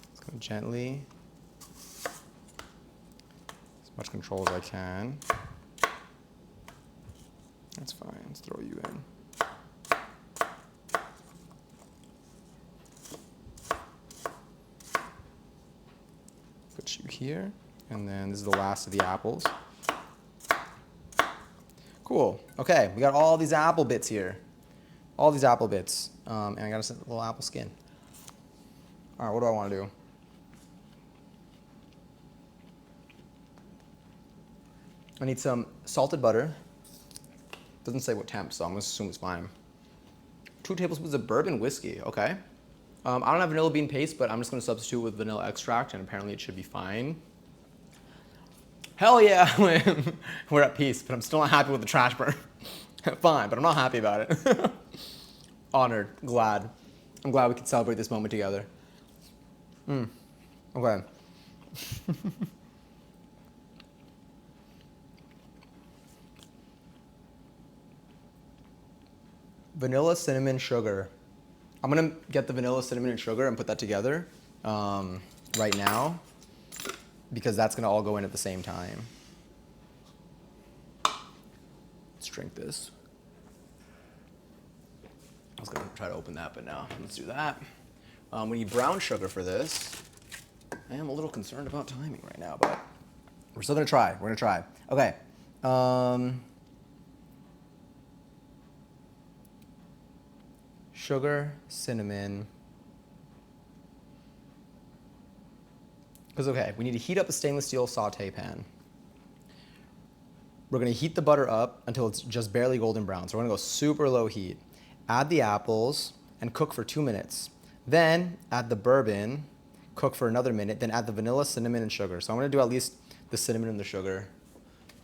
Let's go gently. As much control as I can. That's fine, let's throw you in. Put you here, and then this is the last of the apples. Cool, okay, we got all these apple bits here. All these apple bits, and I got a little apple skin. All right, what do I want to do? I need some salted butter. Doesn't say what temp, so I'm gonna assume it's fine. 2 tablespoons of bourbon whiskey, okay. I don't have vanilla bean paste, but I'm just gonna substitute with vanilla extract, and apparently it should be fine. Hell yeah, we're at peace, but I'm still not happy with the trash burn. Fine, but I'm not happy about it. Honored, glad. I'm glad we could celebrate this moment together. Okay. Vanilla, cinnamon, sugar. I'm gonna get the vanilla, cinnamon, and sugar and put that together right now because that's gonna all go in at the same time. Let's drink this. I was gonna try to open that, but no, let's do that. We need brown sugar for this. I am a little concerned about timing right now, but we're still gonna try. We're gonna try. Okay. Sugar, cinnamon. Because, okay, we need to heat up a stainless steel saute pan. We're gonna heat the butter up until it's just barely golden brown. So we're gonna go super low heat. Add the apples and cook for 2 minutes. Then add the bourbon, cook for another minute, then add the vanilla, cinnamon, and sugar. So I'm gonna do at least the cinnamon and the sugar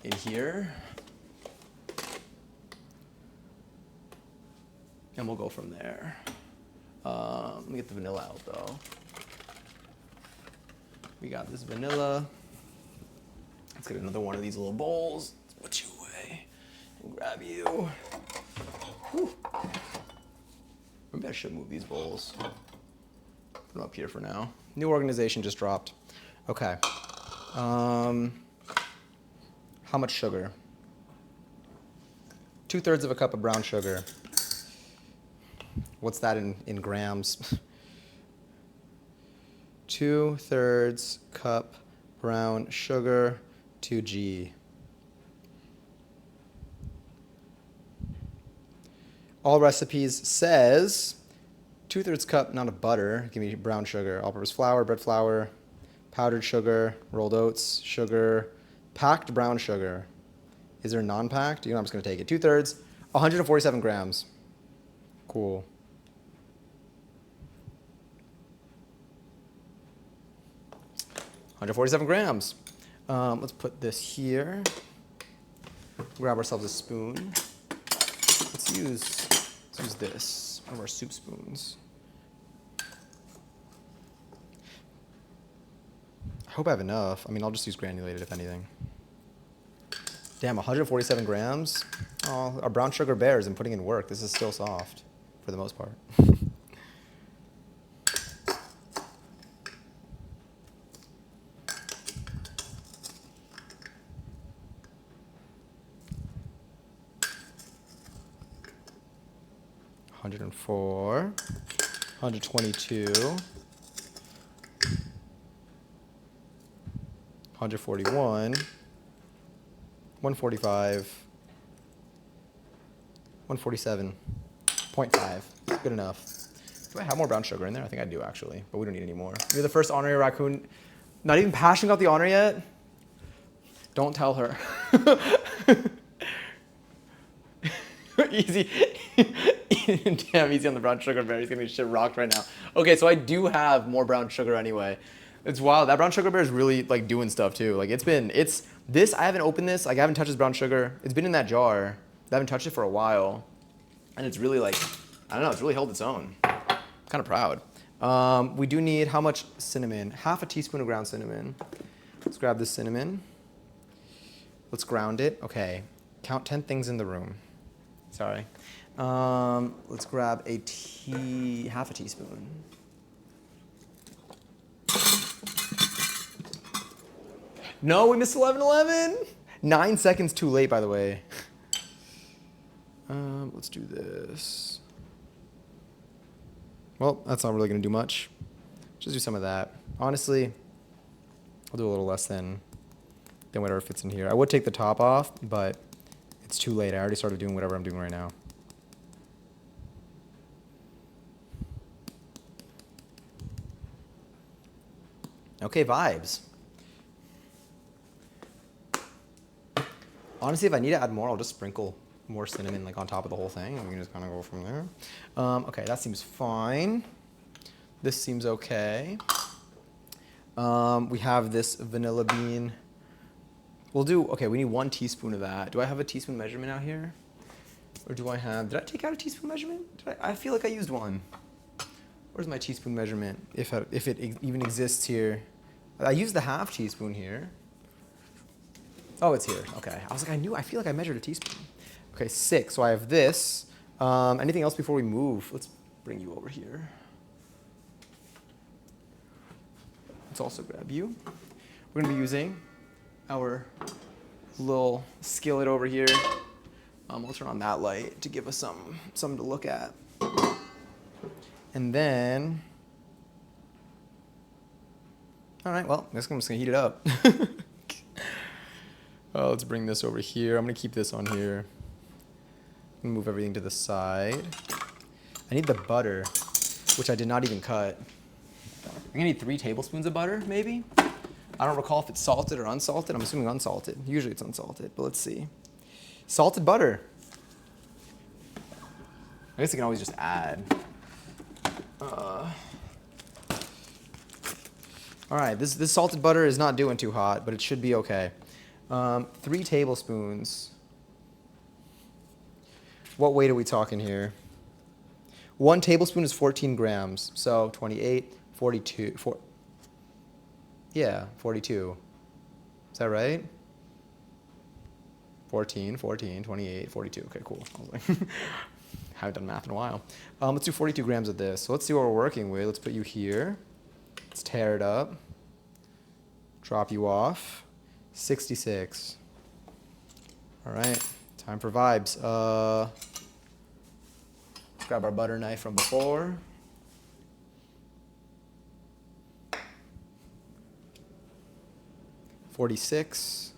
in here. And we'll go from there. Let me get the vanilla out though. We got this vanilla. Let's get another one of these little bowls. Let's put you away and grab you. Whew. Maybe I should move these bowls. Put them up here for now. New organization just dropped. Okay. How much sugar? 2/3 of a cup of brown sugar. What's that in grams? 2/3 cup brown sugar, 2G. All recipes says 2/3 cup, not of butter. Give me brown sugar, all-purpose flour, bread flour, powdered sugar, rolled oats, sugar, packed brown sugar. Is there non-packed? You know, I'm just gonna take it. 2/3, 147 grams. Cool. $147 grams. Let's put this here. Grab ourselves a spoon. Let's use this, one of our soup spoons. I hope I have enough. I mean, I'll just use granulated if anything. Damn, 147 grams? Oh, our brown sugar bears and putting in work. This is still soft, for the most part. $104, $122, $141, $145, $147.5. Good enough. Do I have more brown sugar in there? I think I do actually, but we don't need any more. You're the first honorary raccoon. Not even Passion got the honor yet? Don't tell her. Easy. Damn, easy on the brown sugar bear. He's gonna be shit rocked right now. Okay, so I do have more brown sugar anyway. It's wild. That brown sugar bear is really like doing stuff too. Like this, I haven't opened this. Like I haven't touched this brown sugar. It's been in that jar. I haven't touched it for a while. And it's really like, I don't know, it's really held its own. Kind of proud. We do need how much cinnamon? Half a teaspoon of ground cinnamon. Let's grab the cinnamon. Let's ground it. Okay. Count 10 things in the room. Sorry. Let's grab half a teaspoon. No, we missed 11:11. 9 seconds too late, by the way. Let's do this. Well, that's not really going to do much. Just do some of that. Honestly, I'll do a little less than whatever fits in here. I would take the top off, but it's too late. I already started doing whatever I'm doing right now. Okay, vibes. Honestly, if I need to add more, I'll just sprinkle more cinnamon like on top of the whole thing, and we can just kind of go from there. Okay, that seems fine. This seems okay. We have this vanilla bean. Okay, we need 1 teaspoon of that. Do I have a teaspoon measurement out here? Or did I take out a teaspoon measurement? I feel like I used one. Where's my teaspoon measurement? If it even exists here. I used the half teaspoon here. Oh, it's here. Okay. I was like, I feel like I measured a teaspoon. Okay, 6. So I have this. Anything else before we move? Let's bring you over here. Let's also grab you. We're going to be using our little skillet over here. We'll turn on that light to give us something to look at. And then, all right, well, I guess I'm just going to heat it up. Let's bring this over here. I'm going to keep this on here. Move everything to the side. I need the butter, which I did not even cut. I'm going to need 3 tablespoons of butter, maybe? I don't recall if it's salted or unsalted. I'm assuming unsalted. Usually it's unsalted, but let's see. Salted butter. I guess I can always just add. All right, this salted butter is not doing too hot, but it should be okay. 3 tablespoons. What weight are we talking here? 1 tablespoon is 14 grams, so 28, 42, 42. Is that right? 14, 28, 42. Okay, cool. I was like, haven't done math in a while. Let's do 42 grams of this. So let's see what we're working with. Let's put you here. Let's tear it up. Drop you off. 66. All right, time for vibes. Let's grab our butter knife from before. $46.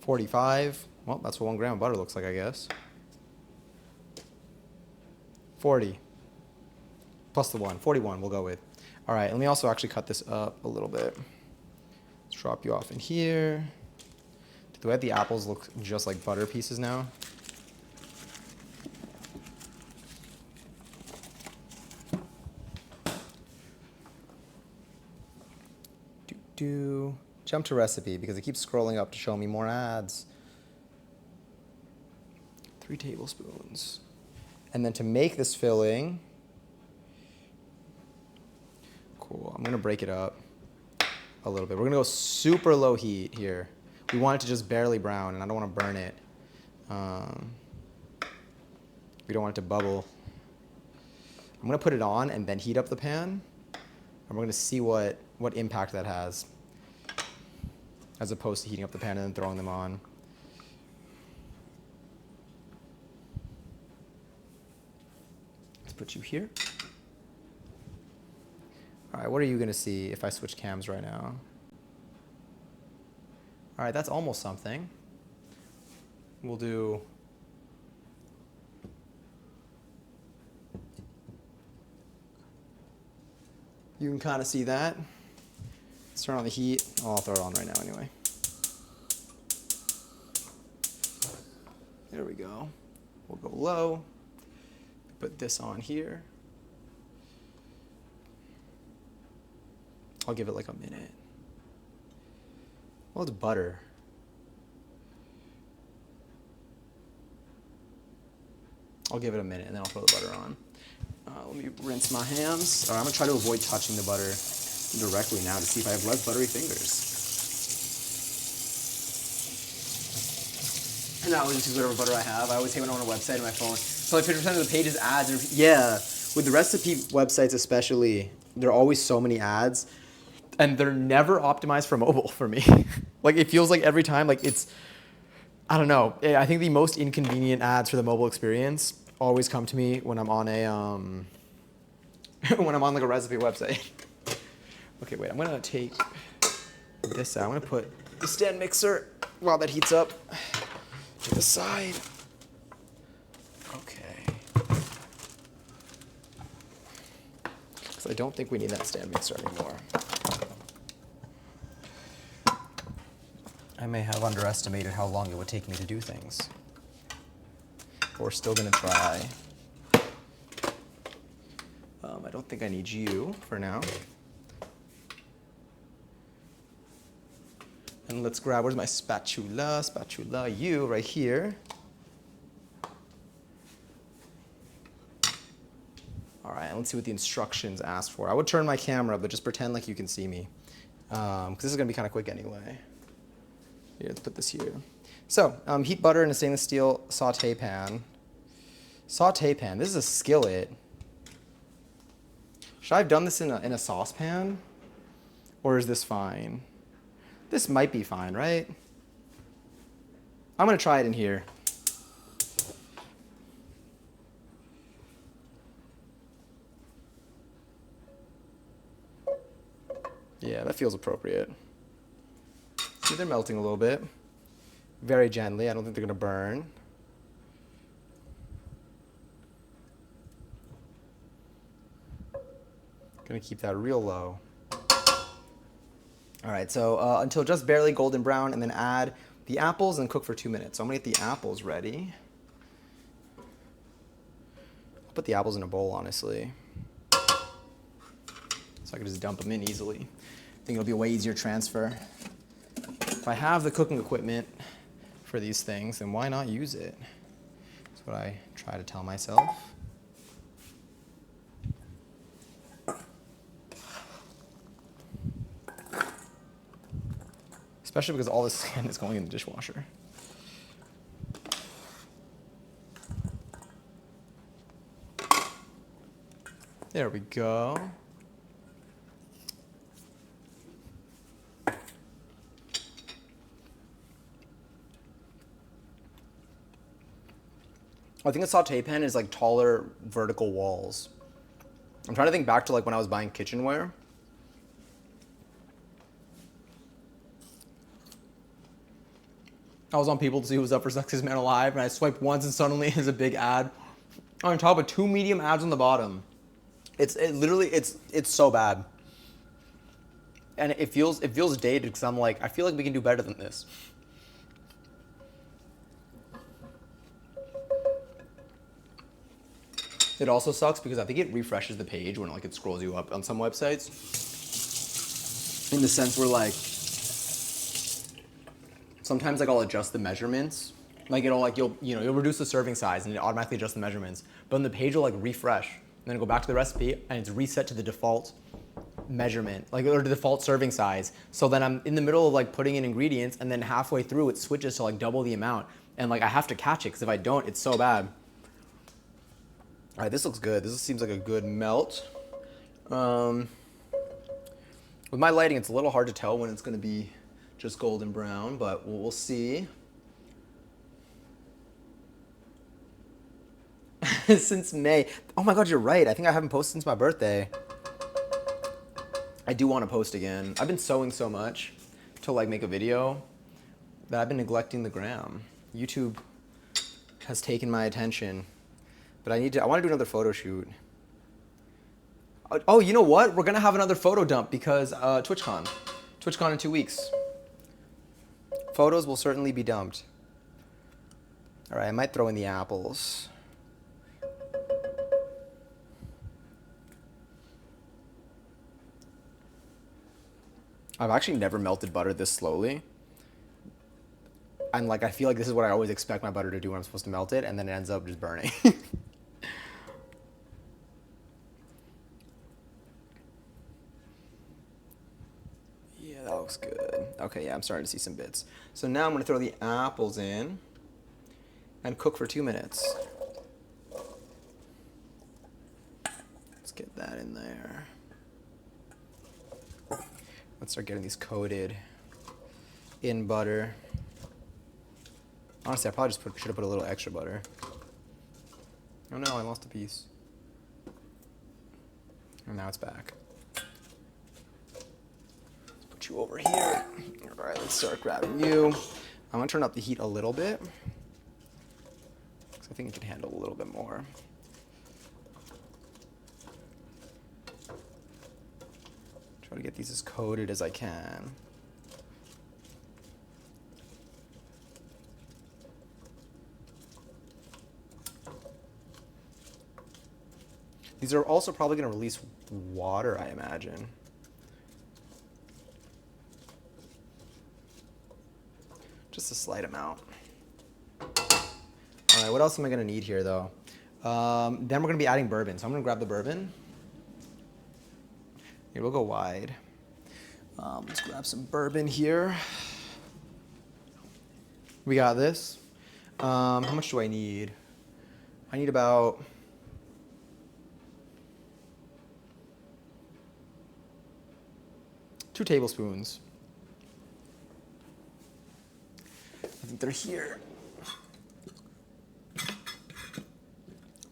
$45. Well, that's what 1 gram of butter looks like, I guess. 40. Plus the 1. 41 we'll go with. All right, let me also actually cut this up a little bit. Let's drop you off in here. Do the way the apples look just like butter pieces now? Jump to recipe because it keeps scrolling up to show me more ads. 3 tablespoons. And then to make this filling, cool, I'm gonna break it up a little bit. We're gonna go super low heat here. We want it to just barely brown, and I don't wanna burn it. We don't want it to bubble. I'm gonna put it on and then heat up the pan, and we're gonna see what impact that has, as opposed to heating up the pan and then throwing them on. Let's put you here. All right, what are you gonna see if I switch cams right now? All right, that's almost something. We'll do, you can kind of see that. Let's turn on the heat. Oh, I'll throw it on right now anyway. There we go. We'll go low. Put this on here. I'll give it like a minute. Well, it's butter. I'll give it a minute and then I'll throw the butter on. Let me rinse my hands. All right, I'm gonna try to avoid touching the butter directly now to see if I have less buttery fingers. And I always just use whatever butter I have. I always hate when I'm on a website on my phone. So like 50% of the page is ads. And yeah, with the recipe websites especially, there are always so many ads. And they're never optimized for mobile for me. Like it feels like every time, like it's, I don't know. I think the most inconvenient ads for the mobile experience always come to me when I'm on a, when I'm on like a recipe website. Okay, wait, I'm gonna take this out. I'm gonna put the stand mixer while that heats up to the side. Okay. Because I don't think we need that stand mixer anymore. I may have underestimated how long it would take me to do things. But we're still gonna try. I don't think I need you for now. And let's grab, where's my spatula? Spatula, you right here. All right, let's see what the instructions ask for. I would turn my camera, but just pretend like you can see me. Because this is gonna be kind of quick anyway. Here, let's put this here. So, heat butter in a stainless steel saute pan. Saute pan, this is a skillet. Should I have done this in a saucepan? Or is this fine? This might be fine, right? I'm gonna try it in here. Yeah, that feels appropriate. See, they're melting a little bit. Very gently, I don't think they're gonna burn. Gonna keep that real low. All right, so until just barely golden brown, and then add the apples and cook for 2 minutes. So I'm gonna get the apples ready. I'll put the apples in a bowl, honestly. So I can just dump them in easily. I think it'll be a way easier transfer. If I have the cooking equipment for these things, then why not use it? That's what I try to tell myself. Especially because all this sand is going in the dishwasher. There we go. I think a saute pan is like taller vertical walls. I'm trying to think back to like when I was buying kitchenware. I was on People to see who was up for Sexiest Man Alive, and I swiped once, and suddenly there's a big ad on top of 2 medium ads on the bottom. It's so bad, and it feels dated because I'm like, I feel like we can do better than this. It also sucks because I think it refreshes the page when like it scrolls you up on some websites. In the sense where like sometimes like I'll adjust the measurements. Like it'll like you'll reduce the serving size and it automatically adjusts the measurements. But then the page will like refresh and then go back to the recipe and it's reset to the default measurement, like or the default serving size. So then I'm in the middle of like putting in ingredients and then halfway through it switches to like double the amount. And like I have to catch it because if I don't, it's so bad. All right, this looks good. This seems like a good melt. With my lighting, it's a little hard to tell when it's gonna be just golden brown, but we'll see. Since May. Oh my God, you're right. I think I haven't posted since my birthday. I do want to post again. I've been sewing so much to like make a video that I've been neglecting the gram. YouTube has taken my attention, but I want to do another photo shoot. Oh, you know what? We're gonna have another photo dump because TwitchCon in 2 weeks. Photos will certainly be dumped. All right, I might throw in the apples. I've actually never melted butter this slowly. And like I feel like this is what I always expect my butter to do when I'm supposed to melt it, and then it ends up just burning. Yeah, that looks good. Okay, yeah, I'm starting to see some bits. So now I'm gonna throw the apples in and cook for 2 minutes. Let's get that in there. Let's start getting these coated in butter. Honestly, I probably just should have put a little extra butter. Oh no, I lost a piece. And now it's back. Let's put you over here. All right, let's start grabbing you. I'm gonna turn up the heat a little bit, because I think it can handle a little bit more. Try to get these as coated as I can. These are also probably going to release water, I imagine. Just a slight amount. All right, what else am I going to need here, though? Then we're going to be adding bourbon. So I'm going to grab the bourbon. Here, we'll go wide. Let's grab some bourbon here. We got this. How much do I need? I need about... 2 tablespoons. I think they're here.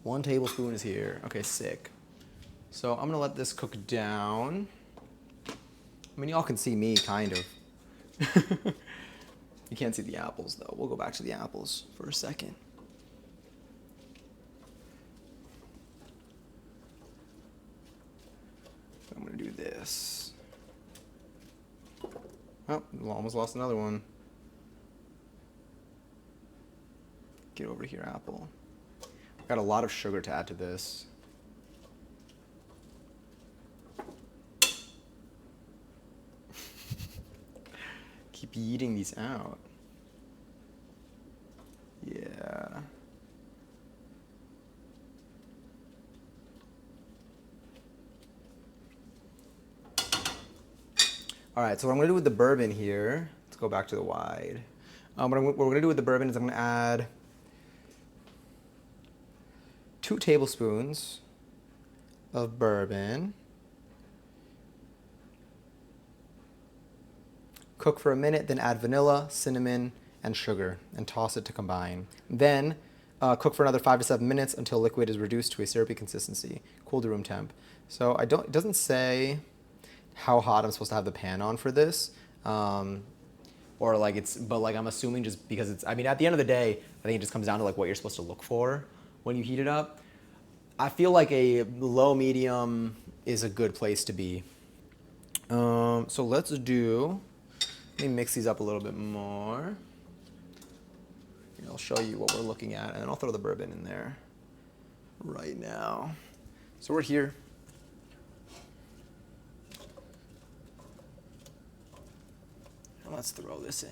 1 tablespoon is here. Okay, sick. So I'm gonna let this cook down. I mean, y'all can see me, kind of. You can't see the apples, though. We'll go back to the apples for a second. I'm gonna do this. Oh, almost lost another one. Get over here, apple. Got a lot of sugar to add to this. Keep eating these out. Yeah. All right, so what I'm gonna do with the bourbon here, let's go back to the wide. What we're gonna do with the bourbon is I'm gonna add 2 tablespoons of bourbon. Cook for a minute, then add vanilla, cinnamon, and sugar, and toss it to combine. Then cook for another 5 to 7 minutes until liquid is reduced to a syrupy consistency. Cool to room temp. So it doesn't say how hot I'm supposed to have the pan on for this, or like but like I'm assuming just because it's, I mean, at the end of the day, I think it just comes down to like what you're supposed to look for when you heat it up. I feel like a low medium is a good place to be. So let me mix these up a little bit more. Here, I'll show you what we're looking at, and then I'll throw the bourbon in there right now. So we're here. Let's throw this in.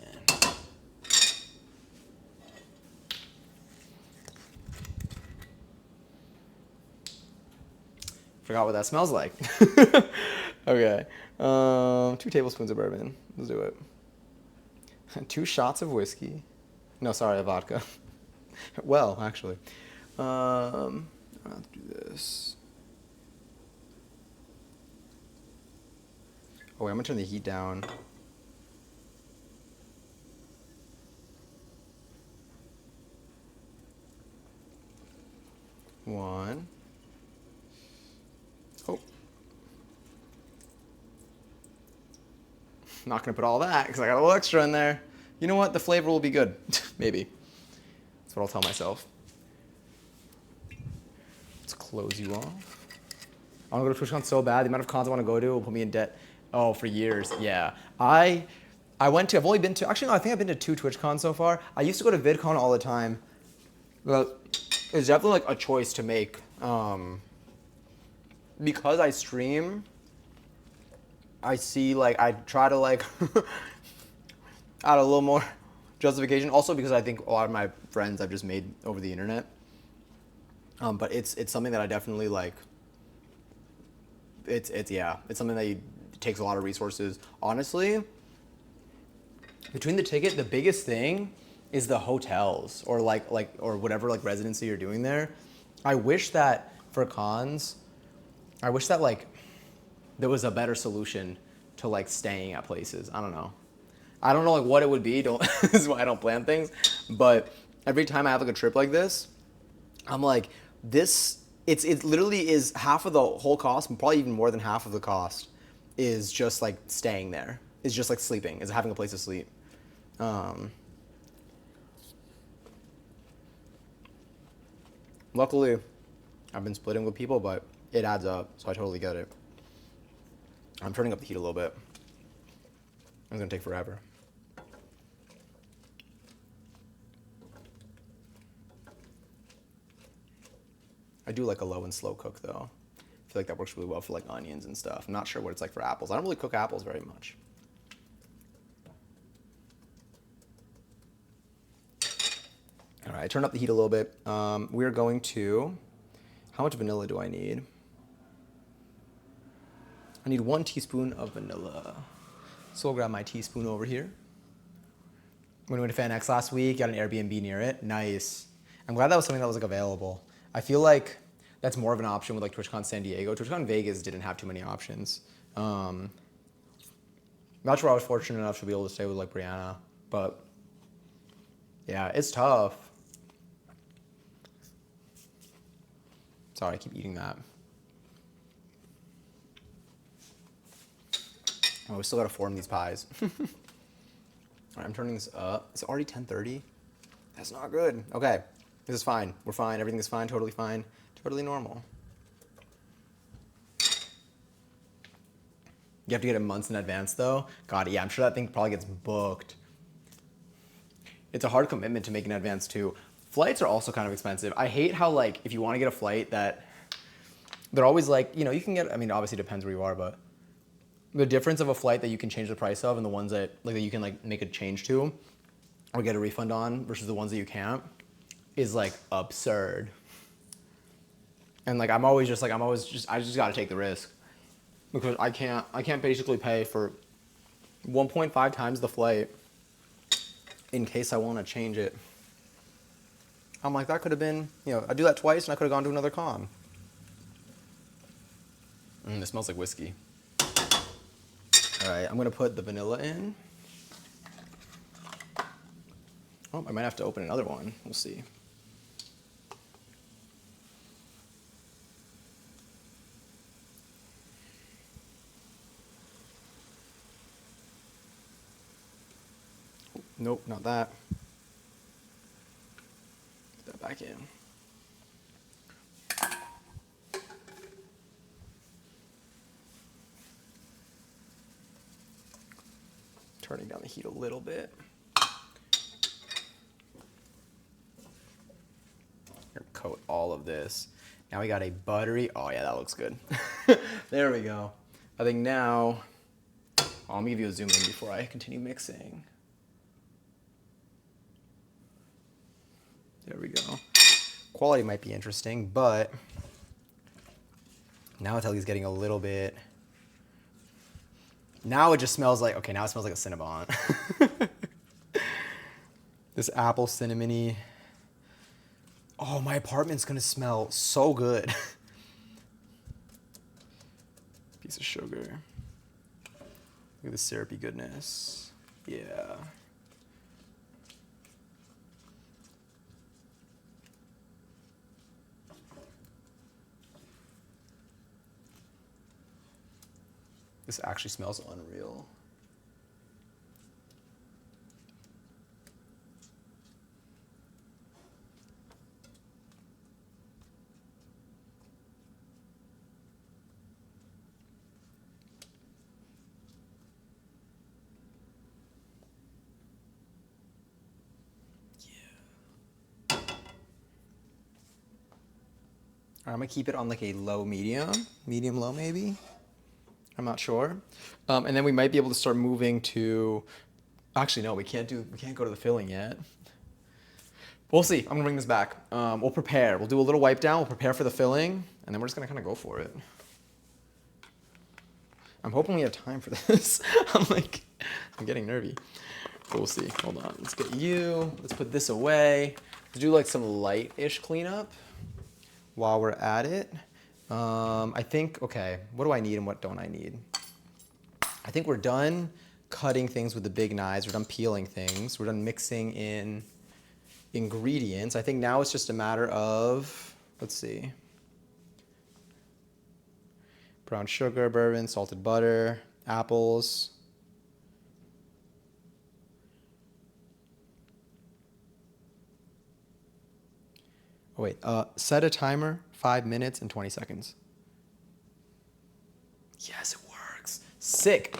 Forgot what that smells like. Okay. 2 tablespoons of bourbon. Let's do it. 2 shots of whiskey. No, sorry, of vodka. Well, actually. I'll do this. Oh, wait, I'm going to turn the heat down. One. Oh. Not going to put all that because I got a little extra in there. You know what? The flavor will be good. Maybe. That's what I'll tell myself. Let's close you off. I want to go to TwitchCon so bad. The amount of cons I want to go to will put me in debt. Oh, for years. Yeah. I've only been to, actually, no, I think I've been to 2 TwitchCons so far. I used to go to VidCon all the time. But it's definitely like a choice to make. Because I stream, I see like, I try to like add a little more justification. Also because I think a lot of my friends I've just made over the internet. But it's something that I definitely like. It's yeah, it's something that it takes a lot of resources. Honestly, between the ticket, the biggest thing is the hotels or or whatever like residency you're doing there. I wish that for cons, I wish that like there was a better solution to like staying at places. I don't know. I don't know like what it would be. Don't This is why I don't plan things. But every time I have like a trip like this, I'm like this. It literally is half of the whole cost, and probably even more than half of the cost, is just like staying there. Is just like sleeping. Is having a place to sleep. Luckily, I've been splitting with people, but it adds up, so I totally get it. I'm turning up the heat a little bit. It's gonna take forever. I do like a low and slow cook though. I feel like that works really well for like onions and stuff. I'm not sure what it's like for apples. I don't really cook apples very much. All right, I turned up the heat a little bit. We're going to, how much vanilla do I need? I need 1 teaspoon of vanilla. So I'll grab my teaspoon over here. When we went to Fan X last week, got an Airbnb near it. Nice. I'm glad that was something that was like available. I feel like that's more of an option with like TwitchCon San Diego. TwitchCon Vegas didn't have too many options. Not sure I was fortunate enough to be able to stay with like Brianna, but yeah, it's tough. Sorry, I keep eating that. Oh, we still gotta form these pies. All right, I'm turning this up. It's already 10:30. That's not good. Okay, this is fine. We're fine. Everything is fine. Totally fine. Totally normal. You have to get it months in advance, though. God, yeah, I'm sure that thing probably gets booked. It's a hard commitment to make in advance, too. Flights are also kind of expensive. I hate how, like, if you want to get a flight that they're always like, you know, you can get, I mean, obviously it depends where you are, but the difference of a flight that you can change the price of and the ones that, like, that you can, like, make a change to or get a refund on versus the ones that you can't is, like, absurd. And, like, I just got to take the risk because I can't basically pay for 1.5 times the flight in case I want to change it. I'm like, that could have been, you know, I do that twice and I could have gone to another con. This smells like whiskey. All right, I'm gonna put the vanilla in. Oh, I might have to open another one. We'll see. Nope, not that. Put that back in. Turning down the heat a little bit. Here, coat all of this. Now we got a buttery, oh yeah, that looks good. There we go. I think now, let me give you a zoom in before I continue mixing. There we go. Quality might be interesting, but now Atelli's getting a little bit. Now it just smells like, okay, now it smells like a Cinnabon. This apple cinnamony. Oh, my apartment's gonna smell so good. Piece of sugar. Look at the syrupy goodness. Yeah. This actually smells unreal. Yeah. I'm gonna keep it on like a low medium low maybe. I'm not sure. And then we might be able to start moving to Actually, no, we can't go to the filling yet. We'll see. I'm gonna bring this back. We'll prepare. We'll do a little wipe down. We'll prepare for the filling, and then we're just gonna kind of go for it. I'm hoping we have time for this. I'm getting nervy. But we'll see. Hold on. Let's get you. Let's put this away. Let's do like some light-ish cleanup while we're at it. I think, okay, what do I need and what don't I need? I think we're done cutting things with the big knives. We're done peeling things. We're done mixing in ingredients. I think now it's just a matter of, let's see, brown sugar, bourbon, salted butter, apples. Oh wait, set a timer, 5 minutes and 20 seconds. Yes, it works. Sick.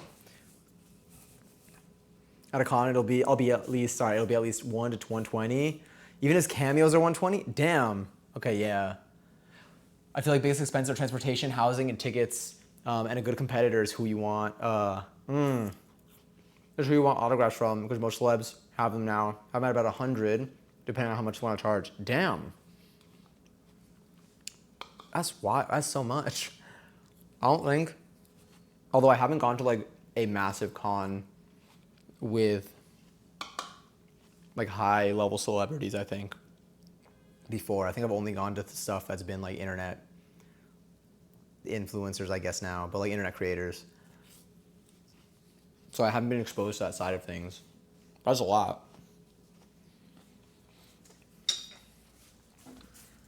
At a con, it'll be at least 1 to 120. Even as cameos are 120? Damn. Okay, yeah. I feel like biggest expenses are transportation, housing, and tickets, and a good competitor is who you want. Is who you want autographs from, because most celebs have them now. Have them at about 100, depending on how much you want to charge. Damn. That's why. That's so much. I don't think, although I haven't gone to like a massive con with like high level celebrities, I think, before. I think I've only gone to stuff that's been like internet influencers, I guess now, but like internet creators. So I haven't been exposed to that side of things. That's a lot.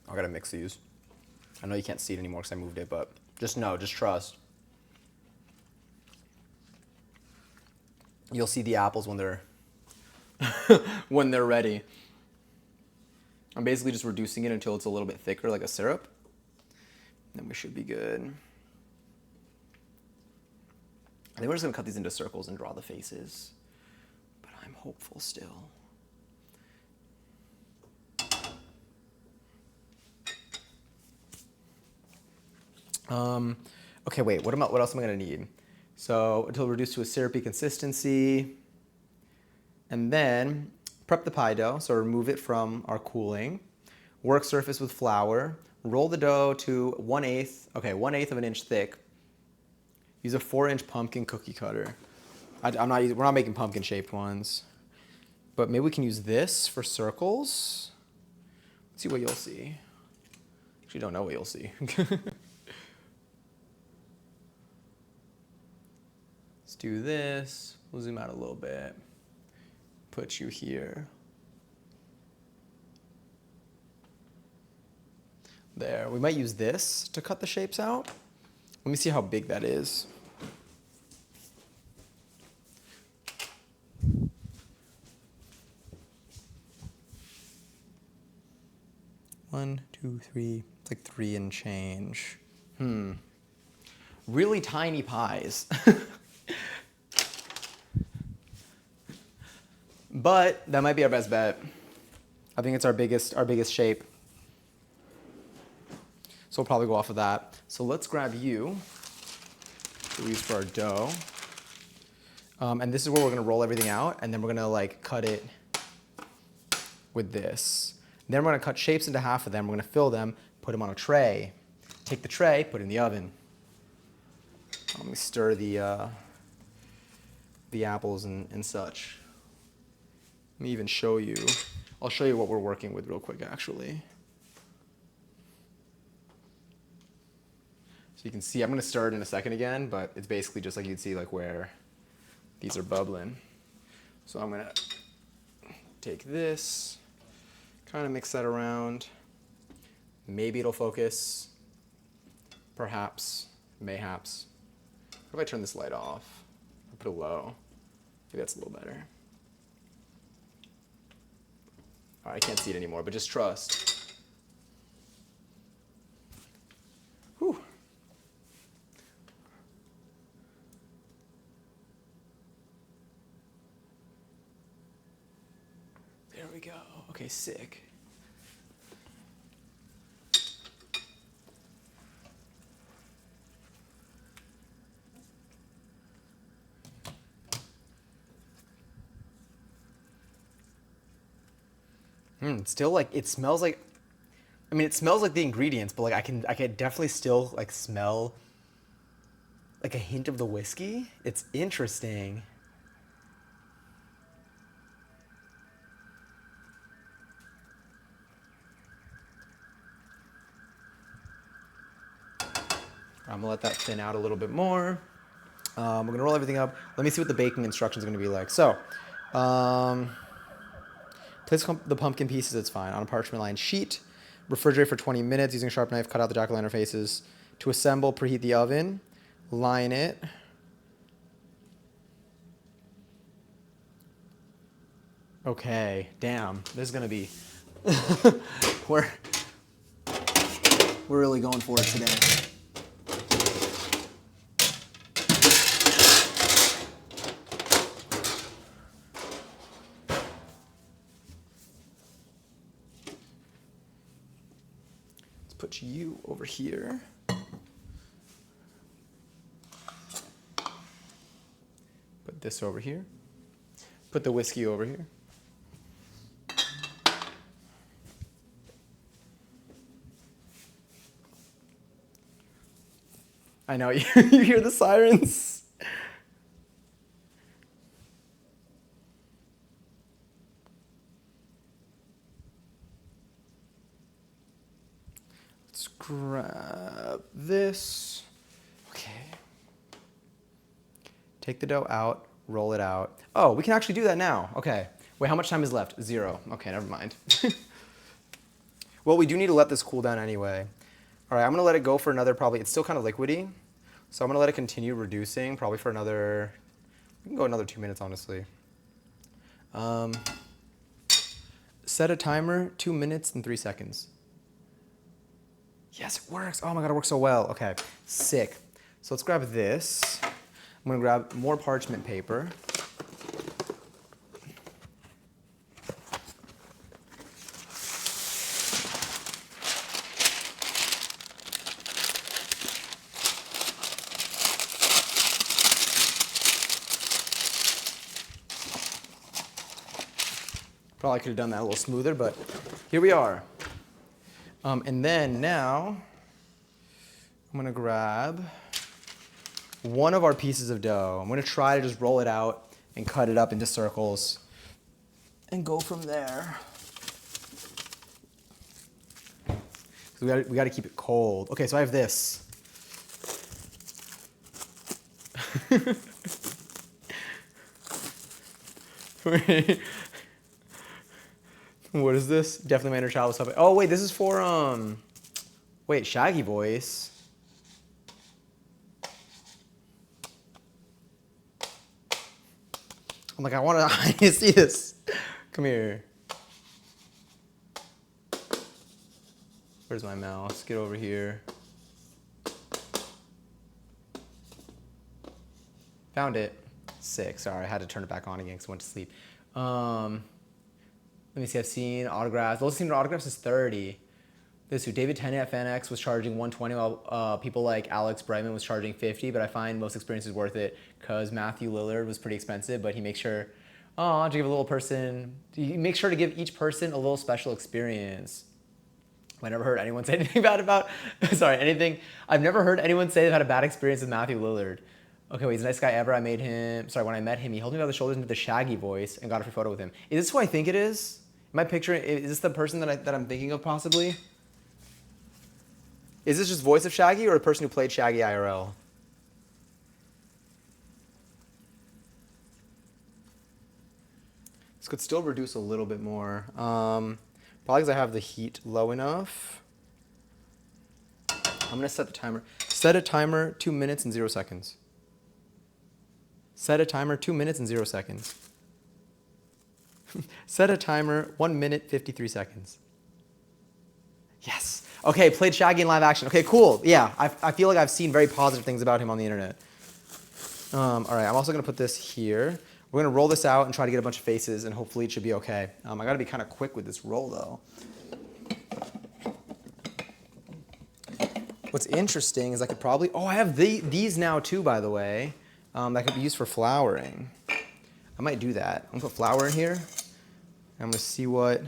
I gotta mix these. I know you can't see it anymore because I moved it, but just know, just trust. You'll see the apples when they're when they're ready. I'm basically just reducing it until it's a little bit thicker, like a syrup. Then we should be good. I think we're just gonna cut these into circles and draw the faces, but I'm hopeful still. Okay, wait, what else am I gonna need? So until reduced to a syrupy consistency. And then prep the pie dough, so remove it from our cooling. Work surface with flour. Roll the dough to 1/8 of an inch thick. Use a 4-inch pumpkin cookie cutter. We're not making pumpkin shaped ones. But maybe we can use this for circles. Let's see what you'll see. Actually, don't know what you'll see. Let's do this. We'll zoom out a little bit. Put you here. There. We might use this to cut the shapes out. Let me see how big that is. One, two, three. It's like 3 and change. Really tiny pies. But that might be our best bet. I think it's our biggest shape. So we'll probably go off of that. So let's grab you. We'll use for our dough. And this is where we're gonna roll everything out, and then we're gonna like cut it with this. Then we're gonna cut shapes into half of them. We're gonna fill them, put them on a tray. Take the tray, put it in the oven. Let me stir the apples and such. Let me even show you. I'll show you what we're working with real quick, actually. So you can see, I'm gonna stir it in a second again, but it's basically just like you'd see like where these are bubbling. So I'm gonna take this, kind of mix that around. Maybe it'll focus. Perhaps, mayhaps. What if I turn this light off? Or put it low. Maybe that's a little better. All right, I can't see it anymore, but just trust. Whew. There we go. Okay, sick. Still like, it smells like, I mean, it smells like the ingredients, but like I can definitely still like smell like a hint of the whiskey. It's interesting. I'm gonna let that thin out a little bit more. We're gonna roll everything up. Let me see what the baking instructions are gonna be like. So, place the pumpkin pieces, it's fine, on a parchment lined sheet. Refrigerate for 20 minutes using a sharp knife, cut out the jack-o'-lantern faces. To assemble, preheat the oven, line it. Okay, damn, this is gonna be, we're really going for it today. Put you over here. Put this over here. Put the whiskey over here. I know, you hear the sirens. Let's grab this. Okay. Take the dough out, roll it out. Oh, we can actually do that now. Okay. Wait, how much time is left? 0. Okay, never mind. Well, we do need to let this cool down anyway. All right, I'm gonna let it go for another probably, it's still kind of liquidy. So I'm gonna let it continue reducing probably for another, we can go another 2 minutes, honestly. Set a timer, 2 minutes and 3 seconds. Yes, it works. Oh my God, it works so well. Okay, sick. So let's grab this. I'm gonna grab more parchment paper. Probably could have done that a little smoother, but here we are. And then now, I'm gonna grab one of our pieces of dough. I'm gonna try to just roll it out and cut it up into circles and go from there. So we gotta keep it cold. Okay, so I have this. Wait. What is this? Definitely my inner child was something. Oh wait, this is for wait, Shaggy Voice. I'm like, I need to see this. Come here. Where's my mouse? Get over here. Found it. Sick. Sorry, I had to turn it back on again because I went to sleep. Let me see, I've seen autographs. The lowest seen autographs is 30. This who, David Tennant at FanX was charging 120 while people like Alex Brightman was charging 50, but I find most experiences worth it because Matthew Lillard was pretty expensive, but he makes sure to give a little person, he makes sure to give each person a little special experience. I never heard anyone say anything bad about, I've never heard anyone say they've had a bad experience with Matthew Lillard. Okay, wait, he's the nicest guy ever. When I met him, he held me by the shoulders into the Shaggy Voice and got a free photo with him. Is this who I think it is? Am I picturing, is this the person that I'm thinking of possibly? Is this just voice of Shaggy or a person who played Shaggy IRL? This could still reduce a little bit more. Probably because I have the heat low enough. I'm gonna set the timer. Set a timer 2 minutes and 0 seconds. Set a timer 2 minutes and 0 seconds. Set a timer 1 minute 53 seconds. Yes. Okay, played Shaggy in live action. Okay, cool. Yeah, I feel like I've seen very positive things about him on the internet. All right, I'm also gonna put this here. We're gonna roll this out and try to get a bunch of faces, and hopefully it should be okay. I gotta be kind of quick with this roll though. What's interesting is I could probably, I have these now too, by the way, that could be used for flowering. I might do that. I'm gonna put flour in here. And I'm gonna see what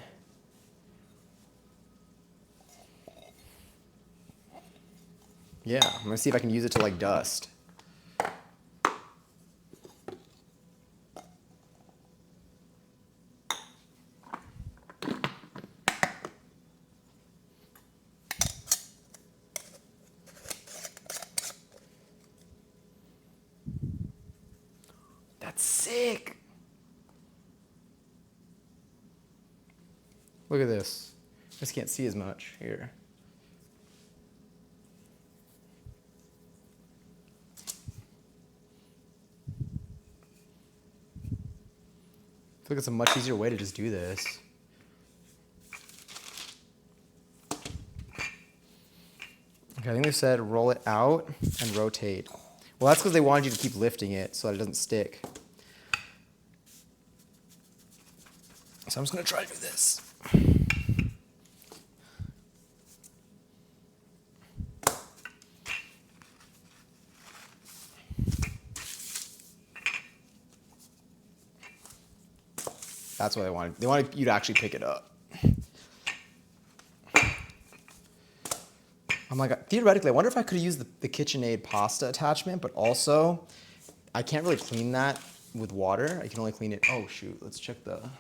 Yeah, I'm gonna see if I can use it to like dust. That's sick. Look at this. I just can't see as much here. I feel like it's a much easier way to just do this. Okay, I think they said roll it out and rotate. Well, that's because they wanted you to keep lifting it so that it doesn't stick. So I'm just gonna try to do this. That's what they wanted. They wanted you to actually pick it up. I'm like, theoretically, I wonder if I could use the KitchenAid pasta attachment, but also, I can't really clean that with water. I can only clean it. Oh shoot, let's check the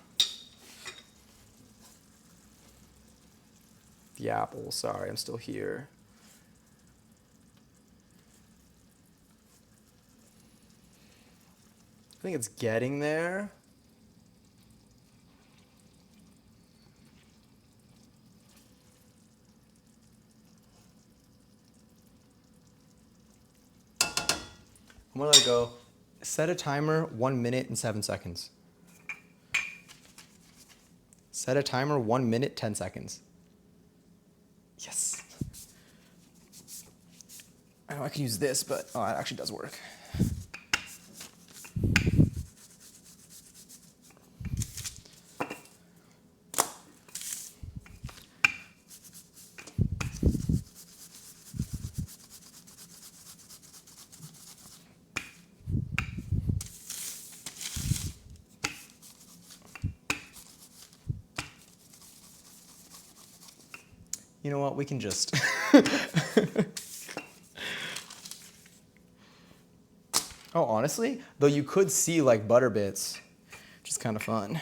apple. Sorry, I'm still here. I think it's getting there. I'm gonna let it go. Set a timer 1 minute and 7 seconds. Set a timer 1 minute, 10 seconds. Yes. I know I can use this, but oh, it actually does work. You know what? We can just. Oh, honestly, though you could see like butter bits, which is kind of fun.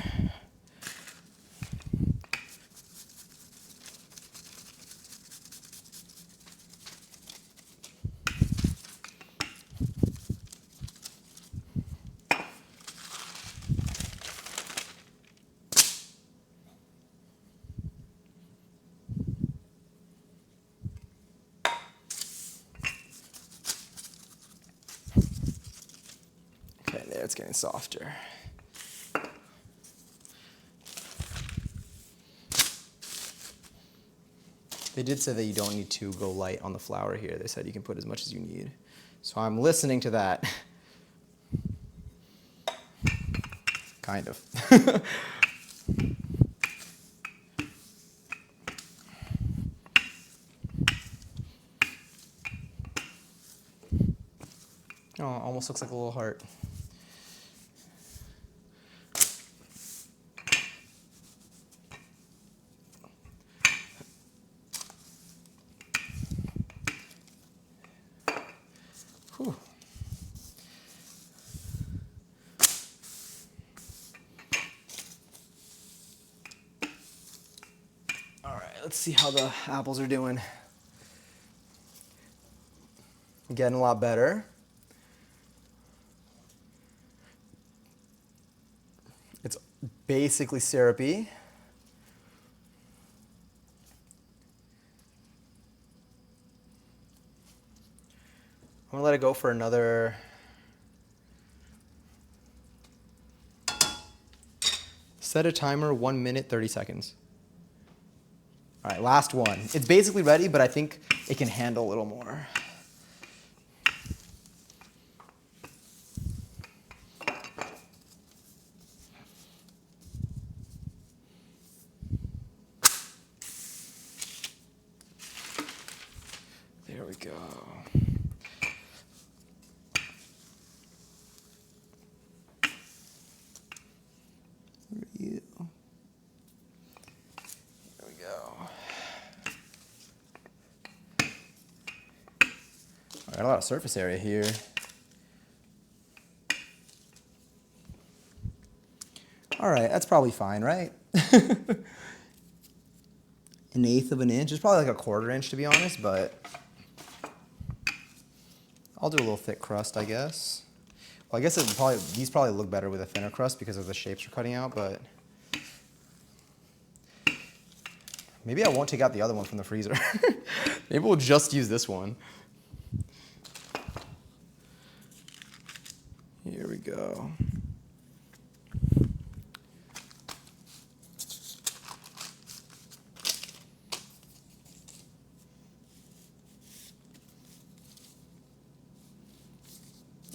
Okay, there, it's getting softer. They did say that you don't need to go light on the flour here. They said you can put as much as you need. So I'm listening to that. Kind of. Oh, almost looks like a little heart. Whew. All right, let's see how the apples are doing. Getting a lot better. It's basically syrupy. I'm gonna let it go for another. Set a timer 1 minute, 30 seconds. All right, last one. It's basically ready, but I think it can handle a little more. There we go. There we go. Got a lot of surface area here. All right, that's probably fine, right? 1/8 of an inch. It's probably like a 1/4 inch to be honest, but I'll do a little thick crust, I guess. Well, I guess these probably look better with a thinner crust because of the shapes we're cutting out, but maybe I won't take out the other one from the freezer. Maybe we'll just use this one. Here we go.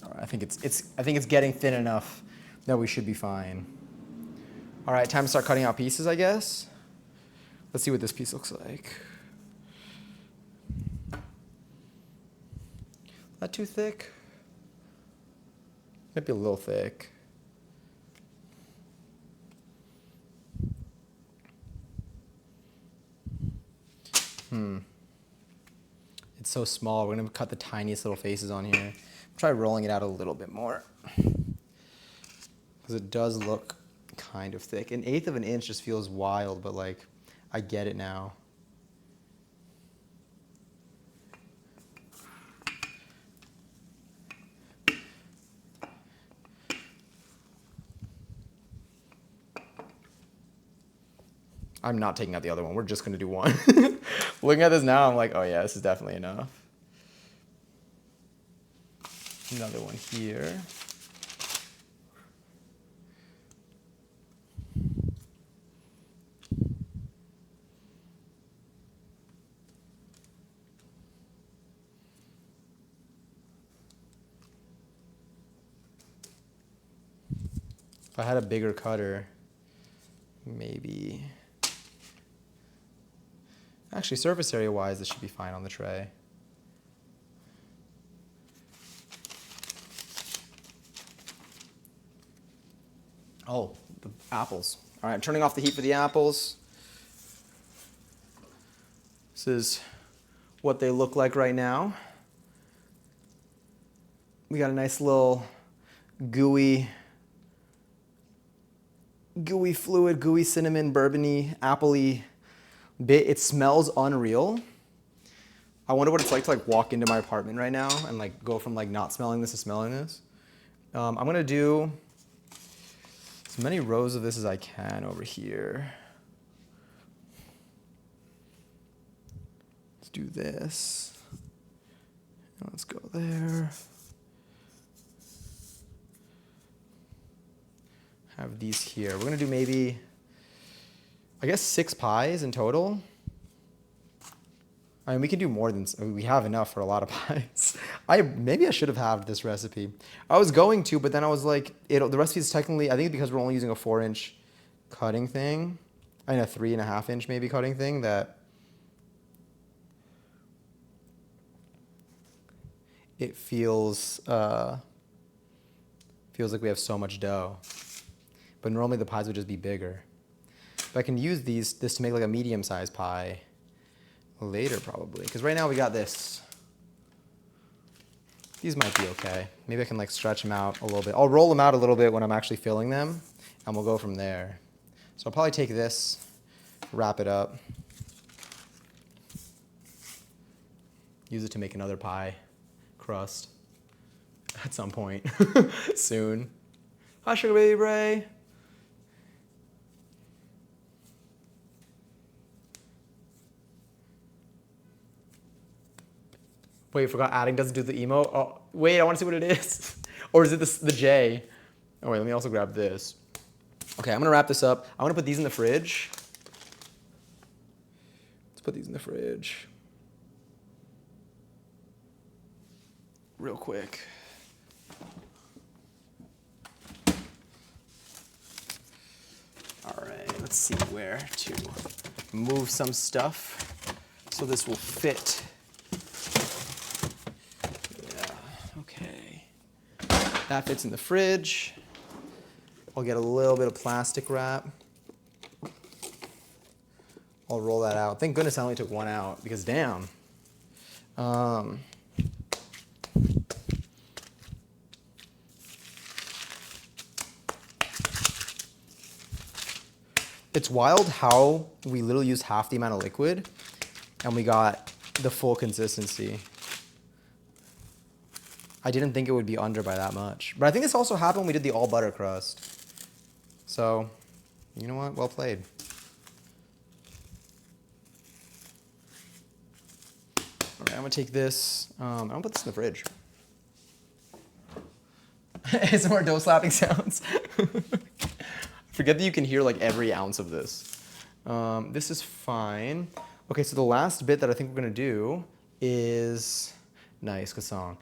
All right, I think it's getting thin enough that we should be fine. All right, time to start cutting out pieces, I guess. Let's see what this piece looks like. Not too thick. Might be a little thick. It's so small. We're gonna cut the tiniest little faces on here. Try rolling it out a little bit more. Because it does look kind of thick. 1/8 of an inch just feels wild, but like, I get it now. I'm not taking out the other one. We're just gonna do one. Looking at this now, I'm like, oh yeah, this is definitely enough. Another one here. If I had a bigger cutter, maybe. Actually, surface area wise, this should be fine on the tray. Oh, the apples. All right, I'm turning off the heat for the apples. This is what they look like right now. We got a nice little gooey fluid, gooey cinnamon, bourbony, appley bit. It smells unreal. I wonder what it's like to like walk into my apartment right now and like go from like not smelling this to smelling this. I'm gonna do as many rows of this as I can over here. Let's do this. Let's go there. Have these here. We're gonna do maybe, I guess 6 pies in total. I mean, we can do more than, we have enough for a lot of pies. Maybe I should have had this recipe. I was going to, but then I was like, the recipe is technically, I think because we're only using a 4-inch cutting thing, I mean a 3.5-inch maybe cutting thing, that it feels like we have so much dough. But normally the pies would just be bigger. But I can use this to make like a medium-sized pie later probably. Because right now we got this. These might be okay. Maybe I can like stretch them out a little bit. I'll roll them out a little bit when I'm actually filling them, and we'll go from there. So I'll probably take this, wrap it up, use it to make another pie crust at some point soon. Hi, Sugar Baby Bray. Wait, forgot adding doesn't do the emote. Oh, wait, I want to see what it is. Or is it the J? Oh, wait, let me also grab this. Okay, I'm going to wrap this up. I want to put these in the fridge. Let's put these in the fridge. Real quick. All right, let's see where to move some stuff so this will fit. That fits in the fridge. I'll get a little bit of plastic wrap. I'll roll that out. Thank goodness I only took one out because damn. It's wild how we literally used half the amount of liquid and we got the full consistency. I didn't think it would be under by that much. But I think this also happened when we did the all butter crust. So, you know what? Well played. All right, I'm gonna take this. I'm gonna put this in the fridge. Some more dough slapping sounds. Forget that you can hear like every ounce of this. This is fine. Okay, so the last bit that I think we're gonna do is nice, good song.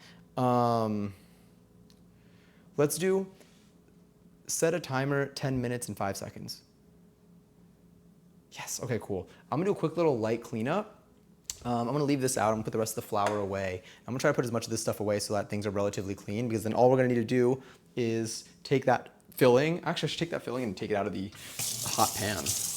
Let's do set a timer 10 minutes and 5 seconds. Yes, okay, cool. I'm gonna do a quick little light cleanup. I'm gonna leave this out. I'm gonna put the rest of the flour away. I'm gonna try to put as much of this stuff away so that things are relatively clean, because then all we're gonna need to do is take that filling. Actually, I should take that filling and take it out of the hot pan. Let's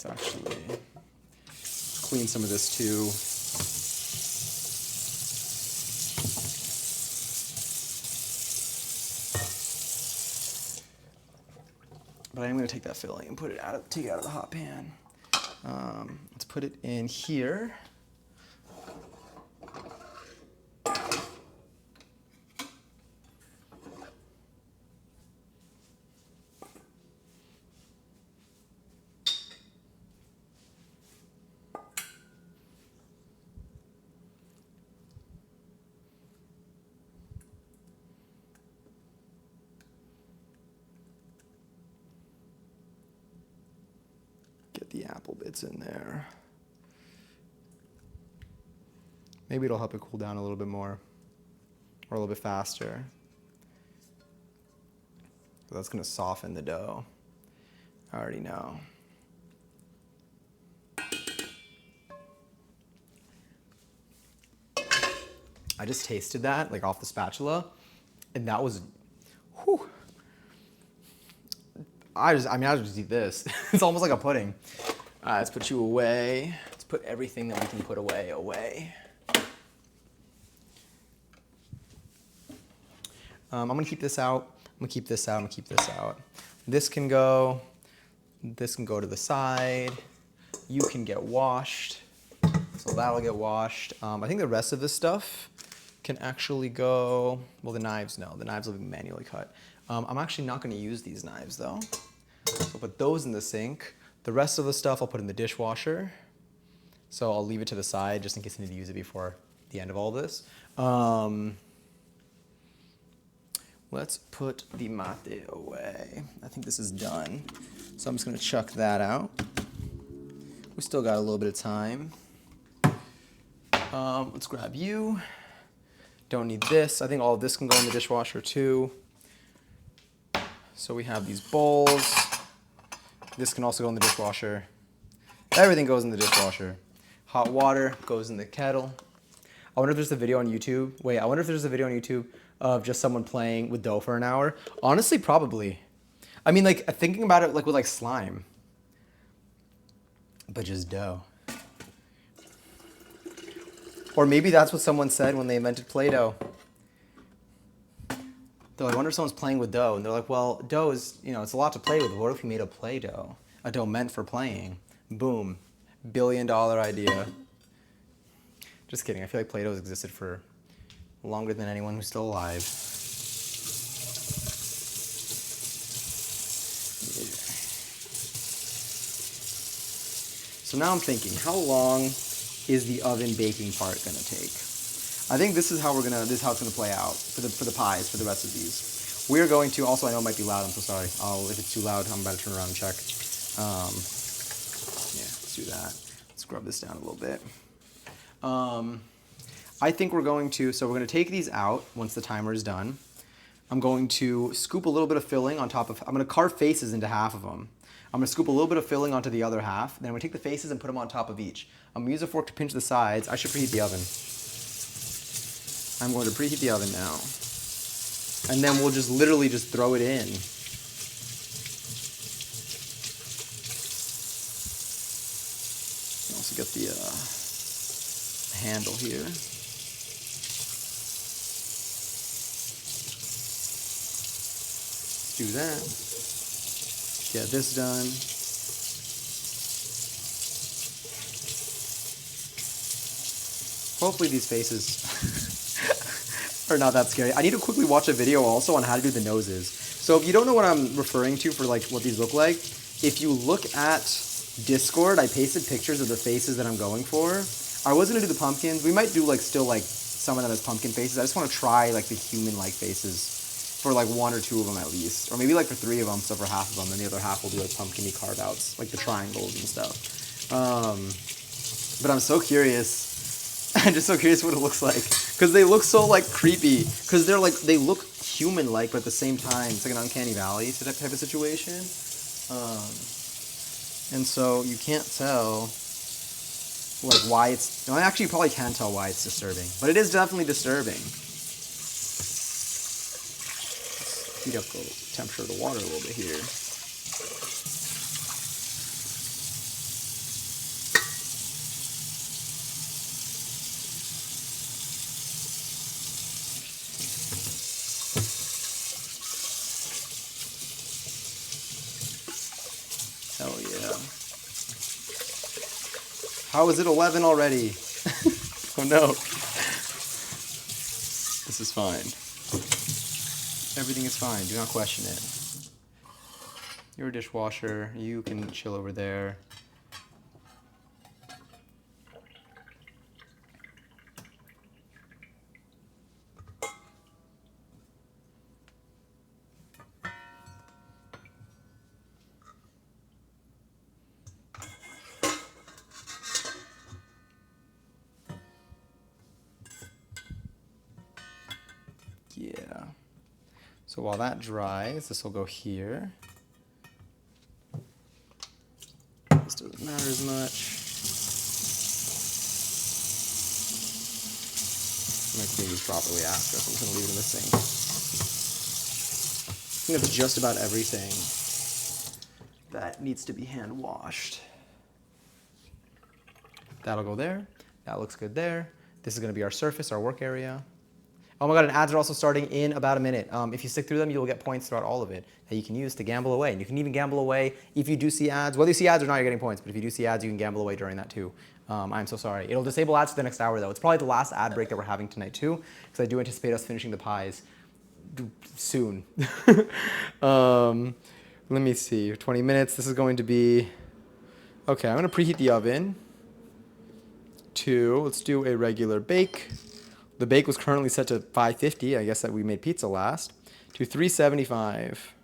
actually clean some of this too. But I'm going to take that filling and take it out of the hot pan. Let's put it in here. Get the apple bits in there. Maybe it'll help it cool down a little bit more or a little bit faster. That's going to soften the dough. I already know. I just tasted that like off the spatula, and that was, whew. I just eat this. It's almost like a pudding. Let's put you away. Let's put everything that we can put away. I'm gonna keep this out. I'm gonna keep this out. I'm gonna keep this out. This can go to the side. You can get washed. So that'll get washed. I think the rest of this stuff can actually go, well, the knives, no. The knives will be manually cut. I'm actually not gonna use these knives though. So I'll put those in the sink. The rest of the stuff I'll put in the dishwasher. So I'll leave it to the side just in case I need to use it before the end of all this. Let's put the mate away. I think this is done. So I'm just gonna chuck that out. We still got a little bit of time. Let's grab you. Don't need this. I think all of this can go in the dishwasher too. So we have these bowls. This can also go in the dishwasher. Everything goes in the dishwasher. Hot water goes in the kettle. I wonder if there's a video on YouTube. Wait, I wonder if there's a video on YouTube of just someone playing with dough for an hour. Honestly, probably. I mean, like, thinking about it like with like slime. But just dough. Or maybe that's what someone said when they invented Play-Doh. They're like, I wonder if someone's playing with dough. And they're like, well, dough is, it's a lot to play with. What if we made a Play-Doh? A dough meant for playing. Boom. $1 billion idea. Just kidding. I feel like Play-Doh has existed for longer than anyone who's still alive. So now I'm thinking, how long is the oven baking part gonna take? I think this is how it's gonna play out for the pies, for the rest of these. We're going to, also I know it might be loud, I'm so sorry. If it's too loud, I'm about to turn around and check. Yeah, let's do that. Let's scrub this down a little bit. I think we're going to take these out once the timer is done. I'm going to scoop a little bit of filling on top of, I'm gonna carve faces into half of them. I'm gonna scoop a little bit of filling onto the other half, then I'm gonna take the faces and put them on top of each. I'm gonna use a fork to pinch the sides. I should preheat the oven. I'm going to preheat the oven now. And then we'll just literally just throw it in. Also get the handle here. Do that. Get this done. Hopefully these faces are not that scary. I need to quickly watch a video also on how to do the noses. So if you don't know what I'm referring to for like what these look like, if you look at Discord, I pasted pictures of the faces that I'm going for. I was gonna do the pumpkins. We might do like still like some of them as pumpkin faces. I just want to try like the human-like faces for like 1 or 2 of them at least, or maybe like for 3 of them, so for half of them, then the other half will do like pumpkin-y carve-outs, like the triangles and stuff. But I'm so curious. I'm just so curious what it looks like, because they look so like creepy, because they're like, they look human-like, but at the same time it's like an uncanny valley type of situation. And so you can't tell like why it's, well, actually you probably can tell why it's disturbing, but it is definitely disturbing. Let's heat up the temperature of the water a little bit here. Hell yeah. How is it 11 already? Oh no. This is fine. Everything is fine. Do not question it. You're a dishwasher. You can chill over there. Yeah. So while that dries, this will go here. This doesn't matter as much. I'm gonna clean these properly after, so I'm just gonna leave it in the sink. I think that's just about everything that needs to be hand washed. That'll go there. That looks good there. This is gonna be our surface, our work area. Oh my god, and ads are also starting in about a minute. If you stick through them, you'll get points throughout all of it that you can use to gamble away. And you can even gamble away if you do see ads. Whether you see ads or not, you're getting points. But if you do see ads, you can gamble away during that too. I'm so sorry. It'll disable ads for the next hour though. It's probably the last ad break that we're having tonight too, because I do anticipate us finishing the pies soon. Let me see, 20 minutes. This is going to be, okay, I'm gonna preheat the oven to, let's do a regular bake. The bake was currently set to 550. I guess that we made pizza last. To 375.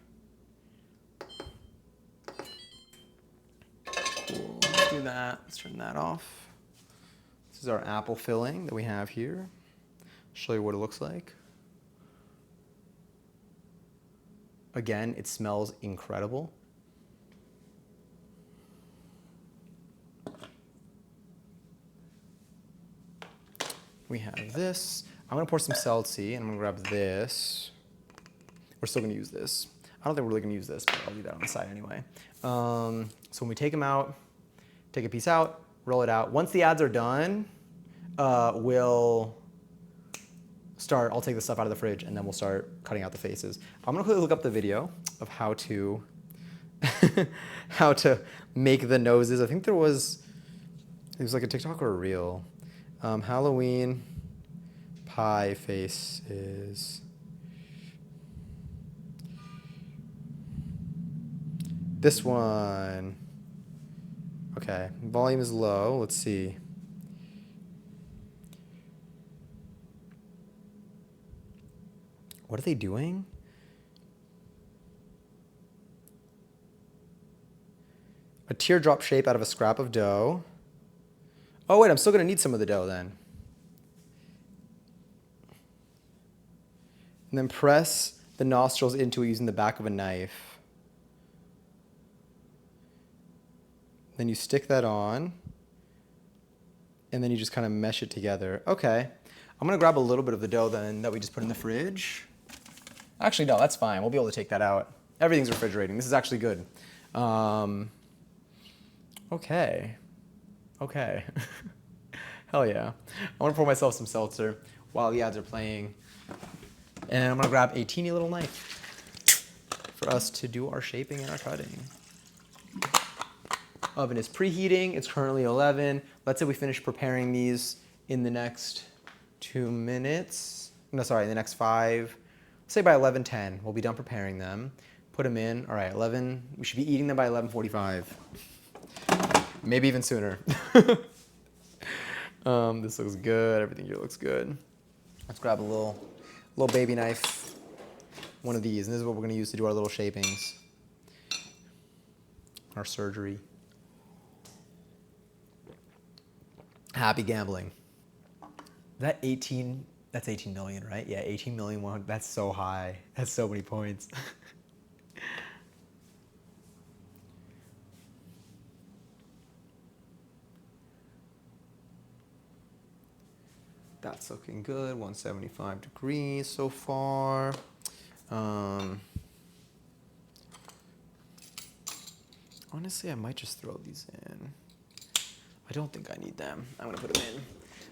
Cool. Let's do that. Let's turn that off. This is our apple filling that we have here. I'll show you what it looks like. Again, it smells incredible. We have this. I'm gonna pour some seltzy, and I'm gonna grab this. We're still gonna use this. I don't think we're really gonna use this, but I'll leave that on the side anyway. So when we take them out, take a piece out, roll it out. Once the ads are done, we'll start, I'll take the stuff out of the fridge, and then we'll start cutting out the faces. I'm gonna quickly look up the video of how to, how to make the noses. I think it was like a TikTok or a reel. Halloween pie faces. This one. Okay, volume is low. Let's see. What are they doing? A teardrop shape out of a scrap of dough. Oh wait, I'm still gonna need some of the dough then. And then press the nostrils into it using the back of a knife. Then you stick that on. And then you just kind of mesh it together. Okay. I'm gonna grab a little bit of the dough then that we just put in the fridge. Actually, no, that's fine. We'll be able to take that out. Everything's refrigerating. This is actually good. Okay. Okay. Hell yeah. I want to pour myself some seltzer while the ads are playing. And I'm going to grab a teeny little knife for us to do our shaping and our cutting. Oven is preheating. It's currently 11. Let's say we finish preparing these in the next 2 minutes. No, sorry, in the next 5. Let's say by 11:10, we'll be done preparing them. Put them in. All right, 11. We should be eating them by 11:45. Maybe even sooner. This looks good. Everything here looks good. Let's grab a little baby knife. One of these, and this is what we're going to use to do our little shapings. Our surgery. Happy gambling. That's 18 million, right? Yeah, 18 million. That's so high. That's so many points. That's looking good. 175 degrees so far. Honestly, I might just throw these in. I don't think I need them. I'm gonna put them in.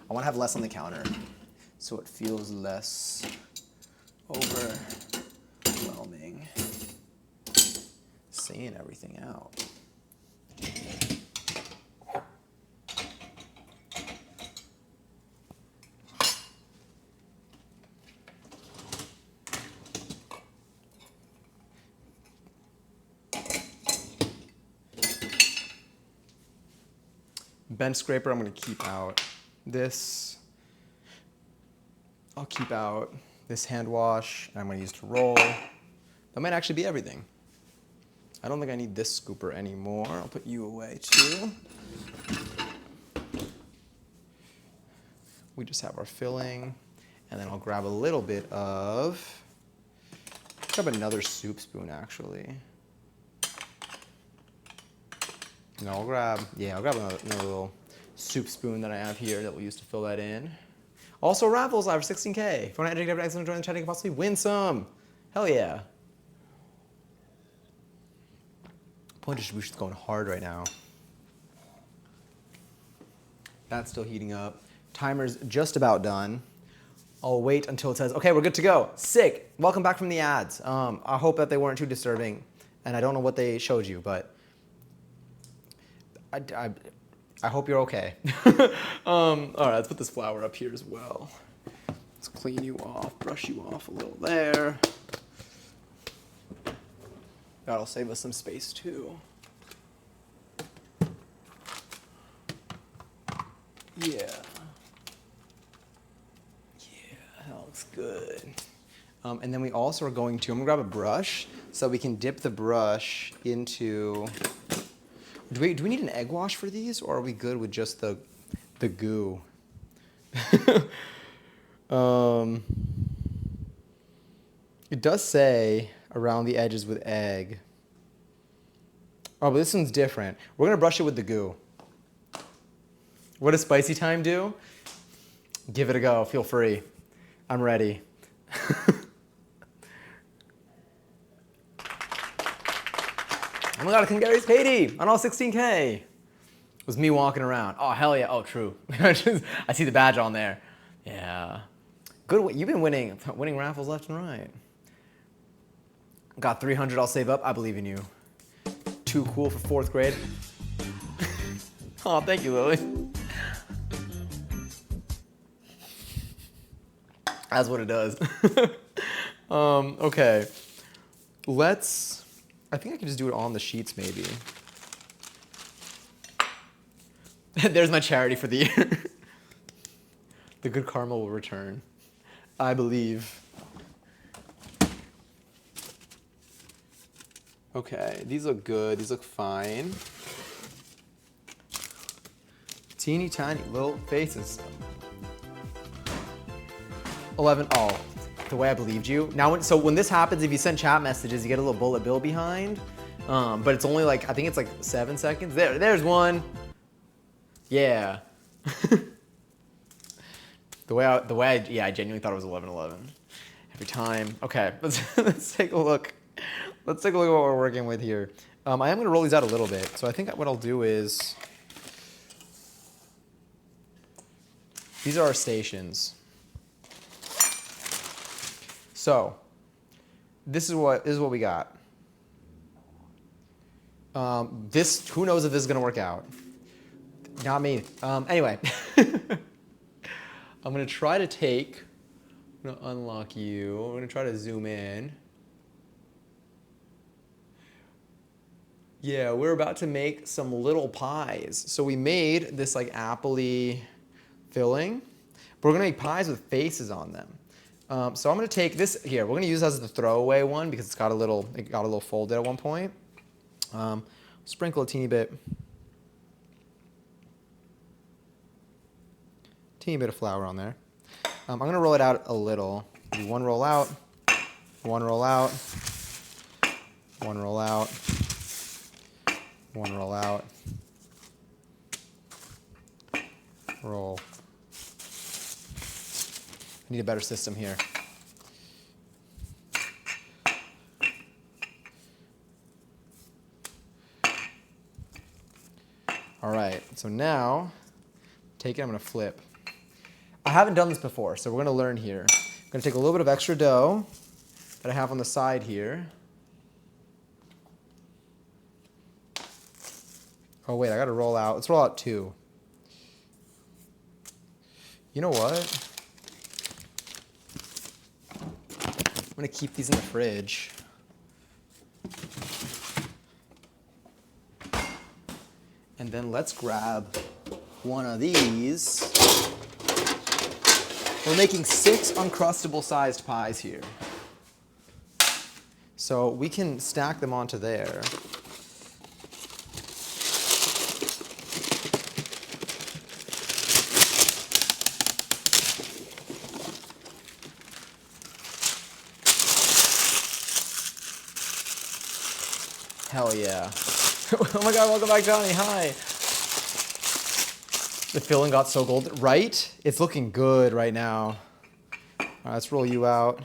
I wanna have less on the counter so it feels less overwhelming. Seeing everything out. Bench scraper, I'm going to keep out. This, I'll keep out. This hand wash, I'm going to use to roll. That might actually be everything. I don't think I need this scooper anymore. I'll put you away too. We just have our filling. And then I'll grab a little bit of, grab another soup spoon actually. No, I'll grab another little soup spoon that I have here that we'll use to fill that in. Also, raffles live for 16K. If you want to enter, excellent, join the chat, you can possibly win some. Hell yeah. Point distribution's going hard right now. That's still heating up. Timer's just about done. I'll wait until it says, okay, we're good to go. Sick. Welcome back from the ads. I hope that they weren't too disturbing. And I don't know what they showed you, but I hope you're okay. All right, let's put this flour up here as well. Let's clean you off, brush you off a little there. That'll save us some space too. Yeah. That looks good. And then we also are going to, I'm gonna grab a brush so we can dip the brush into, do we need an egg wash for these, or are we good with just the goo? It does say around the edges with egg. Oh, but this one's different. We're gonna brush it with the goo. What does spicy time do? Give it a go, feel free. I'm ready. Oh my God, Gary's Katie on all 16K. It was me walking around. Oh, hell yeah. Oh, true. I see the badge on there. Yeah. Good. You've been winning raffles left and right. Got 300. I'll save up. I believe in you. Too cool for 4th grade. Oh, thank you, Lily. That's what it does. Okay. I think I can just do it on the sheets maybe. There's my charity for the year. The good karma will return. I believe. Okay, these look good. These look fine. Teeny tiny little faces. 11. Oh, the way I believed you. Now, so when this happens, if you send chat messages, you get a little bullet bill behind. But it's only like, I think it's like 7 seconds. There's one. Yeah. I genuinely thought it was 11:11 every time. Okay, let's take a look. Let's take a look at what we're working with here. I am going to roll these out a little bit. So I think what I'll do is These are our stations. So this is what we got. Who knows if this is gonna work out? Not me. Anyway, I'm gonna try to take. I'm gonna unlock you. I'm gonna try to zoom in. Yeah, we're about to make some little pies. So we made this like apple-y filling, but we're gonna make pies with faces on them. So I'm gonna take this here. We're gonna use this as the throwaway one because it got a little folded at one point. Sprinkle a teeny bit of flour on there. I'm gonna roll it out a little. Do one roll out, one roll out, one roll out, one roll out, roll. I need a better system here. All right, so now, take it, I'm gonna flip. I haven't done this before, so we're gonna learn here. I'm gonna take a little bit of extra dough that I have on the side here. Oh wait, I gotta roll out. Let's roll out 2. You know what? I'm gonna keep these in the fridge. And then let's grab one of these. We're making 6 Uncrustable sized pies here. So we can stack them onto there. Hell yeah. Oh my god, welcome back, Johnny. Hi. The filling got so golden, right? It's looking good right now. All right, let's roll you out.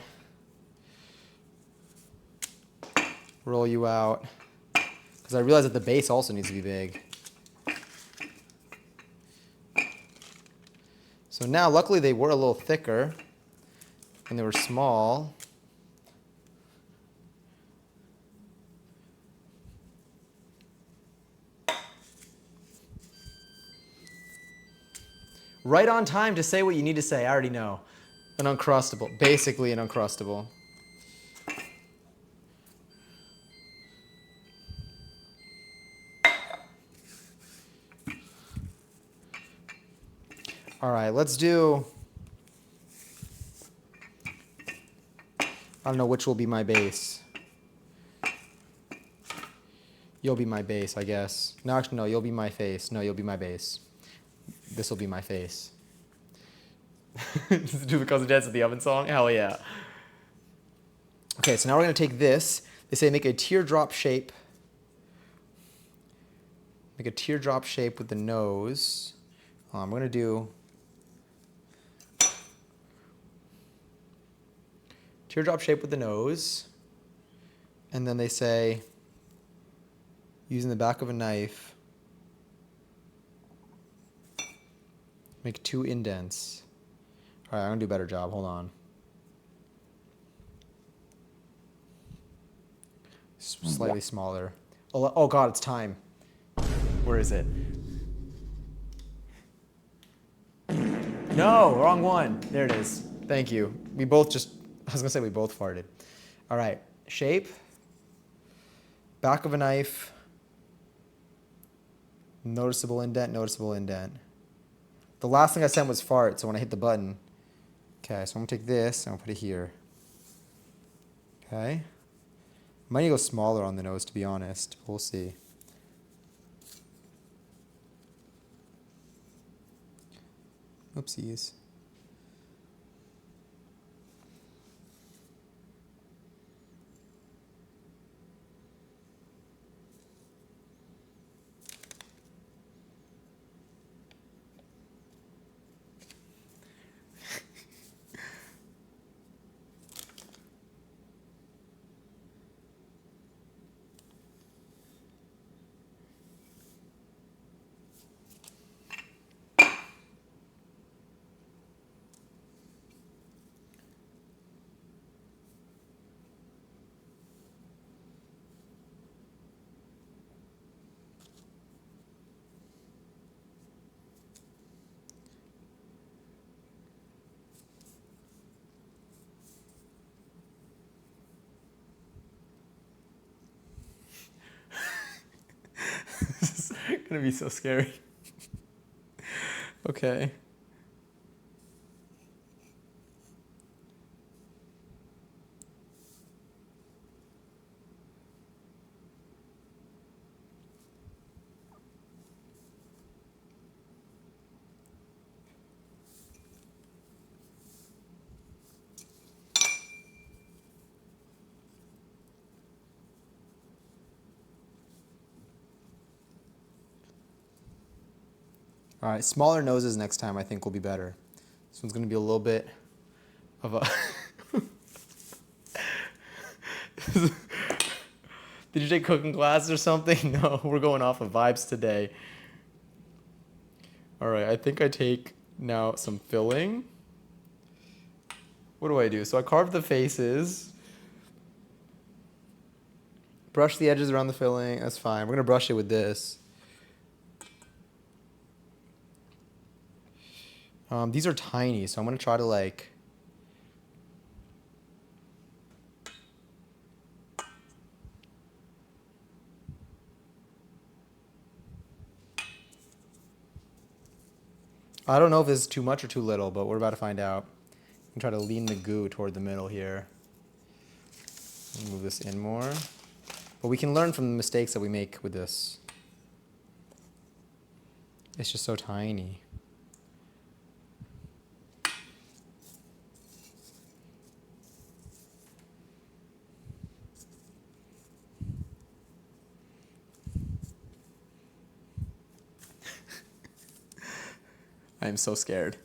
Roll you out. Because I realize that the base also needs to be big. So now, luckily, they were a little thicker and they were small. Right on time to say what you need to say. I already know. An Uncrustable. Basically an Uncrustable. All right, let's do... I don't know which will be my base. You'll be my base, I guess. No, actually, no, you'll be my face. No, you'll be my base. This will be my face. Just do the Cousin Dance of the Oven song? Hell yeah. Okay, so now we're going to take this. They say make a teardrop shape. Make a teardrop shape with the nose. We're going to do teardrop shape with the nose. And then they say, using the back of a knife, make 2 indents. All right, I'm gonna do a better job. Hold on. Slightly smaller. Oh God, it's time. Where is it? No, wrong one. There it is. Thank you. We both just, I was gonna say we both farted. All right, shape. Back of a knife. Noticeable indent, noticeable indent. The last thing I said was fart, so when I hit the button. Okay, so I'm gonna take this and I'll put it here. Okay. Might need to go smaller on the nose, to be honest. We'll see. Oopsies. Gonna be so scary. Okay. All right, smaller noses next time I think will be better. This one's gonna be a little bit of a. Did you take cooking classes or something? No, we're going off of vibes today. All right, I think I take now some filling. What do I do? So I carved the faces. Brush the edges around the filling. That's fine. We're gonna brush it with this. These are tiny, so I'm gonna try to like. I don't know if this is too much or too little, but we're about to find out. I'm gonna try to lean the goo toward the middle here. Move this in more. But we can learn from the mistakes that we make with this. It's just so tiny. I am so scared.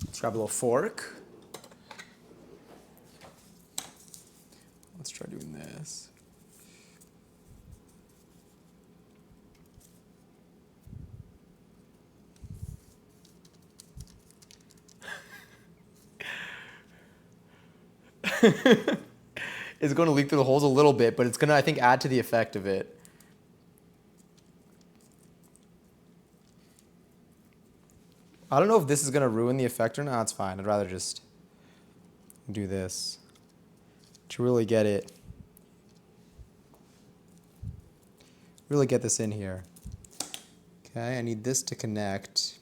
Let's grab a little fork. Let's try doing this. It's going to leak through the holes a little bit, but it's going to, I think, add to the effect of it. I don't know if this is going to ruin the effect or not. It's fine. I'd rather just do this to really get it. Really get this in here. Okay, I need this to connect.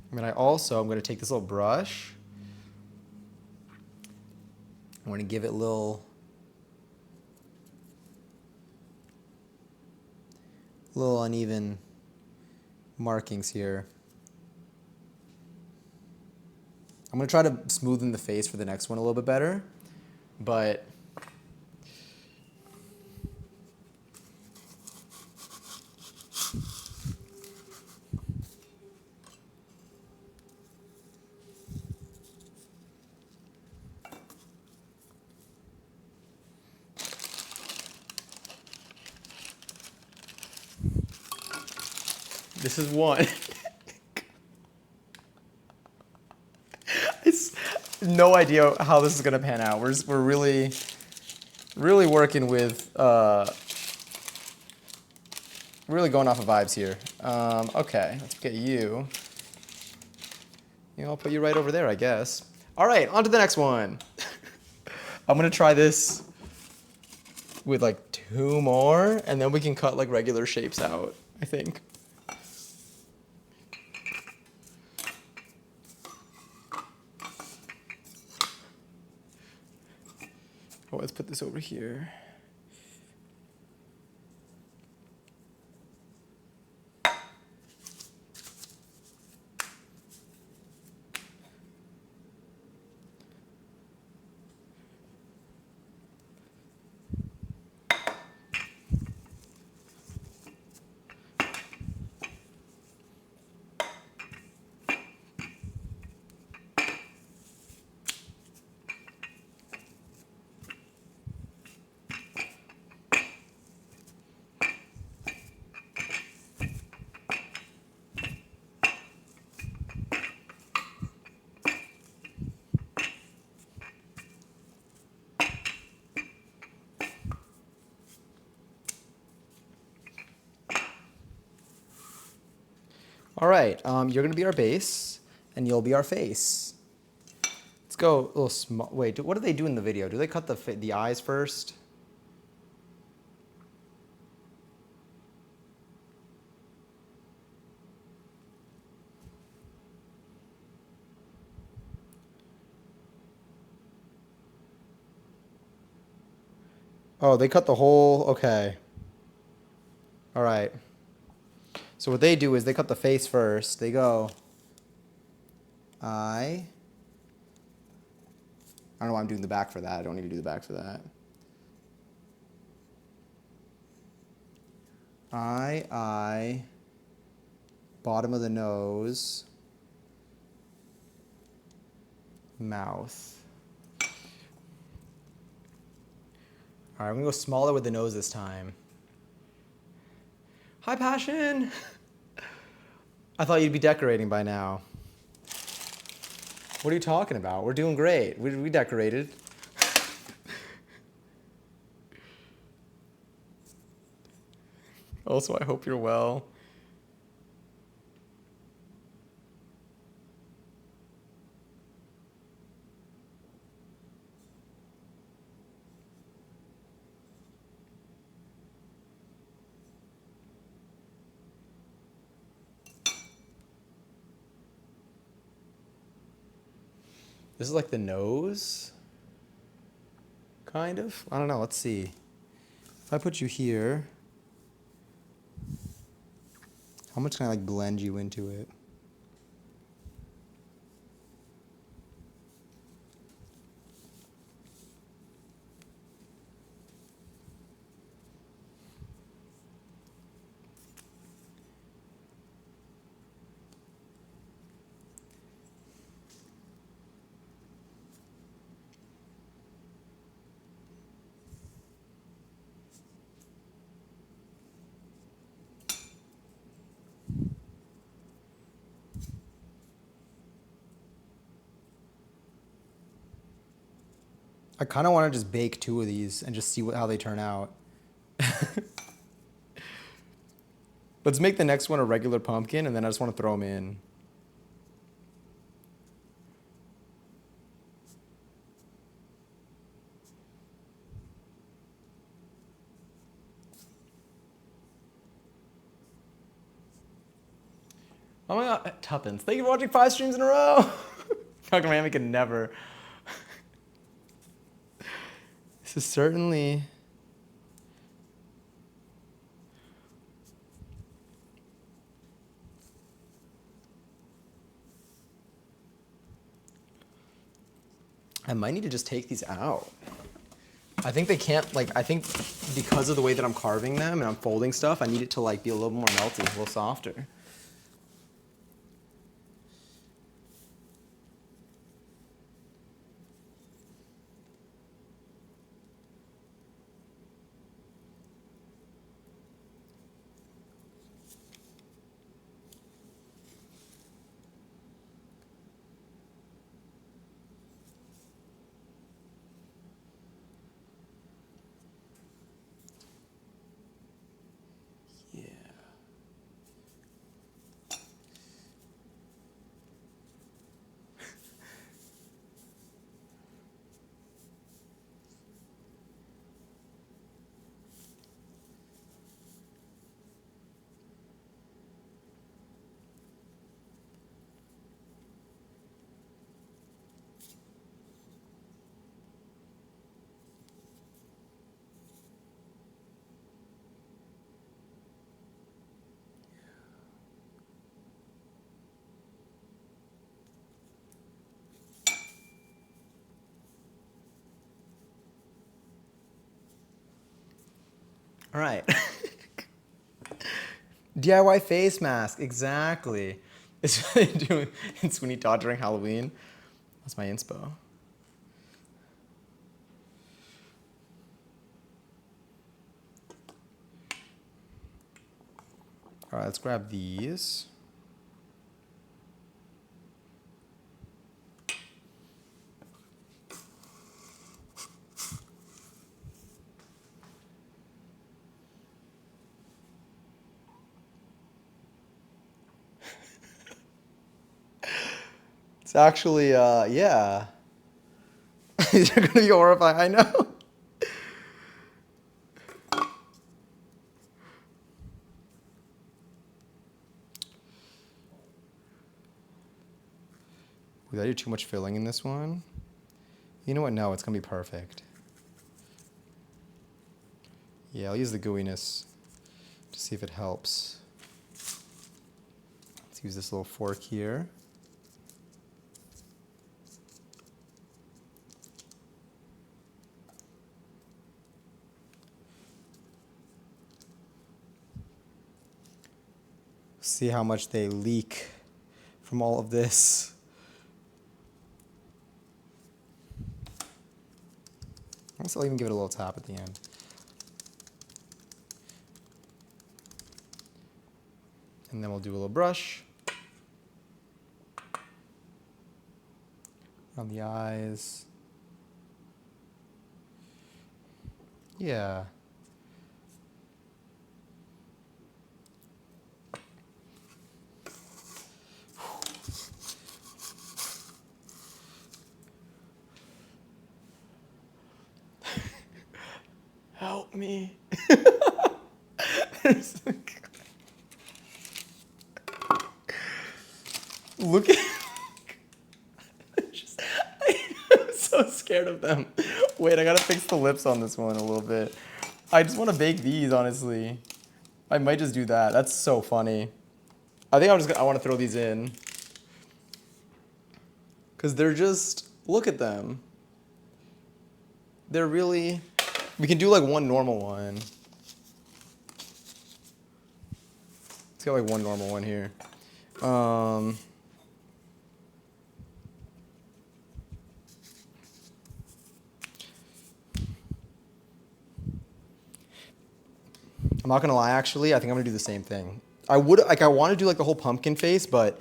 And then I'm going to take this little brush. I'm going to give it little uneven markings here. I'm going to try to smoothen the face for the next one a little bit better, but this is one. It's no idea how this is gonna pan out. We're really working with really going off of vibes here. Okay, let's get you. I'll put you right over there, I guess. All right, on to the next one. I'm gonna try this with like 2 more, and then we can cut like regular shapes out, I think. Oh, let's put this over here. All right, you're gonna be our base, and you'll be our face. Let's go a little small. Wait, what do they do in the video? Do they cut the eyes first? Oh, they cut the whole. Okay. All right. So what they do is they cut the face first. They go eye. I don't know why I'm doing the back for that. I don't need to do the back for that. Eye, bottom of the nose, mouth. All right, I'm gonna go smaller with the nose this time. Hi, Passion. I thought you'd be decorating by now. What are you talking about? We're doing great. We decorated. Also, I hope you're well. This is like the nose, kind of. I don't know. Let's see. If I put you here, how much can I like blend you into it? I kind of want to just bake two of these and just see how they turn out. Let's make the next one a regular pumpkin, and then I just want to throw them in. Oh my god, Tuppence, thank you for watching 5 streams in a row. Fucking Miami can never. This is certainly. I might need to just take these out. I think they can't, like, I think because of the way that I'm carving them and I'm folding stuff, I need it to, like, be a little more melty, a little softer. Yeah. All right. DIY face mask, exactly. It's what they do in Sweeney Todd during Halloween. That's my inspo. All right, let's grab these. It's actually, yeah. These are gonna be horrifying. I know. Did I do too much filling in this one? You know what? No, it's gonna be perfect. Yeah, I'll use the gooiness to see if it helps. Let's use this little fork here. See how much they leak from all of this. I guess I'll even give it a little tap at the end. And then we'll do a little brush around the eyes. Yeah. Help me. Look at I'm so scared of them. Wait, I gotta fix the lips on this one a little bit. I just want to bake these, honestly. I might just do that. That's so funny. I think I want to throw these in. Because they're just, look at them. They're really, we can do like one normal one. Let's get like one normal one here. I'm not gonna lie, actually, I think I'm gonna do the same thing. I want to do like the whole pumpkin face, but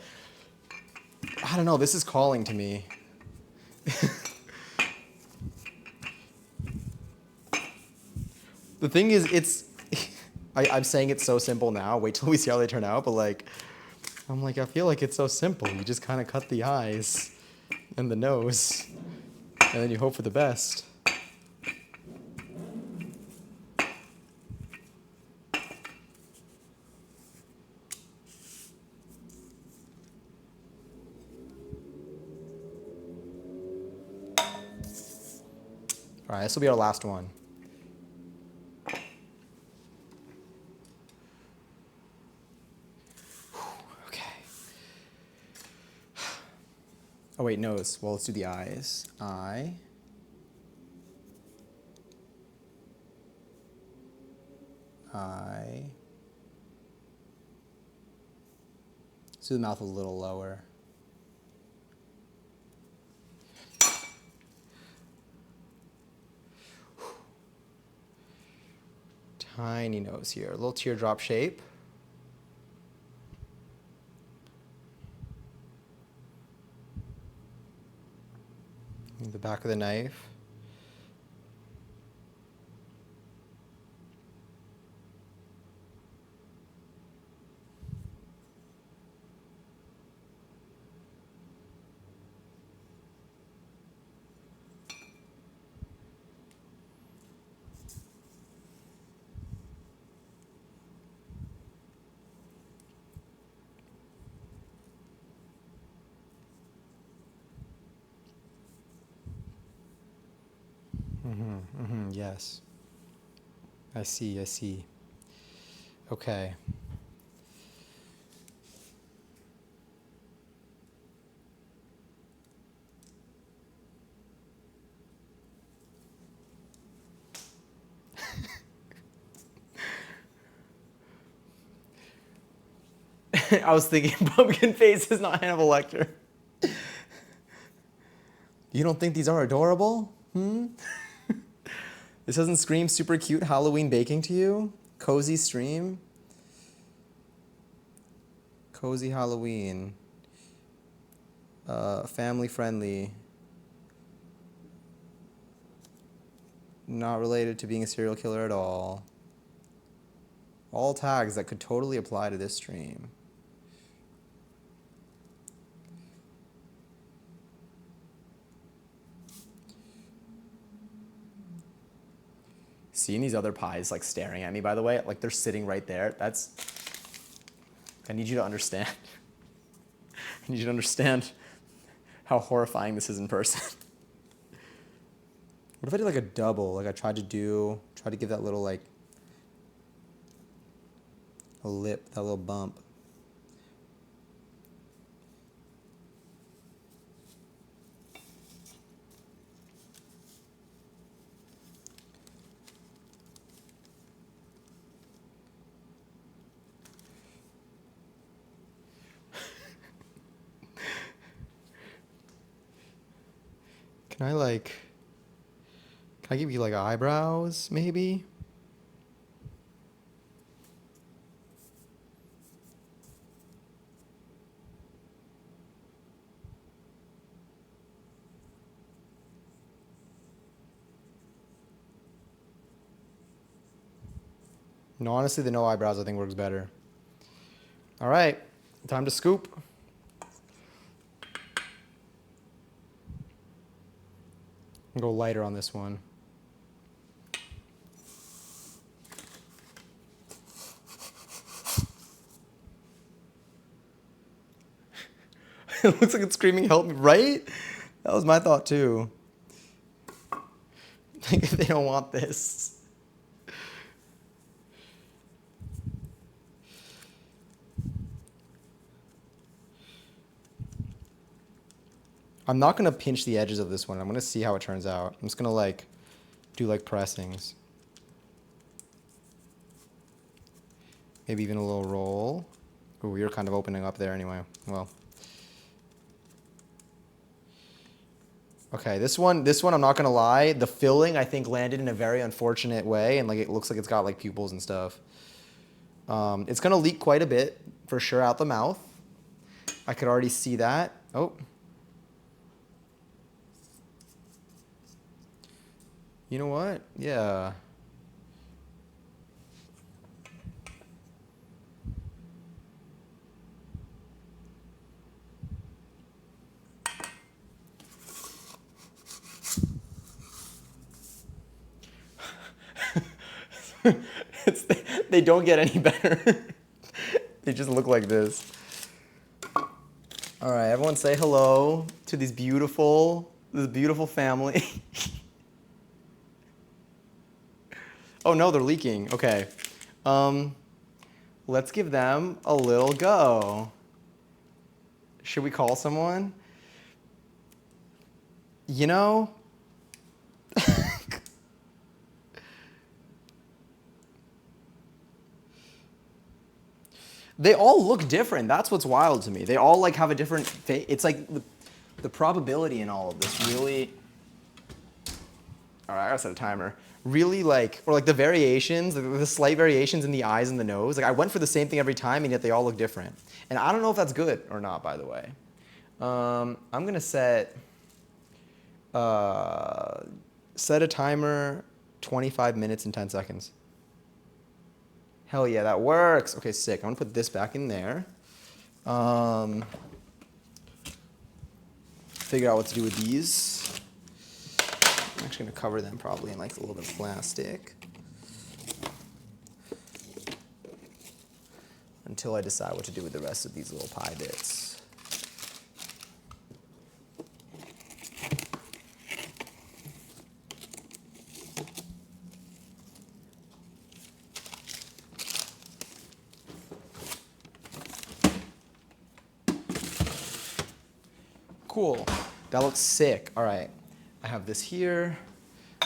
I don't know, this is calling to me. The thing is, I'm saying it's so simple now. Wait till we see how they turn out, but like, I'm like, I feel like it's so simple. You just kind of cut the eyes and the nose, and then you hope for the best. All right, this will be our last one. Okay. Oh wait, nose. Well, let's do the eyes. Eye. Eye. Let's do the mouth a little lower. Tiny nose here, a little teardrop shape. The back of the knife. Yes. I see. Okay. I was thinking pumpkin face is not Hannibal Lecter. You don't think these are adorable? This doesn't scream super cute Halloween baking to you? Cozy stream? Cozy Halloween. Family friendly. Not related to being a serial killer at all. All tags that could totally apply to this stream. Seeing these other pies like staring at me, by the way, like they're sitting right there. I need you to understand. I need you to understand how horrifying this is in person. What if I did like a double? Like I tried to give that little like a lip, that little bump. Can I give you like eyebrows, maybe? No, honestly, the no eyebrows I think works better. All right, time to scoop. Go lighter on this one. It looks like it's screaming, help me, right? That was my thought too. Like, if they don't want this. I'm not gonna pinch the edges of this one. I'm gonna see how it turns out. I'm just gonna like do like pressings. Maybe even a little roll. Ooh, you're kind of opening up there anyway. Well. Okay, this one, I'm not gonna lie, the filling I think landed in a very unfortunate way, and like it looks like it's got like pupils and stuff. It's gonna leak quite a bit for sure out the mouth. I could already see that. Oh. You know what? Yeah. They don't get any better. They just look like this. All right, everyone say hello to this beautiful family. Oh no, they're leaking. Okay. Let's give them a little go. Should we call someone? You know, they all look different. That's what's wild to me. They all like have a different face. It's like the probability in all of this really. All right, I gotta set a timer. Really like, or like the variations, the slight variations in the eyes and the nose. Like I went for the same thing every time, and yet they all look different. And I don't know if that's good or not, by the way. I'm gonna set a timer, 25 minutes and 10 seconds. Hell yeah, that works. Okay, sick. I'm gonna put this back in there. Figure out what to do with these. I'm actually gonna cover them probably in like a little bit of plastic until I decide what to do with the rest of these little pie bits. Cool. That looks sick. All right. I have this here.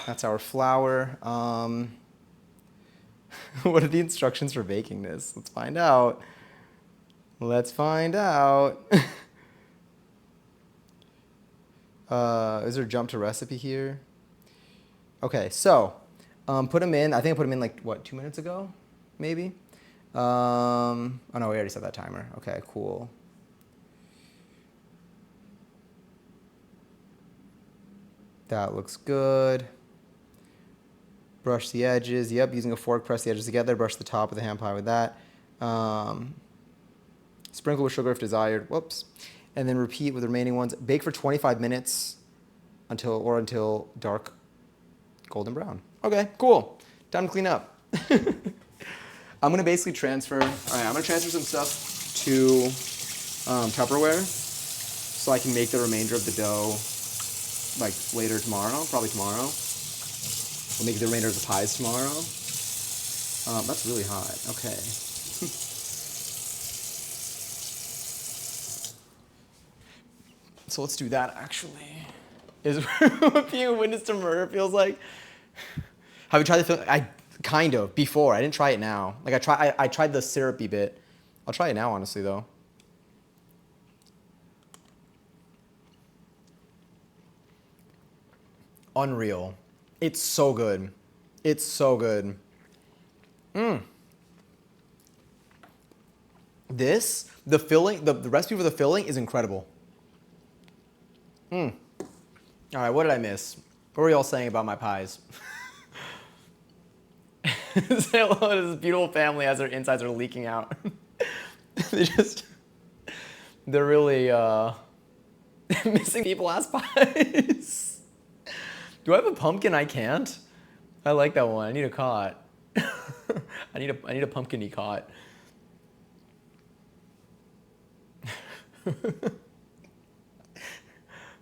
That's our flour. What are the instructions for baking this? Let's find out. Let's find out. Is there a jump to recipe here? Okay, so put them in. I think I put them in like, what, 2 minutes ago? Maybe? Oh no, we already set that timer. Okay, cool. That looks good. Brush the edges. Yep, using a fork, press the edges together. Brush the top of the ham pie with that. Sprinkle with sugar if desired. Whoops. And then repeat with the remaining ones. Bake for 25 minutes until dark golden brown. Okay, cool. Time to clean up. I'm gonna basically transfer. All right, I'm gonna transfer some stuff to Tupperware, so I can make the remainder of the dough like later tomorrow, probably tomorrow. We'll make the remainder of the pies tomorrow. That's really hot. Okay. So let's do that actually. Is what being a witness to murder feels like. Have you tried the film? I kind of before. I didn't try it now. Like I tried the syrupy bit. I'll try it now honestly though. Unreal. It's so good. It's so good. This, the filling, the recipe for the filling is incredible. All right, what did I miss? What were y'all saying about my pies? Say hello to this beautiful family as their insides are leaking out. They're really missing people ass pies. Do I have a pumpkin? I can't. I like that one. I need a cot. I need a pumpkin-y cot.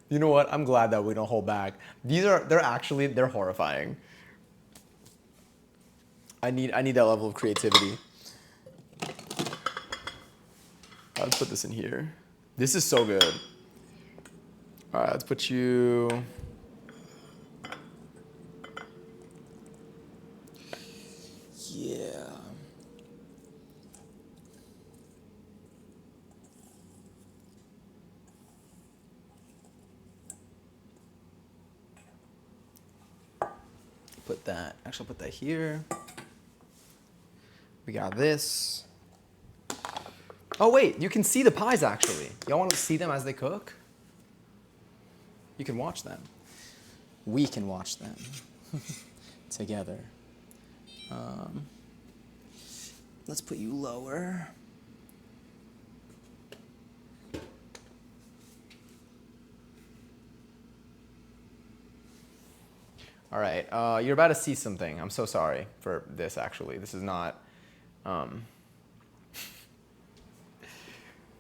You know what? I'm glad that we don't hold back. They're horrifying. I need that level of creativity. Let's put this in here. This is so good. All right, let's put you. Yeah. Put that, actually I'll put that here. We got this. Oh wait, you can see the pies actually. Y'all want to see them as they cook? You can watch them. We can watch them together. Let's put you lower. All right, you're about to see something. I'm so sorry for this, actually. This is not,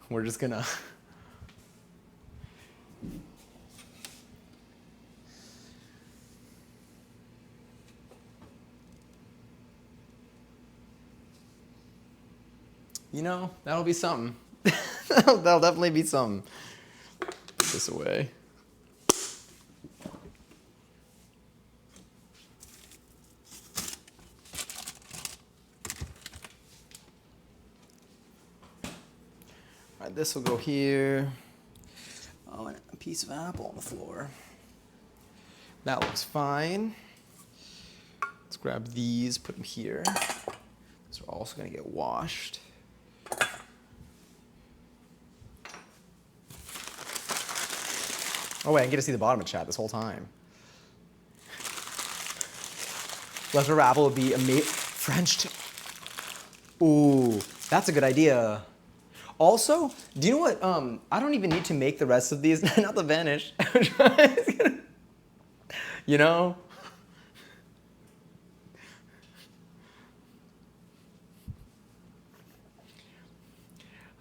we're just gonna, you know, that'll be something. That'll definitely be something. Put this away. All right, this will go here. Oh, and a piece of apple on the floor. That looks fine. Let's grab these, put them here. These are also gonna get washed. Oh wait, I get to see the bottom of chat this whole time. Leftover apple would be French. Ooh, that's a good idea. Also, do you know what? I don't even need to make the rest of these. Not the vanish. You know?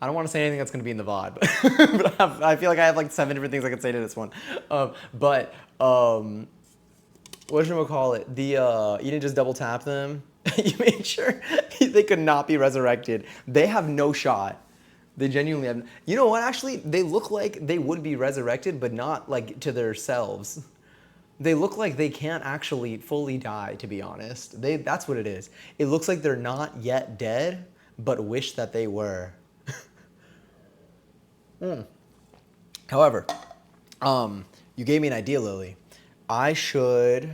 I don't want to say anything that's going to be in the VOD, but I feel like I have like 7 different things I could say to this one. Whatchamacallit? You didn't just double tap them. You made sure they could not be resurrected. They have no shot. They genuinely have. You know what? Actually, they look like they would be resurrected, but not like to themselves. They look like they can't actually fully die, to be honest. That's what it is. It looks like they're not yet dead, but wish that they were. However, you gave me an idea, Lily. I should.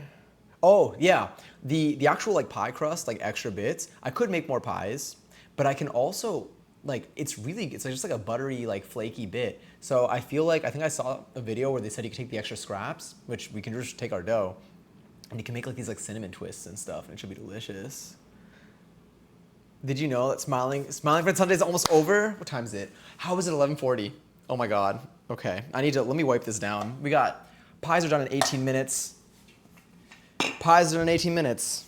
Oh yeah, the actual like pie crust, like extra bits. I could make more pies, but I can also like it's just like a buttery like flaky bit. So I think I saw a video where they said you could take the extra scraps, which we can just take our dough, and you can make like these like cinnamon twists and stuff, and it should be delicious. Did you know that Smiling Friend Sunday is almost over? What time is it? How is it 11:40? Oh my God. Okay, let me wipe this down. We got pies are done in 18 minutes. Pies are done in 18 minutes.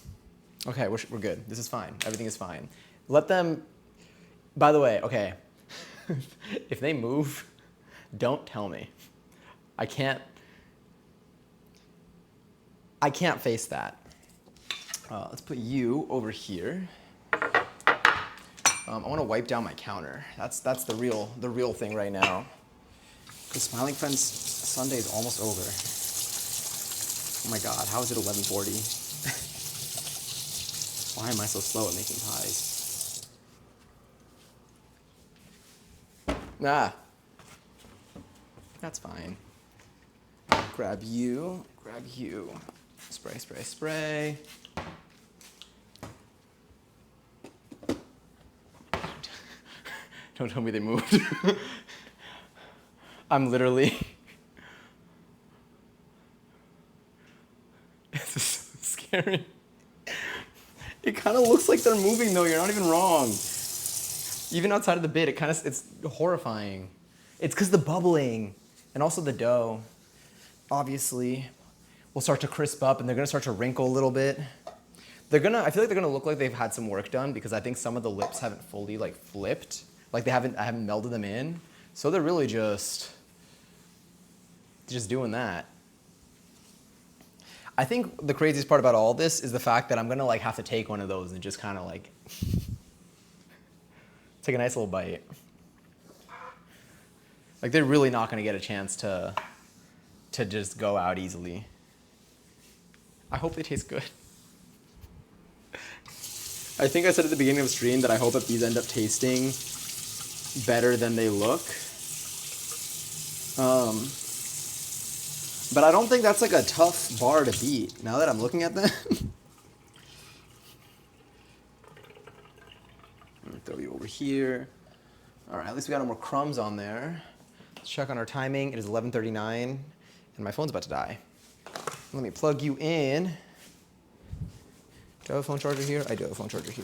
Okay, we're good. This is fine. Everything is fine. Let them. By the way, okay. If they move, don't tell me. I can't. I can't face that. Let's put you over here. I want to wipe down my counter. That's the real thing right now. The Smiling Friends Sunday is almost over. Oh my God, how is it 11:40? Why am I so slow at making pies? Ah, that's fine. Grab you. Spray, spray, spray. Don't tell me they moved. I'm literally. This is so scary. It kind of looks like they're moving though. You're not even wrong. Even outside of the bit, it's horrifying. It's because the bubbling and also the dough, obviously, will start to crisp up and they're gonna start to wrinkle a little bit. I feel like they're gonna look like they've had some work done because I think some of the lips haven't fully like flipped. Like I haven't melded them in. So they're really just doing that. I think the craziest part about all this is the fact that I'm gonna like have to take one of those and just kind of like take a nice little bite. Like they're really not gonna get a chance to just go out easily. I hope they taste good. I think I said at the beginning of the stream that I hope that these end up tasting better than they look. But I don't think that's like a tough bar to beat now that I'm looking at them. Throw you over here. All right, at least we got no more crumbs on there. Let's check on our timing. It is 11:39 and my phone's about to die. Let me plug you in. Do I have a phone charger here? I do have a phone charger here.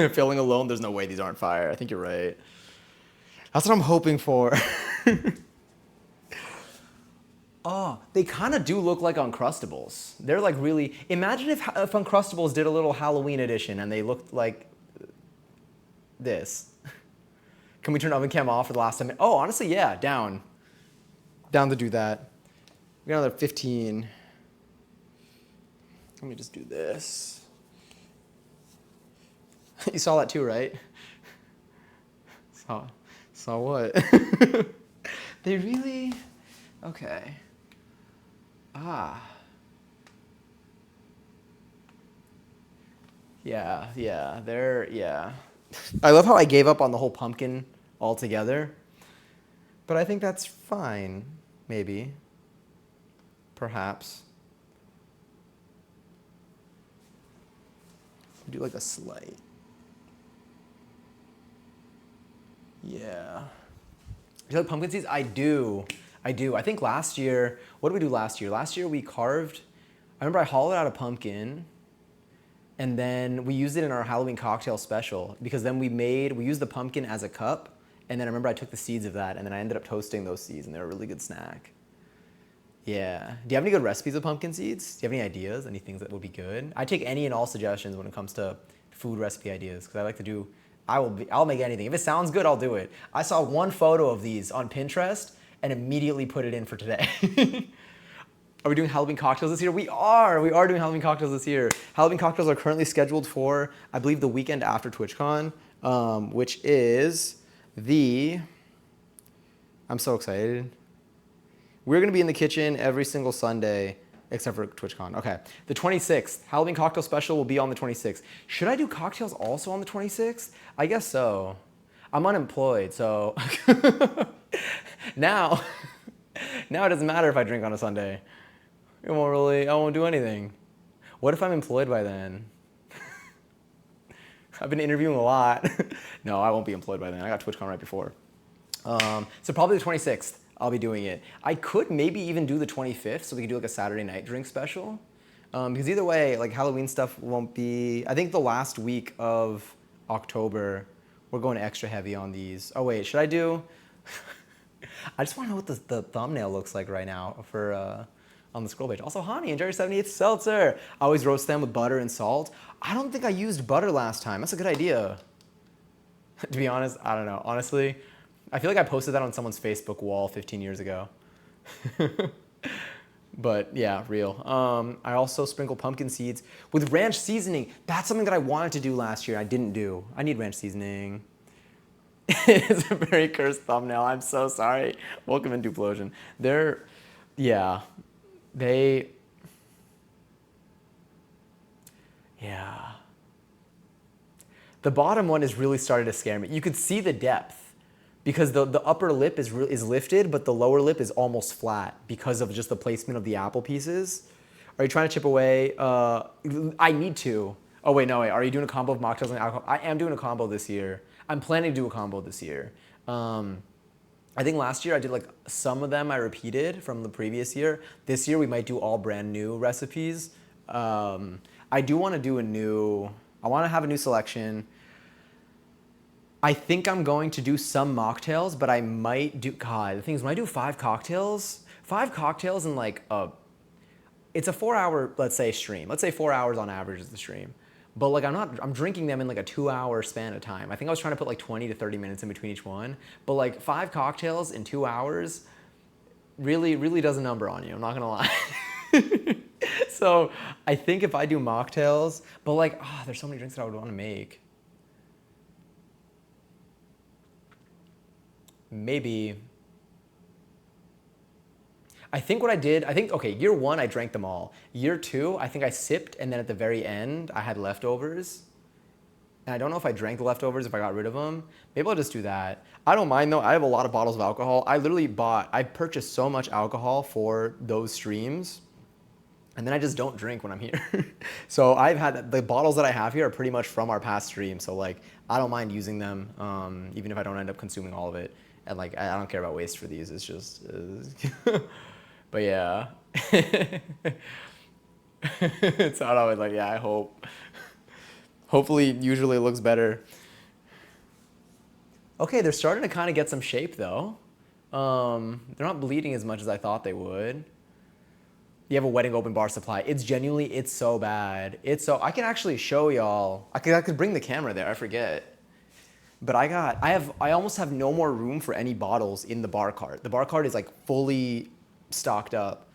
Feeling alone, there's no way these aren't fire. I think you're right. That's what I'm hoping for. Oh, they kind of do look like Uncrustables. They're like really, imagine if Uncrustables did a little Halloween edition and they looked like this. Can we turn oven cam off for the last time? Oh, honestly, yeah, down. Down to do that. We got another 15. Let me just do this. You saw that too, right? Saw what? They really? Okay. Ah. Yeah, yeah. I love how I gave up on the whole pumpkin altogether. But I think that's fine, maybe. Perhaps. Do like a slight. Yeah. You like pumpkin seeds? I do. I think last year, what did we do last year? Last year we carved, I remember I hollowed out a pumpkin and then we used it in our Halloween cocktail special because then we used the pumpkin as a cup and then I remember I took the seeds of that and then I ended up toasting those seeds and they're a really good snack. Yeah. Do you have any good recipes of pumpkin seeds? Do you have any ideas? Any things that would be good? I take any and all suggestions when it comes to food recipe ideas because I like to do, I'll make anything. If it sounds good, I'll do it. I saw one photo of these on Pinterest and immediately put it in for today. Are we doing Halloween cocktails this year? We are doing Halloween cocktails this year. Halloween cocktails are currently scheduled for, I believe, the weekend after TwitchCon, which is I'm so excited. We're gonna be in the kitchen every single Sunday, except for TwitchCon. Okay, the 26th, Halloween cocktail special will be on the 26th. Should I do cocktails also on the 26th? I guess so. I'm unemployed, so now it doesn't matter if I drink on a Sunday. I won't do anything. What if I'm employed by then? I've been interviewing a lot. No, I won't be employed by then. I got TwitchCon right before. So probably the 26th, I'll be doing it. I could maybe even do the 25th, so we could do like a Saturday night drink special. Because either way, like Halloween stuff won't be, I think the last week of October We're going extra heavy on these. Oh wait, should I do? I just want to know what the thumbnail looks like right now for on the scroll page. Also, Hani, enjoy your 78th seltzer. I always roast them with butter and salt. I don't think I used butter last time. That's a good idea. To be honest, I don't know. Honestly, I feel like I posted that on someone's Facebook wall 15 years ago. But yeah, real. I also sprinkle pumpkin seeds with ranch seasoning. That's something that I wanted to do last year. I didn't do. I need ranch seasoning. It's a very cursed thumbnail. I'm so sorry. Welcome into Duplosion. Yeah. The bottom one is really started to scare me. You could see the depth because the upper lip is lifted, but the lower lip is almost flat because of just the placement of the apple pieces. Are you trying to chip away? I need to. Oh wait, no wait. Are you doing a combo of mocktails and alcohol? I am doing a combo this year. I'm planning to do a combo this year. I think last year I did like some of them I repeated from the previous year. This year we might do all brand new recipes. I do want to do I want to have a new selection. I think I'm going to do some mocktails, but I might do, God, the thing is when I do 5 cocktails in like it's a 4-hour, let's say, stream. Let's say 4 hours on average is the stream. But like I'm drinking them in like a 2-hour span of time. I think I was trying to put like 20 to 30 minutes in between each one. But like 5 cocktails in 2 hours really, really does a number on you. I'm not gonna lie. So I think if I do mocktails, but like, there's so many drinks that I would want to make. Maybe. I think what I did, okay, year 1, I drank them all. Year 2, I think I sipped, and then at the very end, I had leftovers. And I don't know if I drank the leftovers, if I got rid of them. Maybe I'll just do that. I don't mind though, I have a lot of bottles of alcohol. I purchased so much alcohol for those streams, and then I just don't drink when I'm here. So the bottles that I have here are pretty much from our past streams, so like, I don't mind using them, even if I don't end up consuming all of it. And like, I don't care about waste for these, it's just, but yeah. It's not always like, yeah, I hope. Hopefully, usually it looks better. Okay, they're starting to kind of get some shape though. They're not bleeding as much as I thought they would. You have a wedding open bar supply. It's so bad. I can actually show y'all. I could bring the camera there, I forget. But I almost have no more room for any bottles in the bar cart. The bar cart is like fully stocked up.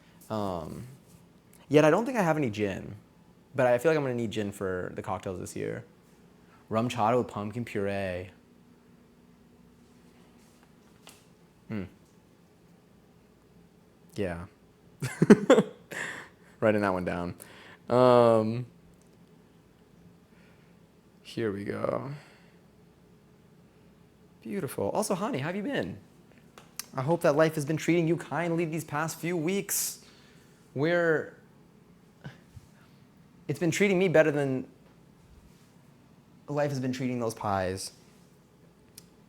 Yet I don't think I have any gin. But I feel like I'm gonna need gin for the cocktails this year. Rum chata with pumpkin puree. Yeah. Writing that one down. Here we go. Beautiful. Also, Hani, how have you been? I hope that life has been treating you kindly these past few weeks. It's been treating me better than life has been treating those pies.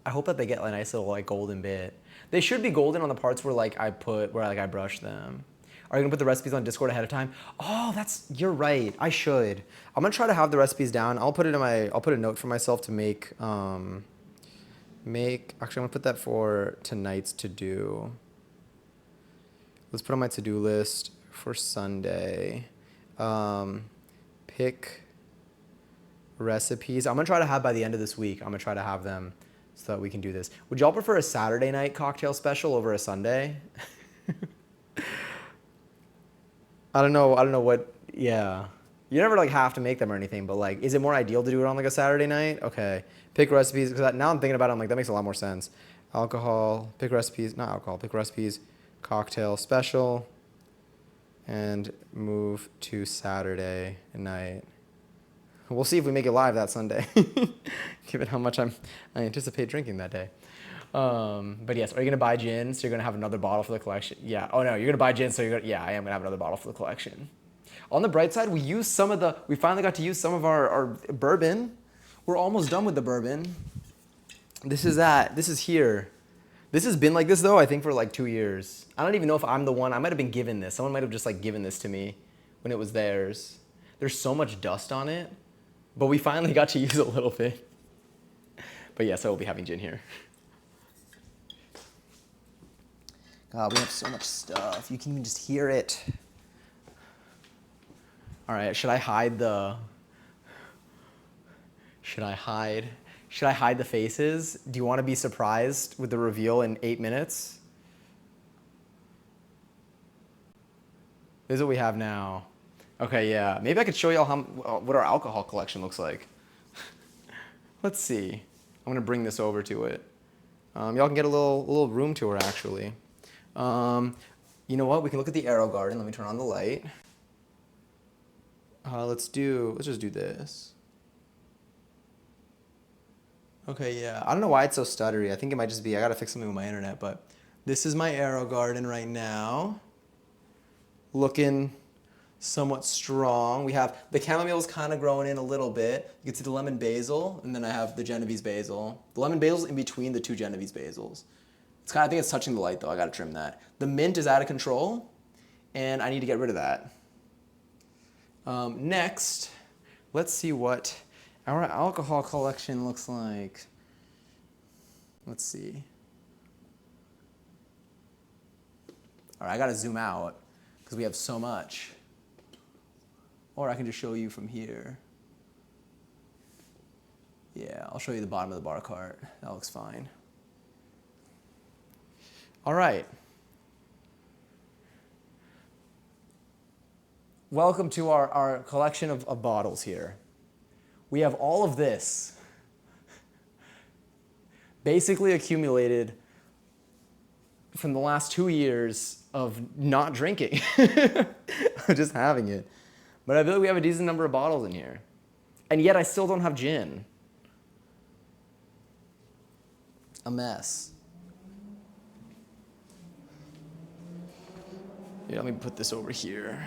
I hope that they get a nice little like golden bit. They should be golden on the parts where I brush them. Are you gonna put the recipes on Discord ahead of time? Oh, you're right. I should. I'm gonna try to have the recipes down. I'll put a note for myself to make. Actually, I'm gonna put that for tonight's to do. Let's put on my to-do list for Sunday. Pick recipes. I'm gonna try to have by the end of this week. I'm gonna try to have them so that we can do this. Would y'all prefer a Saturday night cocktail special over a Sunday? I don't know what, yeah. You never like have to make them or anything, but like, is it more ideal to do it on like a Saturday night? Okay. Pick recipes, because now I'm thinking about it, I'm like, that makes a lot more sense. Pick recipes, cocktail special, and move to Saturday night. We'll see if we make it live that Sunday, given how much I anticipate drinking that day. But yes, are you gonna buy gin? So you're gonna have another bottle for the collection? Yeah. Oh no, you're gonna buy gin, so yeah, I am gonna have another bottle for the collection. On the bright side, we finally got to use some of our bourbon. We're almost done with the bourbon. This is here. This has been like this though, I think for like 2 years. I don't even know if I'm the one. I might have been given this. Someone might have just like given this to me when it was theirs. There's so much dust on it, but we finally got to use a little bit. But yes, I will be having gin here. God, we have so much stuff. You can even just hear it. All right, should I hide the faces? Do you want to be surprised with the reveal in 8 minutes? This is what we have now. Okay, yeah. Maybe I could show y'all what our alcohol collection looks like. Let's see. I'm gonna bring this over to it. Y'all can get a little room tour actually. You know what? We can look at the AeroGarden. Let me turn on the light. Let's just do this. Okay, yeah. I don't know why it's so stuttery. I think it might just be I gotta fix something with my internet, but this is my AeroGarden right now. Looking somewhat strong. We have the chamomile's kind of growing in a little bit. You can see the lemon basil, and then I have the Genovese basil. The lemon basil's in between the two Genovese basils. I think it's touching the light though. I gotta trim that. The mint is out of control, and I need to get rid of that. Next, let's see what our alcohol collection looks like. Let's see. All right, I gotta zoom out because we have so much. Or I can just show you from here. Yeah, I'll show you the bottom of the bar cart. That looks fine. All right. Welcome to our collection of bottles here. We have all of this basically accumulated from the last 2 years of not drinking, just having it. But I feel like we have a decent number of bottles in here. And yet I still don't have gin. A mess. Yeah, let me put this over here.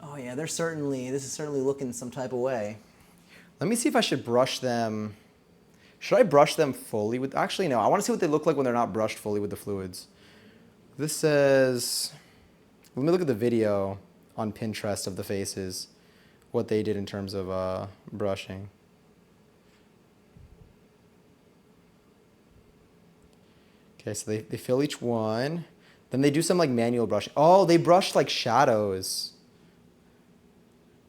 Oh yeah, this is certainly looking some type of way. Let me see if I should brush them. Should I brush them fully with, actually no, I want to see what they look like when they're not brushed fully with the fluids. This says, let me look at the video on Pinterest of the faces, what they did in terms of brushing. Okay, so they fill each one. Then they do some like manual brushing. Oh, they brush like shadows.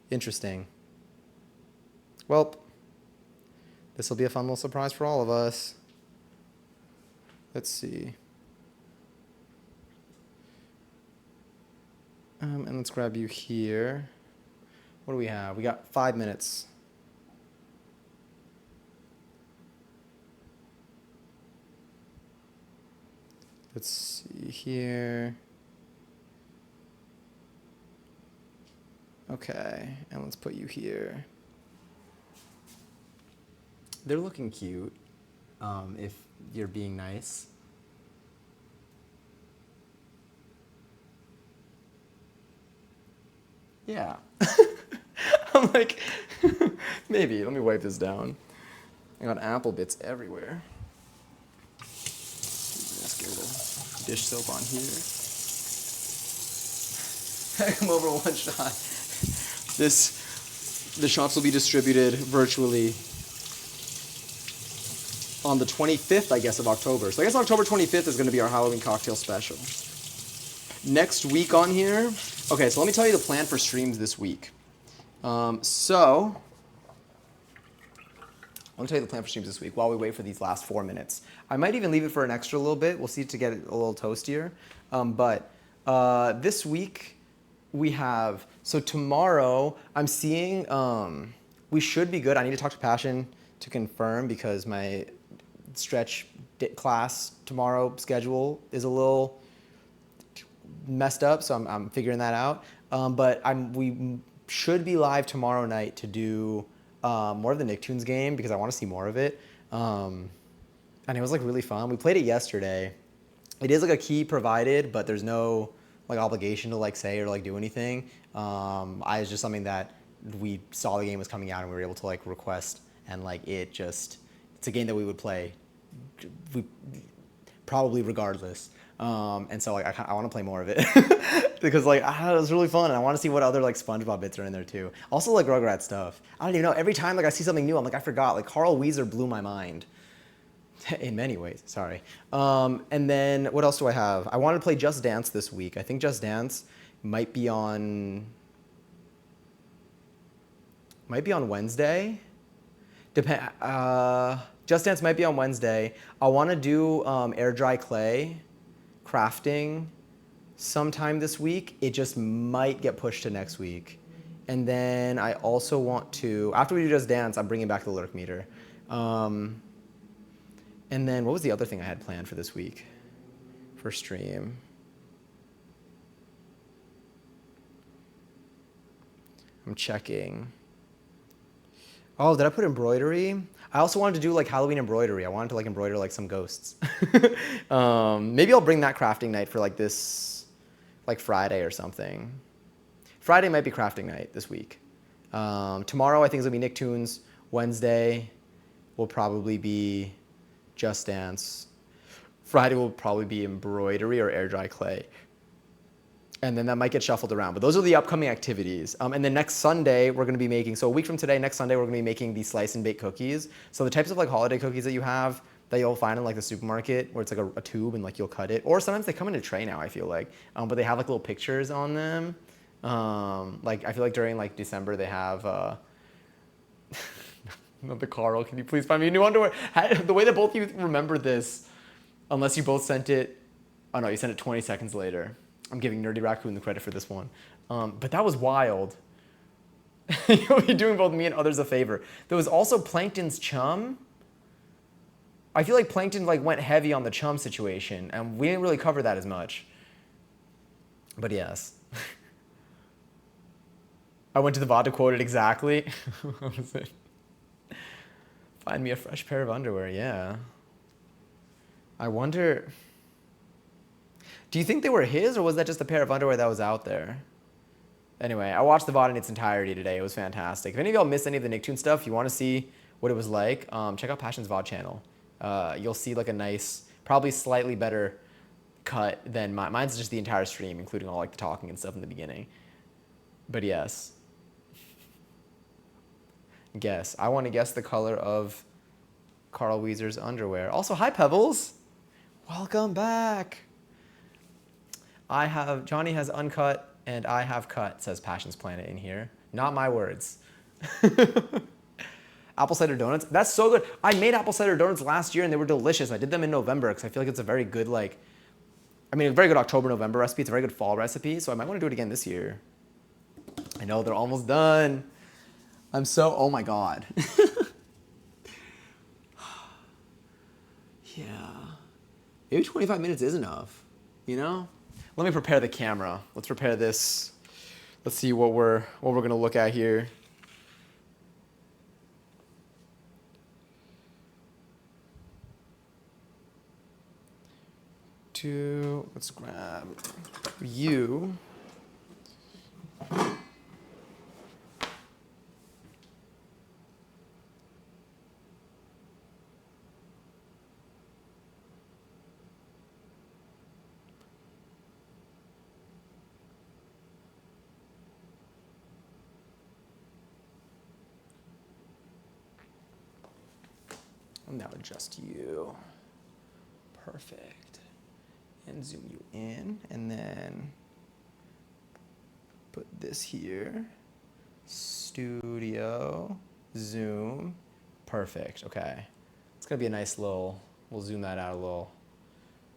Interesting. Well, this will be a fun little surprise for all of us. Let's see. And let's grab you here. What do we have? We got 5 minutes. Let's see here. Okay, and let's put you here. They're looking cute, if you're being nice. Yeah. I'm like, maybe. Let me wipe this down. I got apple bits everywhere. Let's get a little dish soap on here. Come over one shot. The shots will be distributed virtually on the 25th, I guess, of October. So I guess October 25th is going to be our Halloween cocktail special. Next week on here, okay, so let me tell you the plan for streams this week. Let me tell you the plan for streams this week while we wait for these last 4 minutes. I might even leave it for an extra little bit. We'll see to get it a little toastier. But this week we have, so tomorrow I'm seeing, we should be good. I need to talk to Passion to confirm because my stretch class tomorrow schedule is a little messed up, so I'm figuring that out. But we should be live tomorrow night to do more of the Nicktoons game because I want to see more of it. And it was like really fun. We played it yesterday. It is like a key provided, but there's no like obligation to like say or like do anything. It's just something that we saw the game was coming out and we were able to like request, and like it's a game that we would play. probably regardless. And so like I want to play more of it because like it was really fun, and I want to see what other like SpongeBob bits are in there too. Also like Rugrats stuff. I don't even know. Every time like I see something new, I'm like I forgot. Like Carl Weezer blew my mind in many ways. Sorry. And then what else do I have? I wanted to play Just Dance this week. I think Just Dance might be on Wednesday. Just Dance might be on Wednesday. I want to do air dry clay crafting sometime this week. It just might get pushed to next week. And then I also want to, after we do Just Dance, I'm bringing back the Lurk Meter. And then what was the other thing I had planned for this week for stream? I'm checking. Oh, did I put embroidery? I also wanted to do like Halloween embroidery. I wanted to like embroider like some ghosts. Maybe I'll bring that crafting night for like this, like Friday or something. Friday might be crafting night this week. Tomorrow I think it's gonna be Nicktoons. Wednesday will probably be Just Dance. Friday will probably be embroidery or air dry clay. And then that might get shuffled around. But those are the upcoming activities. And then next Sunday, we're going to be making, so a week from today, next Sunday, we're going to be making these slice and bake cookies. So the types of like holiday cookies that you have that you'll find in like the supermarket where it's like a tube and like you'll cut it. Or sometimes they come in a tray now, I feel like. But they have like little pictures on them. Like I feel like during like December, they have, not the Carl, can you please find me a new underwear? The way that both of you remember this, unless you both sent it, oh no, you sent it 20 seconds later. I'm giving Nerdy Raccoon the credit for this one. But that was wild. You're doing both me and others a favor. There was also Plankton's chum. I feel like Plankton like went heavy on the chum situation, and we didn't really cover that as much. But yes. I went to the VOD to quote it exactly. What was it? Find me a fresh pair of underwear, yeah. I wonder... Do you think they were his, or was that just a pair of underwear that was out there? Anyway, I watched the VOD in its entirety today. It was fantastic. If any of y'all missed any of the Nicktoon stuff, you want to see what it was like, check out Passion's VOD channel. You'll see like a nice, probably slightly better cut than mine. Mine's just the entire stream, including all like the talking and stuff in the beginning. But yes. Guess. I want to guess the color of Carl Weezer's underwear. Also, hi Pebbles. Welcome back. Johnny has uncut and I have cut, says Passion's Planet in here. Not my words. Apple cider donuts, that's so good. I made apple cider donuts last year and they were delicious. I did them in November because I feel like it's a very good a very good October, November recipe. It's a very good fall recipe, so I might want to do it again this year. I know, they're almost done. Oh my God. Yeah. Maybe 25 minutes is enough, you know? Let me prepare the camera. Let's prepare this. Let's see what we're gonna look at here. Let's grab you. And now adjust you. Perfect. And zoom you in, and then put this here. Studio, zoom. Perfect, okay. It's gonna be a nice little, we'll zoom that out a little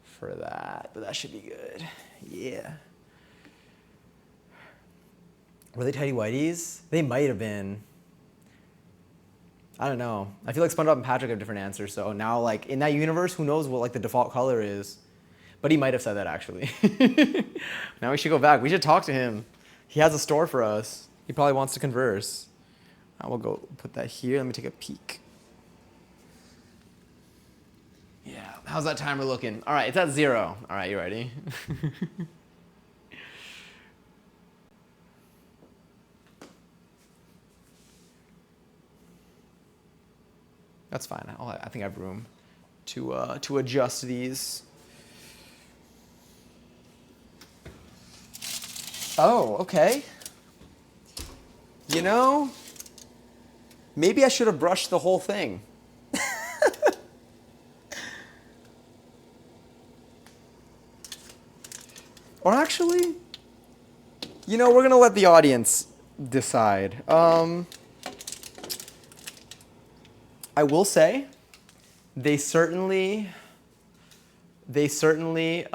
for that, but that should be good. Yeah. Were they tidy whities? They might have been. I don't know. I feel like SpongeBob and Patrick have different answers, so now like in that universe, who knows what like the default color is. But he might have said that actually. Now we should go back. We should talk to him. He has a store for us. He probably wants to converse. I will go put that here. Let me take a peek. Yeah, how's that timer looking? All right, it's at 0. All right, you ready? That's fine. I think I have room to adjust these. Oh, okay. You know, maybe I should have brushed the whole thing. Or actually, we're gonna let the audience decide. I will say, they certainly, they certainly.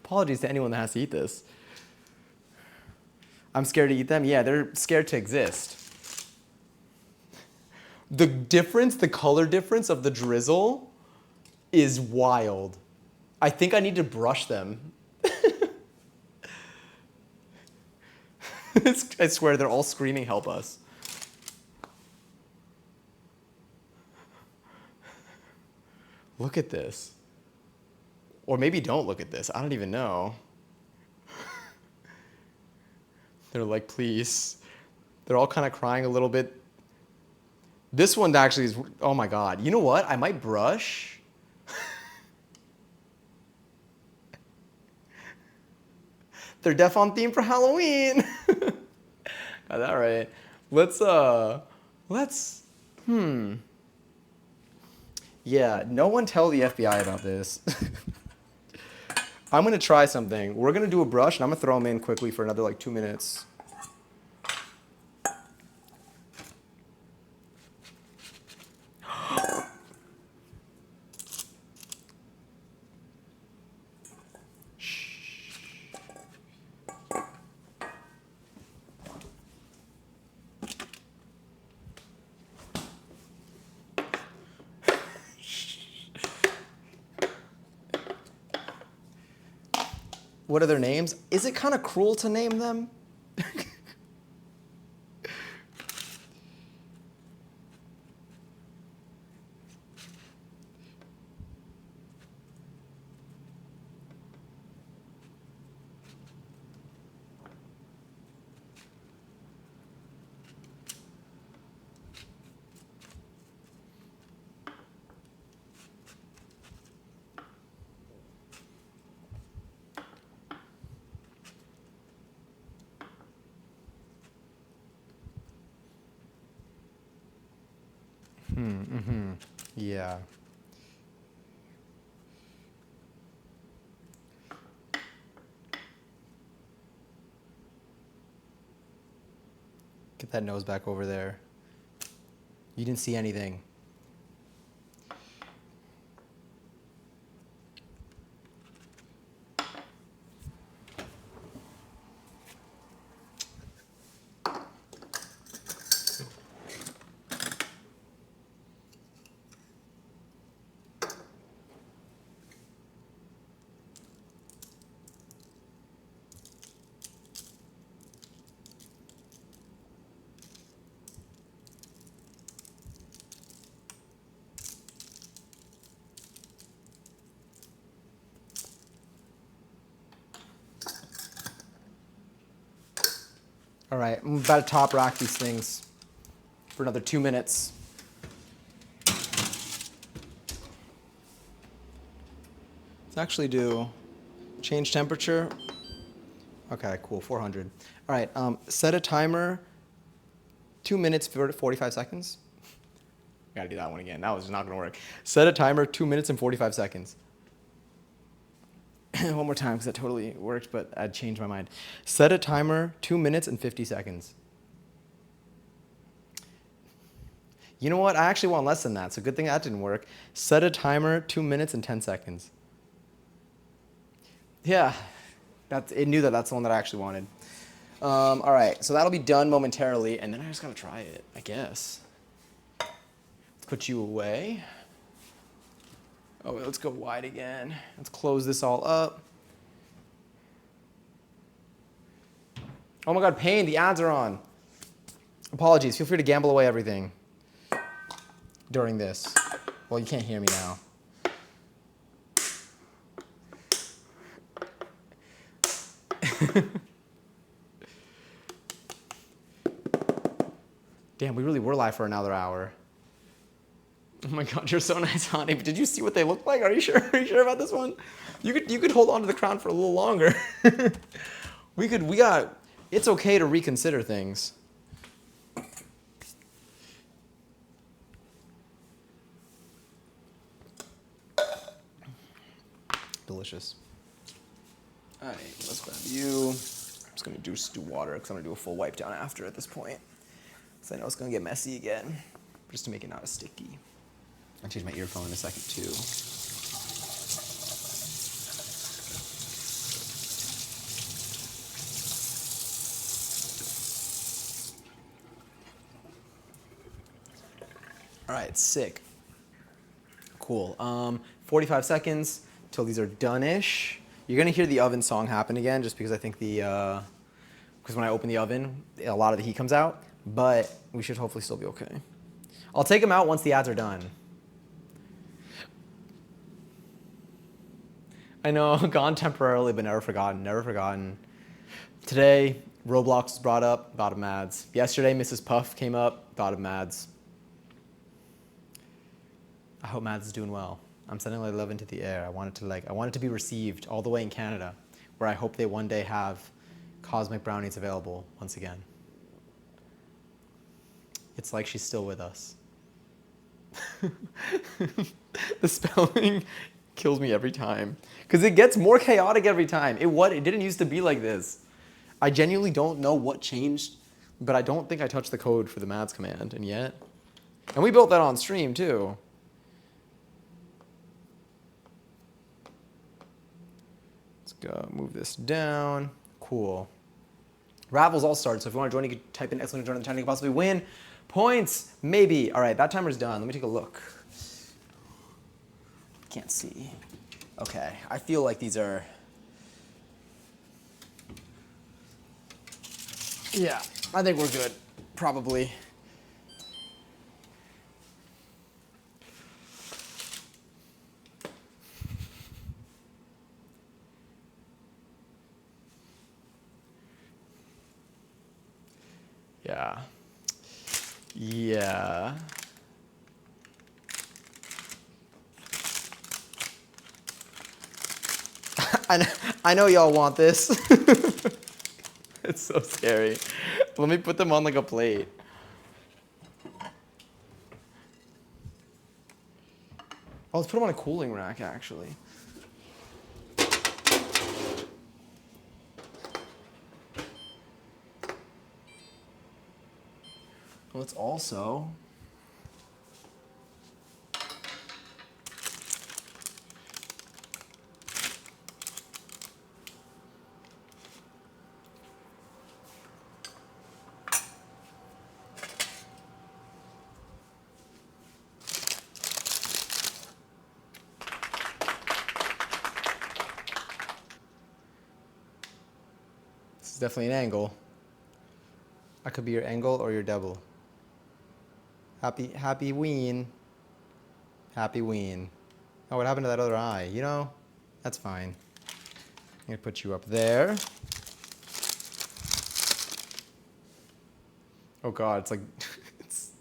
Apologies to anyone that has to eat this. I'm scared to eat them. Yeah, they're scared to exist. The color difference of the drizzle is wild. I think I need to brush them. I swear they're all screaming, help us. Look at this. Or maybe don't look at this. I don't even know. They're like, please. They're all kind of crying a little bit. This one actually is, oh my God. You know what? I might brush. They're deaf on theme for Halloween. Got that right. Yeah, no one tell the FBI about this. I'm gonna try something. We're gonna do a brush and I'm gonna throw them in quickly for another like 2 minutes. What are their names? Is it kind of cruel to name them? Yeah. Get that nose back over there. You didn't see anything. All right, I'm about to top rack these things for another 2 minutes. Let's actually do change temperature. Okay, cool, 400. All right, set a timer, 2 minutes, 45 seconds. Gotta do that one again. That was not gonna work. Set a timer, 2 minutes and 45 seconds. One more time, because that totally worked, but I'd changed my mind. Set a timer, 2 minutes and 50 seconds. You know what? I actually want less than that, so good thing that didn't work. Set a timer, 2 minutes and 10 seconds. Yeah, it knew that that's the one that I actually wanted. All right, so that'll be done momentarily, and then I just gotta try it, I guess. Let's put you away. Oh, let's go wide again. Let's close this all up. Oh my God, Pain, the ads are on. Apologies, feel free to gamble away everything during this. Well, you can't hear me now. Damn, we really were live for another hour. Oh my God, you're so nice, honey. Did you see what they look like? Are you sure? Are you sure about this one? You could hold on to the crown for a little longer. It's okay to reconsider things. Delicious. All right, let's grab you. I'm just gonna do water because I'm gonna do a full wipe down after at this point. So I know it's gonna get messy again, just to make it not as sticky. I'll change my earphone in a second too. All right, sick. Cool. 45 seconds till these are done-ish. You're gonna hear the oven song happen again, just because I think because when I open the oven, a lot of the heat comes out. But we should hopefully still be okay. I'll take them out once the ads are done. I know, gone temporarily, but never forgotten. Never forgotten. Today, Roblox was brought up. Thought of Mads. Yesterday, Mrs. Puff came up. Thought of Mads. I hope Mads is doing well. I'm sending my love into the air. I want it to be received all the way in Canada, where I hope they one day have cosmic brownies available once again. It's like she's still with us. The spelling kills me every time, because it gets more chaotic every time. It didn't used to be like this. I genuinely don't know what changed, but I don't think I touched the code for the Mads command, and yet. And we built that on stream too. Let's go move this down. Cool. Ravel's all started, so if you want to join, you can type in excellent join in the chat, you can possibly win points, maybe. All right, that timer's done. Let me take a look. Can't see. Okay, I feel like these are. Yeah, I think we're good, probably. Yeah. Yeah. I know y'all want this. It's so scary. Let me put them on like a plate. Oh, let's put them on a cooling rack, actually. Let's also this is definitely an angle. I could be your angle or your devil. Happy ween. Happy ween. Oh, what happened to that other eye? You know, that's fine. I'm gonna put you up there. Oh God, it's like, it's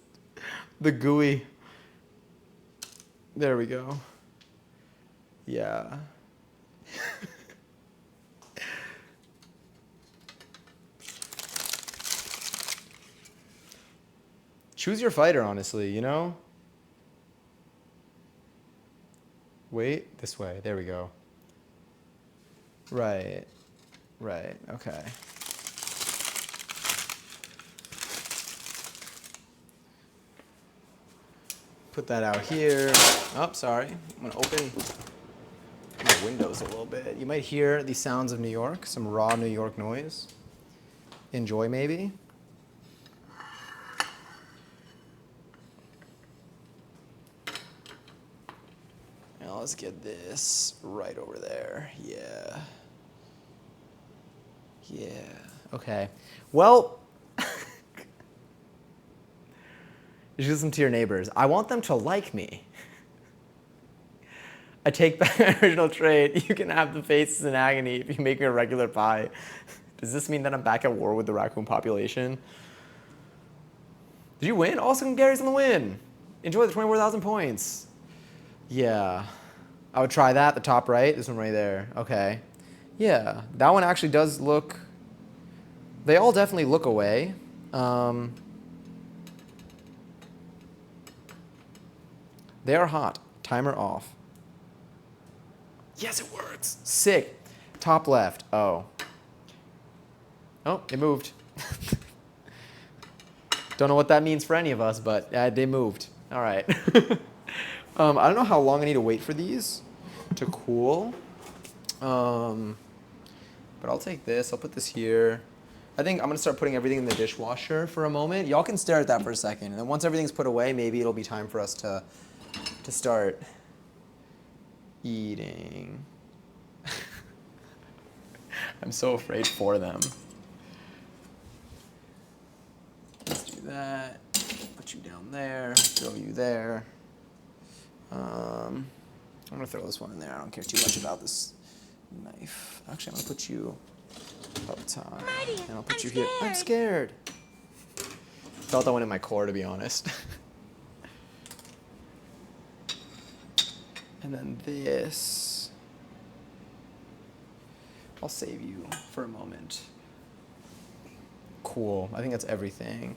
the gooey. There we go. Yeah. Choose your fighter, honestly, you know? Wait, this way. There we go. Right. Right, okay. Put that out here. Oh, sorry. I'm gonna open my windows a little bit. You might hear the sounds of New York, some raw New York noise. Enjoy, maybe. Now let's get this right over there. Yeah. Yeah. Okay. Well, you should listen to your neighbors. I want them to like me. I take back my original trade. You can have the faces in agony if you make me a regular pie. Does this mean that I'm back at war with the raccoon population? Did you win? Awesome, Gary's on the win. Enjoy the 24,000 points. Yeah. I would try that, the top right. This one right there. Okay. Yeah. That one actually does look... They all definitely look away. They are hot. Timer off. Yes, it works. Sick. Top left. Oh. Oh, it moved. Don't know what that means for any of us, but they moved. All right. I don't know how long I need to wait for these to cool. But I'll take this. I'll put this here. I think I'm going to start putting everything in the dishwasher for a moment. Y'all can stare at that for a second. And then once everything's put away, maybe it'll be time for us to start eating. I'm so afraid for them. Let's do that. Put you down there. Throw you there. I'm going to throw this one in there. I don't care too much about this knife. Actually, I'm going to put you up top. And I'll put you here. I'm scared. Felt that one in my core, to be honest. And then this. I'll save you for a moment. Cool. I think that's everything.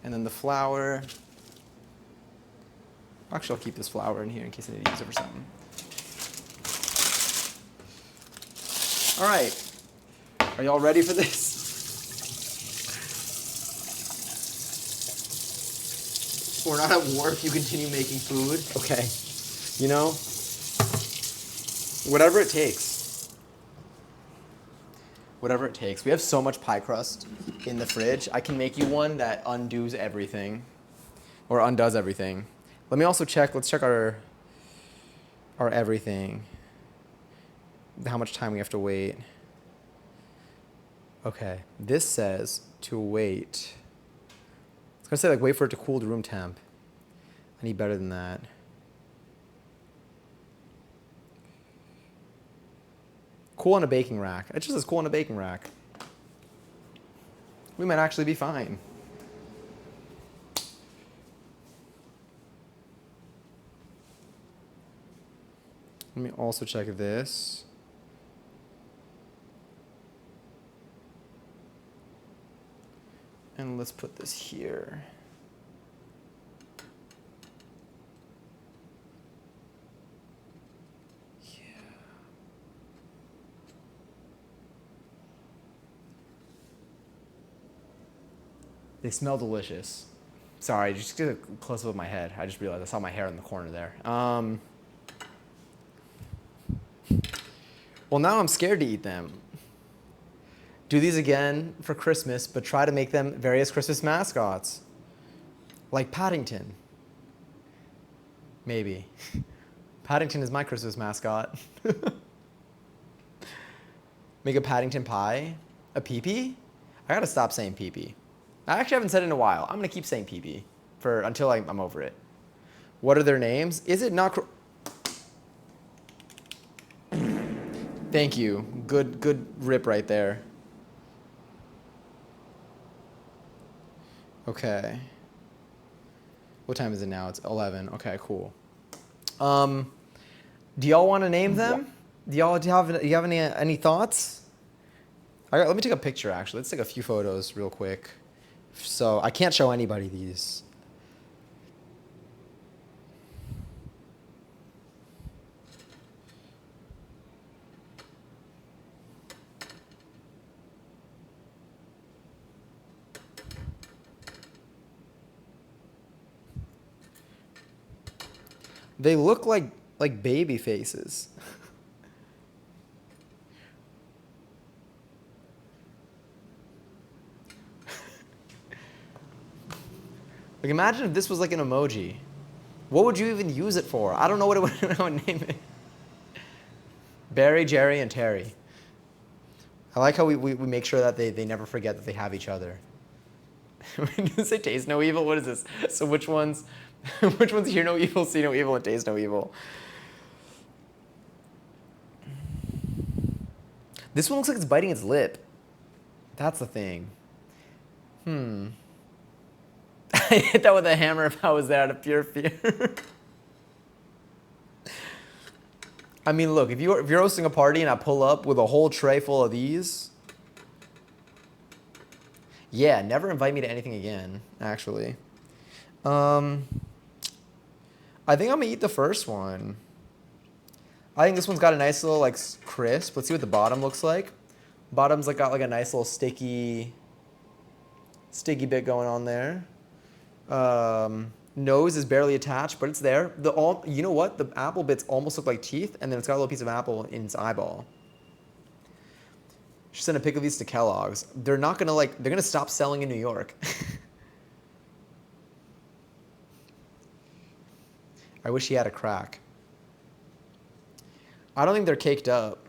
And then the flour. Actually, I'll keep this flour in here in case I need to use it for something. All right. Are y'all ready for this? We're not at work. You continue making food. Okay. You know, whatever it takes. Whatever it takes. We have so much pie crust in the fridge. I can make you one that undoes everything, or undoes everything. Let me also check. Let's check our everything. How much time we have to wait. Okay. This says to wait. It's gonna say like wait for it to cool to room temp. I need better than that. Cool on a baking rack. It just says cool on a baking rack. We might actually be fine. Let me also check this. And let's put this here. They smell delicious. Sorry, just get a close up of my head. I just realized I saw my hair in the corner there. Well, now I'm scared to eat them. Do these again for Christmas, but try to make them various Christmas mascots. Like Paddington. Maybe. Paddington is my Christmas mascot. Make a Paddington pie? A pee-pee? I gotta stop saying pee-pee. I actually haven't said it in a while. I'm gonna keep saying pee-pee until I'm over it. What are their names? Is it not? Thank you. Good rip right there. Okay. What time is it now? It's 11. Okay, cool. Do y'all want to name them? Do you have any thoughts? Let me take a picture actually. Let's take a few photos real quick. So I can't show anybody these. They look like baby faces. Like imagine if this was like an emoji. What would you even use it for? I don't know what I would name it. Barry, Jerry, and Terry. I like how we make sure that they never forget that they have each other. Does it say taste no evil? What is this? So which ones hear no evil, see no evil, and taste no evil? This one looks like it's biting its lip. That's the thing. I'd hit that with a hammer if I was there out of pure fear. I mean, look, if you're hosting a party and I pull up with a whole tray full of these, yeah, never invite me to anything again, actually. I think I'm gonna eat the first one. I think this one's got a nice little like crisp. Let's see what the bottom looks like. Bottom's like got like a nice little sticky bit going on there. Nose is barely attached, but it's there. You know what? The apple bits almost look like teeth, and then it's got a little piece of apple in its eyeball. Should send a pic of these to Kellogg's. They're not gonna they're gonna stop selling in New York. I wish he had a crack. I don't think they're caked up.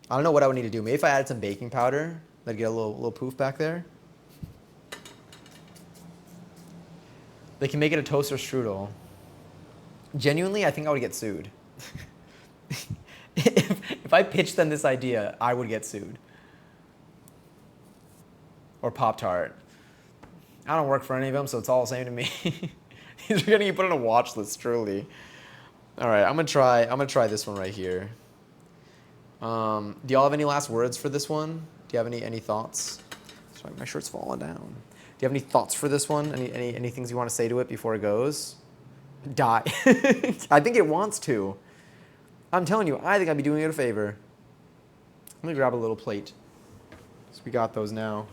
I don't know what I would need to do. Maybe if I added some baking powder, I'd get a little poof back there. They can make it a toaster strudel. Genuinely, I think I would get sued. if I pitched them this idea, I would get sued. Or Pop-Tart. I don't work for any of them, so it's all the same to me. These are gonna get put on a watch list, truly. All right, I'm gonna try this one right here. Do y'all have any last words for this one? Do you have any thoughts? Sorry, my shirt's falling down. Do you have any thoughts for this one? Any things you want to say to it before it goes? Die. I think it wants to. I'm telling you, I think I'd be doing it a favor. Let me grab a little plate. So we got those now.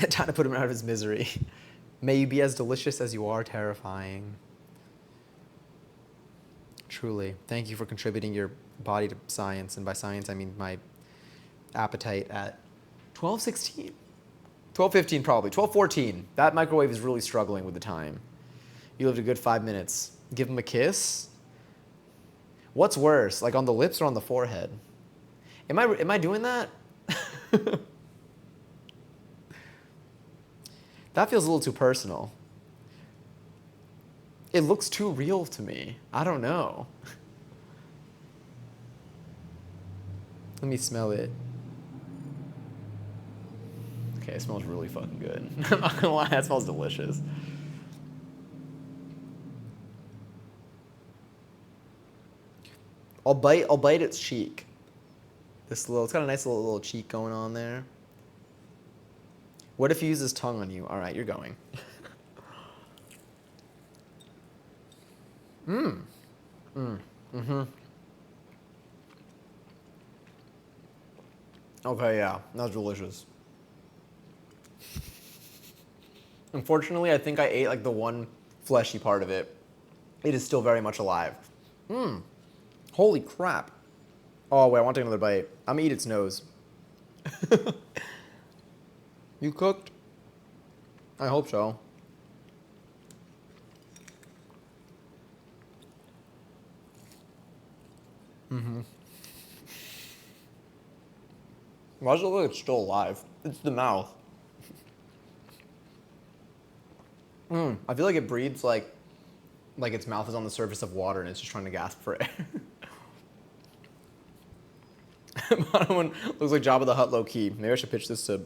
Time to put him out of his misery. May you be as delicious as you are terrifying. Truly. Thank you for contributing your body to science. And by science, I mean my appetite at 12:16. 12:15 probably. 12:14. That microwave is really struggling with the time. You lived a good 5 minutes. Give him a kiss? What's worse, like on the lips or on the forehead? Am I doing that? That feels a little too personal. It looks too real to me. I don't know. Let me smell it. Okay, it smells really fucking good. I'm not gonna lie, that smells delicious. I'll bite its cheek. It's got a nice little cheek going on there. What if he uses tongue on you? All right, you're going. Okay, yeah, that's delicious. Unfortunately, I think I ate like the one fleshy part of it. It is still very much alive. Holy crap. Oh, wait, I want to take another bite. I'm gonna eat its nose. You cooked? I hope so. Why does it look like it's still alive? It's the mouth. I feel like it breathes like its mouth is on the surface of water and it's just trying to gasp for air. Bottom one looks like Jabba the Hutt low key. Maybe I should pitch this to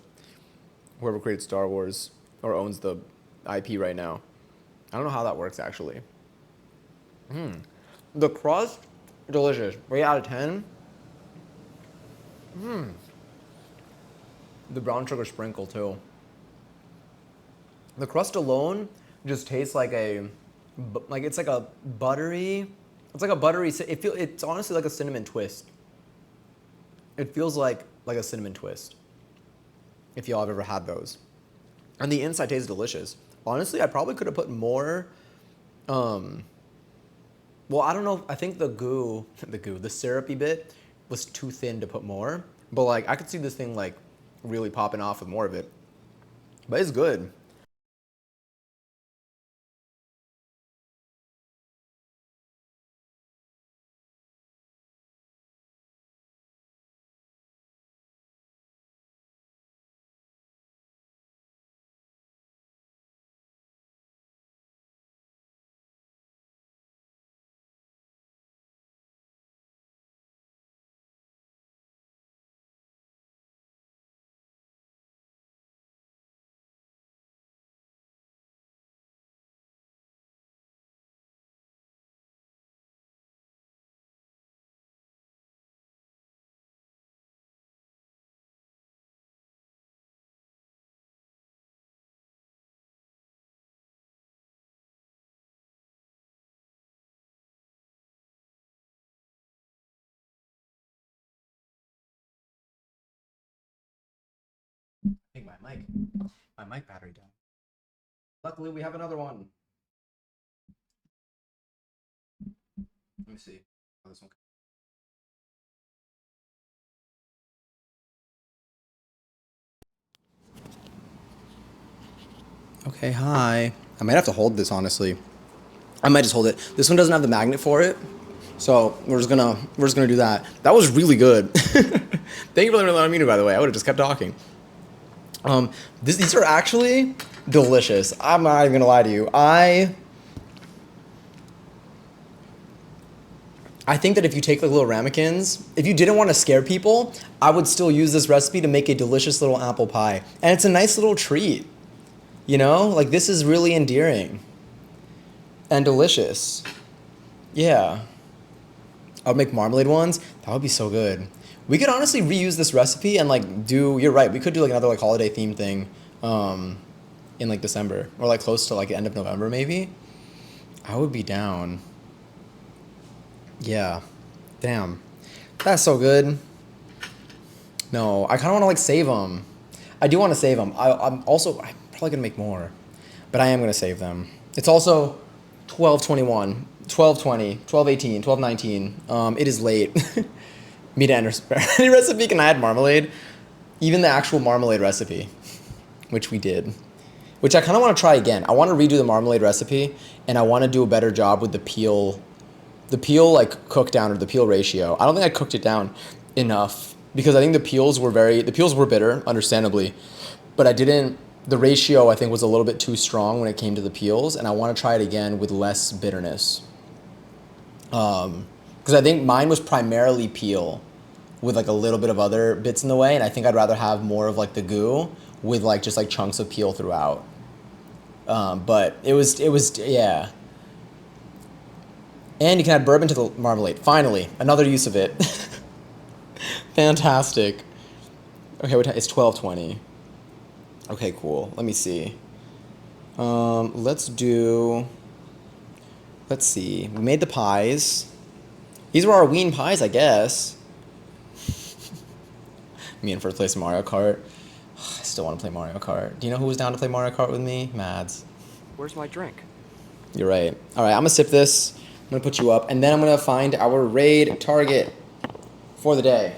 whoever created Star Wars or owns the IP right now. I don't know how that works actually. The crust, delicious. Rate out of 10. The brown sugar sprinkle too. The crust alone just tastes like it's like a buttery. It's like a buttery. It's honestly like a cinnamon twist. It feels like a cinnamon twist. If y'all have ever had those, and the inside tastes delicious. Honestly, I probably could have put more. Well, I don't know. I think the syrupy bit was too thin to put more. But like, I could see this thing like really popping off with more of it. But it's good. my mic battery died. Luckily, we have another one. Let me see. Oh, this one. Okay, hi. I might have to hold this, honestly. I might just hold it. This one doesn't have the magnet for it, so we're just gonna do that. That was really good. Thank you for letting me know, by the way. I would have just kept talking. These are actually delicious. I'm not even gonna lie to you. I think that if you take the little ramekins, if you didn't want to scare people, I would still use this recipe to make a delicious little apple pie. And it's a nice little treat. You know? Like, this is really endearing. And delicious. Yeah. I would make marmalade ones. That would be so good. We could honestly reuse this recipe and, like, you're right, we could do, like, another, like, holiday theme thing in, like, December. Or, like, close to, like, the end of November, maybe. I would be down. Yeah. Damn. That's so good. No, I kind of want to, like, save them. I do want to save them. I'm probably going to make more. But I am going to save them. It's also 12:21, 12:20, 12:18, 12:19. It is late. Me to enter any recipe. Can I add marmalade? Even the actual marmalade recipe, which we did. Which I kind of want to try again. I want to redo the marmalade recipe, and I want to do a better job with the peel. The peel, like, cook down, or the peel ratio. I don't think I cooked it down enough, because I think the peels were bitter, understandably, but the ratio, I think, was a little bit too strong when it came to the peels, and I want to try it again with less bitterness. Because I think mine was primarily peel with, like, a little bit of other bits in the way, and I think I'd rather have more of, like, the goo with, like, just, like, chunks of peel throughout. But it was, yeah. And you can add bourbon to the marmalade. Finally, another use of it. Fantastic. Okay, it's 12:20. Okay, cool. Let me see. Let's see. We made the pies. These were our ween pies, I guess. Me in first place in Mario Kart. I still want to play Mario Kart. Do you know who was down to play Mario Kart with me? Mads. Where's my drink? You're right. All right, I'm going to sip this. I'm going to put you up, and then I'm going to find our raid target for the day.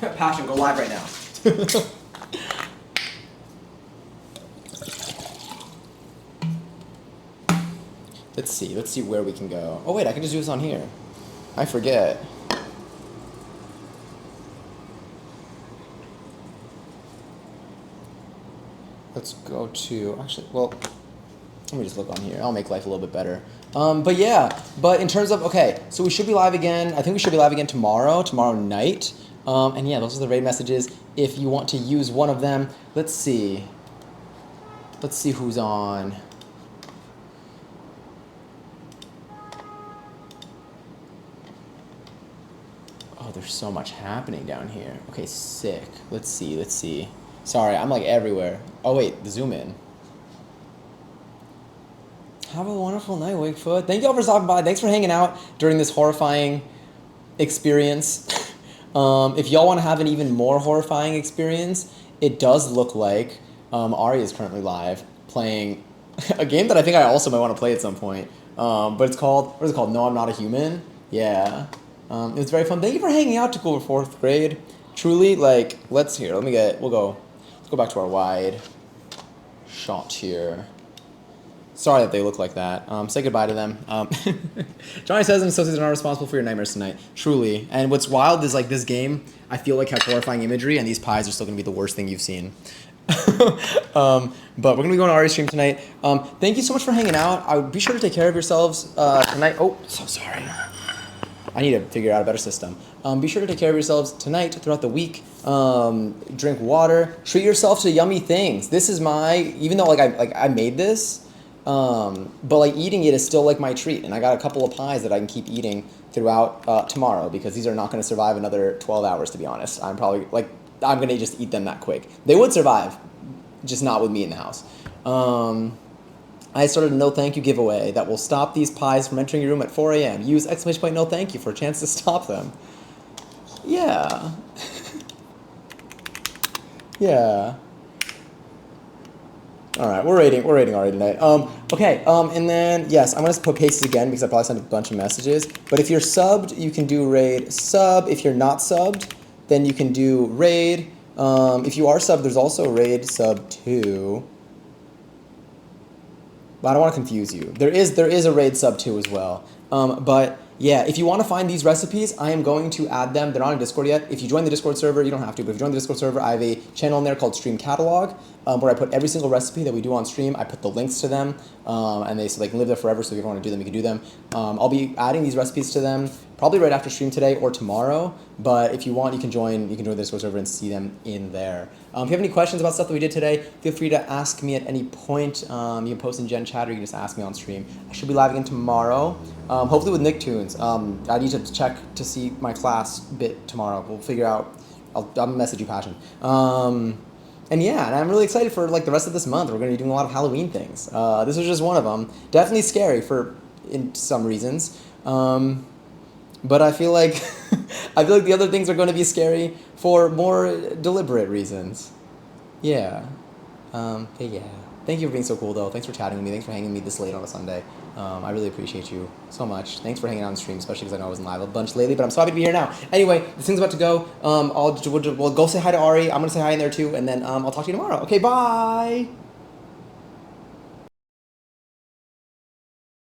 Passion, go live right now. Let's see where we can go. Oh wait, I can just do this on here. I forget. Let's go to, actually, well, let me just look on here. I'll make life a little bit better. But in terms of, okay, so we should be live again. I think we should be live again tomorrow night. And yeah, those are the raid messages. If you want to use one of them, let's see who's on. Oh, there's so much happening down here. Okay, sick. Let's see. Sorry, I'm like everywhere. Oh wait, the zoom in. Have a wonderful night, Wakefoot. Thank you all for stopping by. Thanks for hanging out during this horrifying experience. If y'all want to have an even more horrifying experience, it does look like Ari is currently live playing a game that I think I also might want to play at some point. But it's called, what is it called? No, I'm Not a Human. Yeah. It's very fun. Thank you for hanging out to cool for 4th grade. Truly, like, let's go back to our wide shot here. Sorry that they look like that. Say goodbye to them. Johnny says, and associates are not responsible for your nightmares tonight. Truly. And what's wild is, like, this game, I feel like, has horrifying imagery, and these pies are still going to be the worst thing you've seen. But we're going to be going to Ari's stream tonight. Thank you so much for hanging out. Be sure to take care of yourselves tonight. Oh, so sorry. I need to figure out a better system. Be sure to take care of yourselves tonight, throughout the week. Drink water. Treat yourself to yummy things. This is even though, I made this, but, like, eating it is still, like, my treat. And I got a couple of pies that I can keep eating throughout tomorrow, because these are not going to survive another 12 hours, to be honest. I'm going to just eat them that quick. They would survive, just not with me in the house. I started a no thank you giveaway that will stop these pies from entering your room at 4 a.m. Use !no thank you for a chance to stop them. Yeah. Yeah. All right, we're rating already tonight. Okay. And then yes, I'm gonna put paces again because I probably sent a bunch of messages. But if you're subbed, you can do raid sub. If you're not subbed, then you can do raid. If you are subbed, there's also raid sub 2. But I don't want to confuse you. There is a raid sub 2 as well. But yeah, if you want to find these recipes, I am going to add them. They're not in Discord yet. If you join the Discord server, you don't have to, but if you join the Discord server, I have a channel in there called Stream Catalog, where I put every single recipe that we do on stream. I put the links to them, and so they can live there forever, so if you want to do them, you can do them. I'll be adding these recipes to them probably right after stream today or tomorrow, but if you want, you can join the Discord server and see them in there. If you have any questions about stuff that we did today, feel free to ask me at any point. You can post in Gen Chat or you can just ask me on stream. I should be live again tomorrow, hopefully with Nicktoons. I need to check to see my class bit tomorrow. We'll figure out. I'll message you, Passion. And yeah, and I'm really excited for like the rest of this month. We're going to be doing a lot of Halloween things. This was just one of them. Definitely scary in some reasons. But I feel like the other things are going to be scary for more deliberate reasons. Yeah. But yeah. Thank you for being so cool, though. Thanks for chatting with me. Thanks for hanging with me this late on a Sunday. I really appreciate you so much. Thanks for hanging out on stream, especially because I know I wasn't live a bunch lately, but I'm so happy to be here now. Anyway, this thing's about to go. We'll go say hi to Ari. I'm going to say hi in there, too, and then I'll talk to you tomorrow. Okay, bye!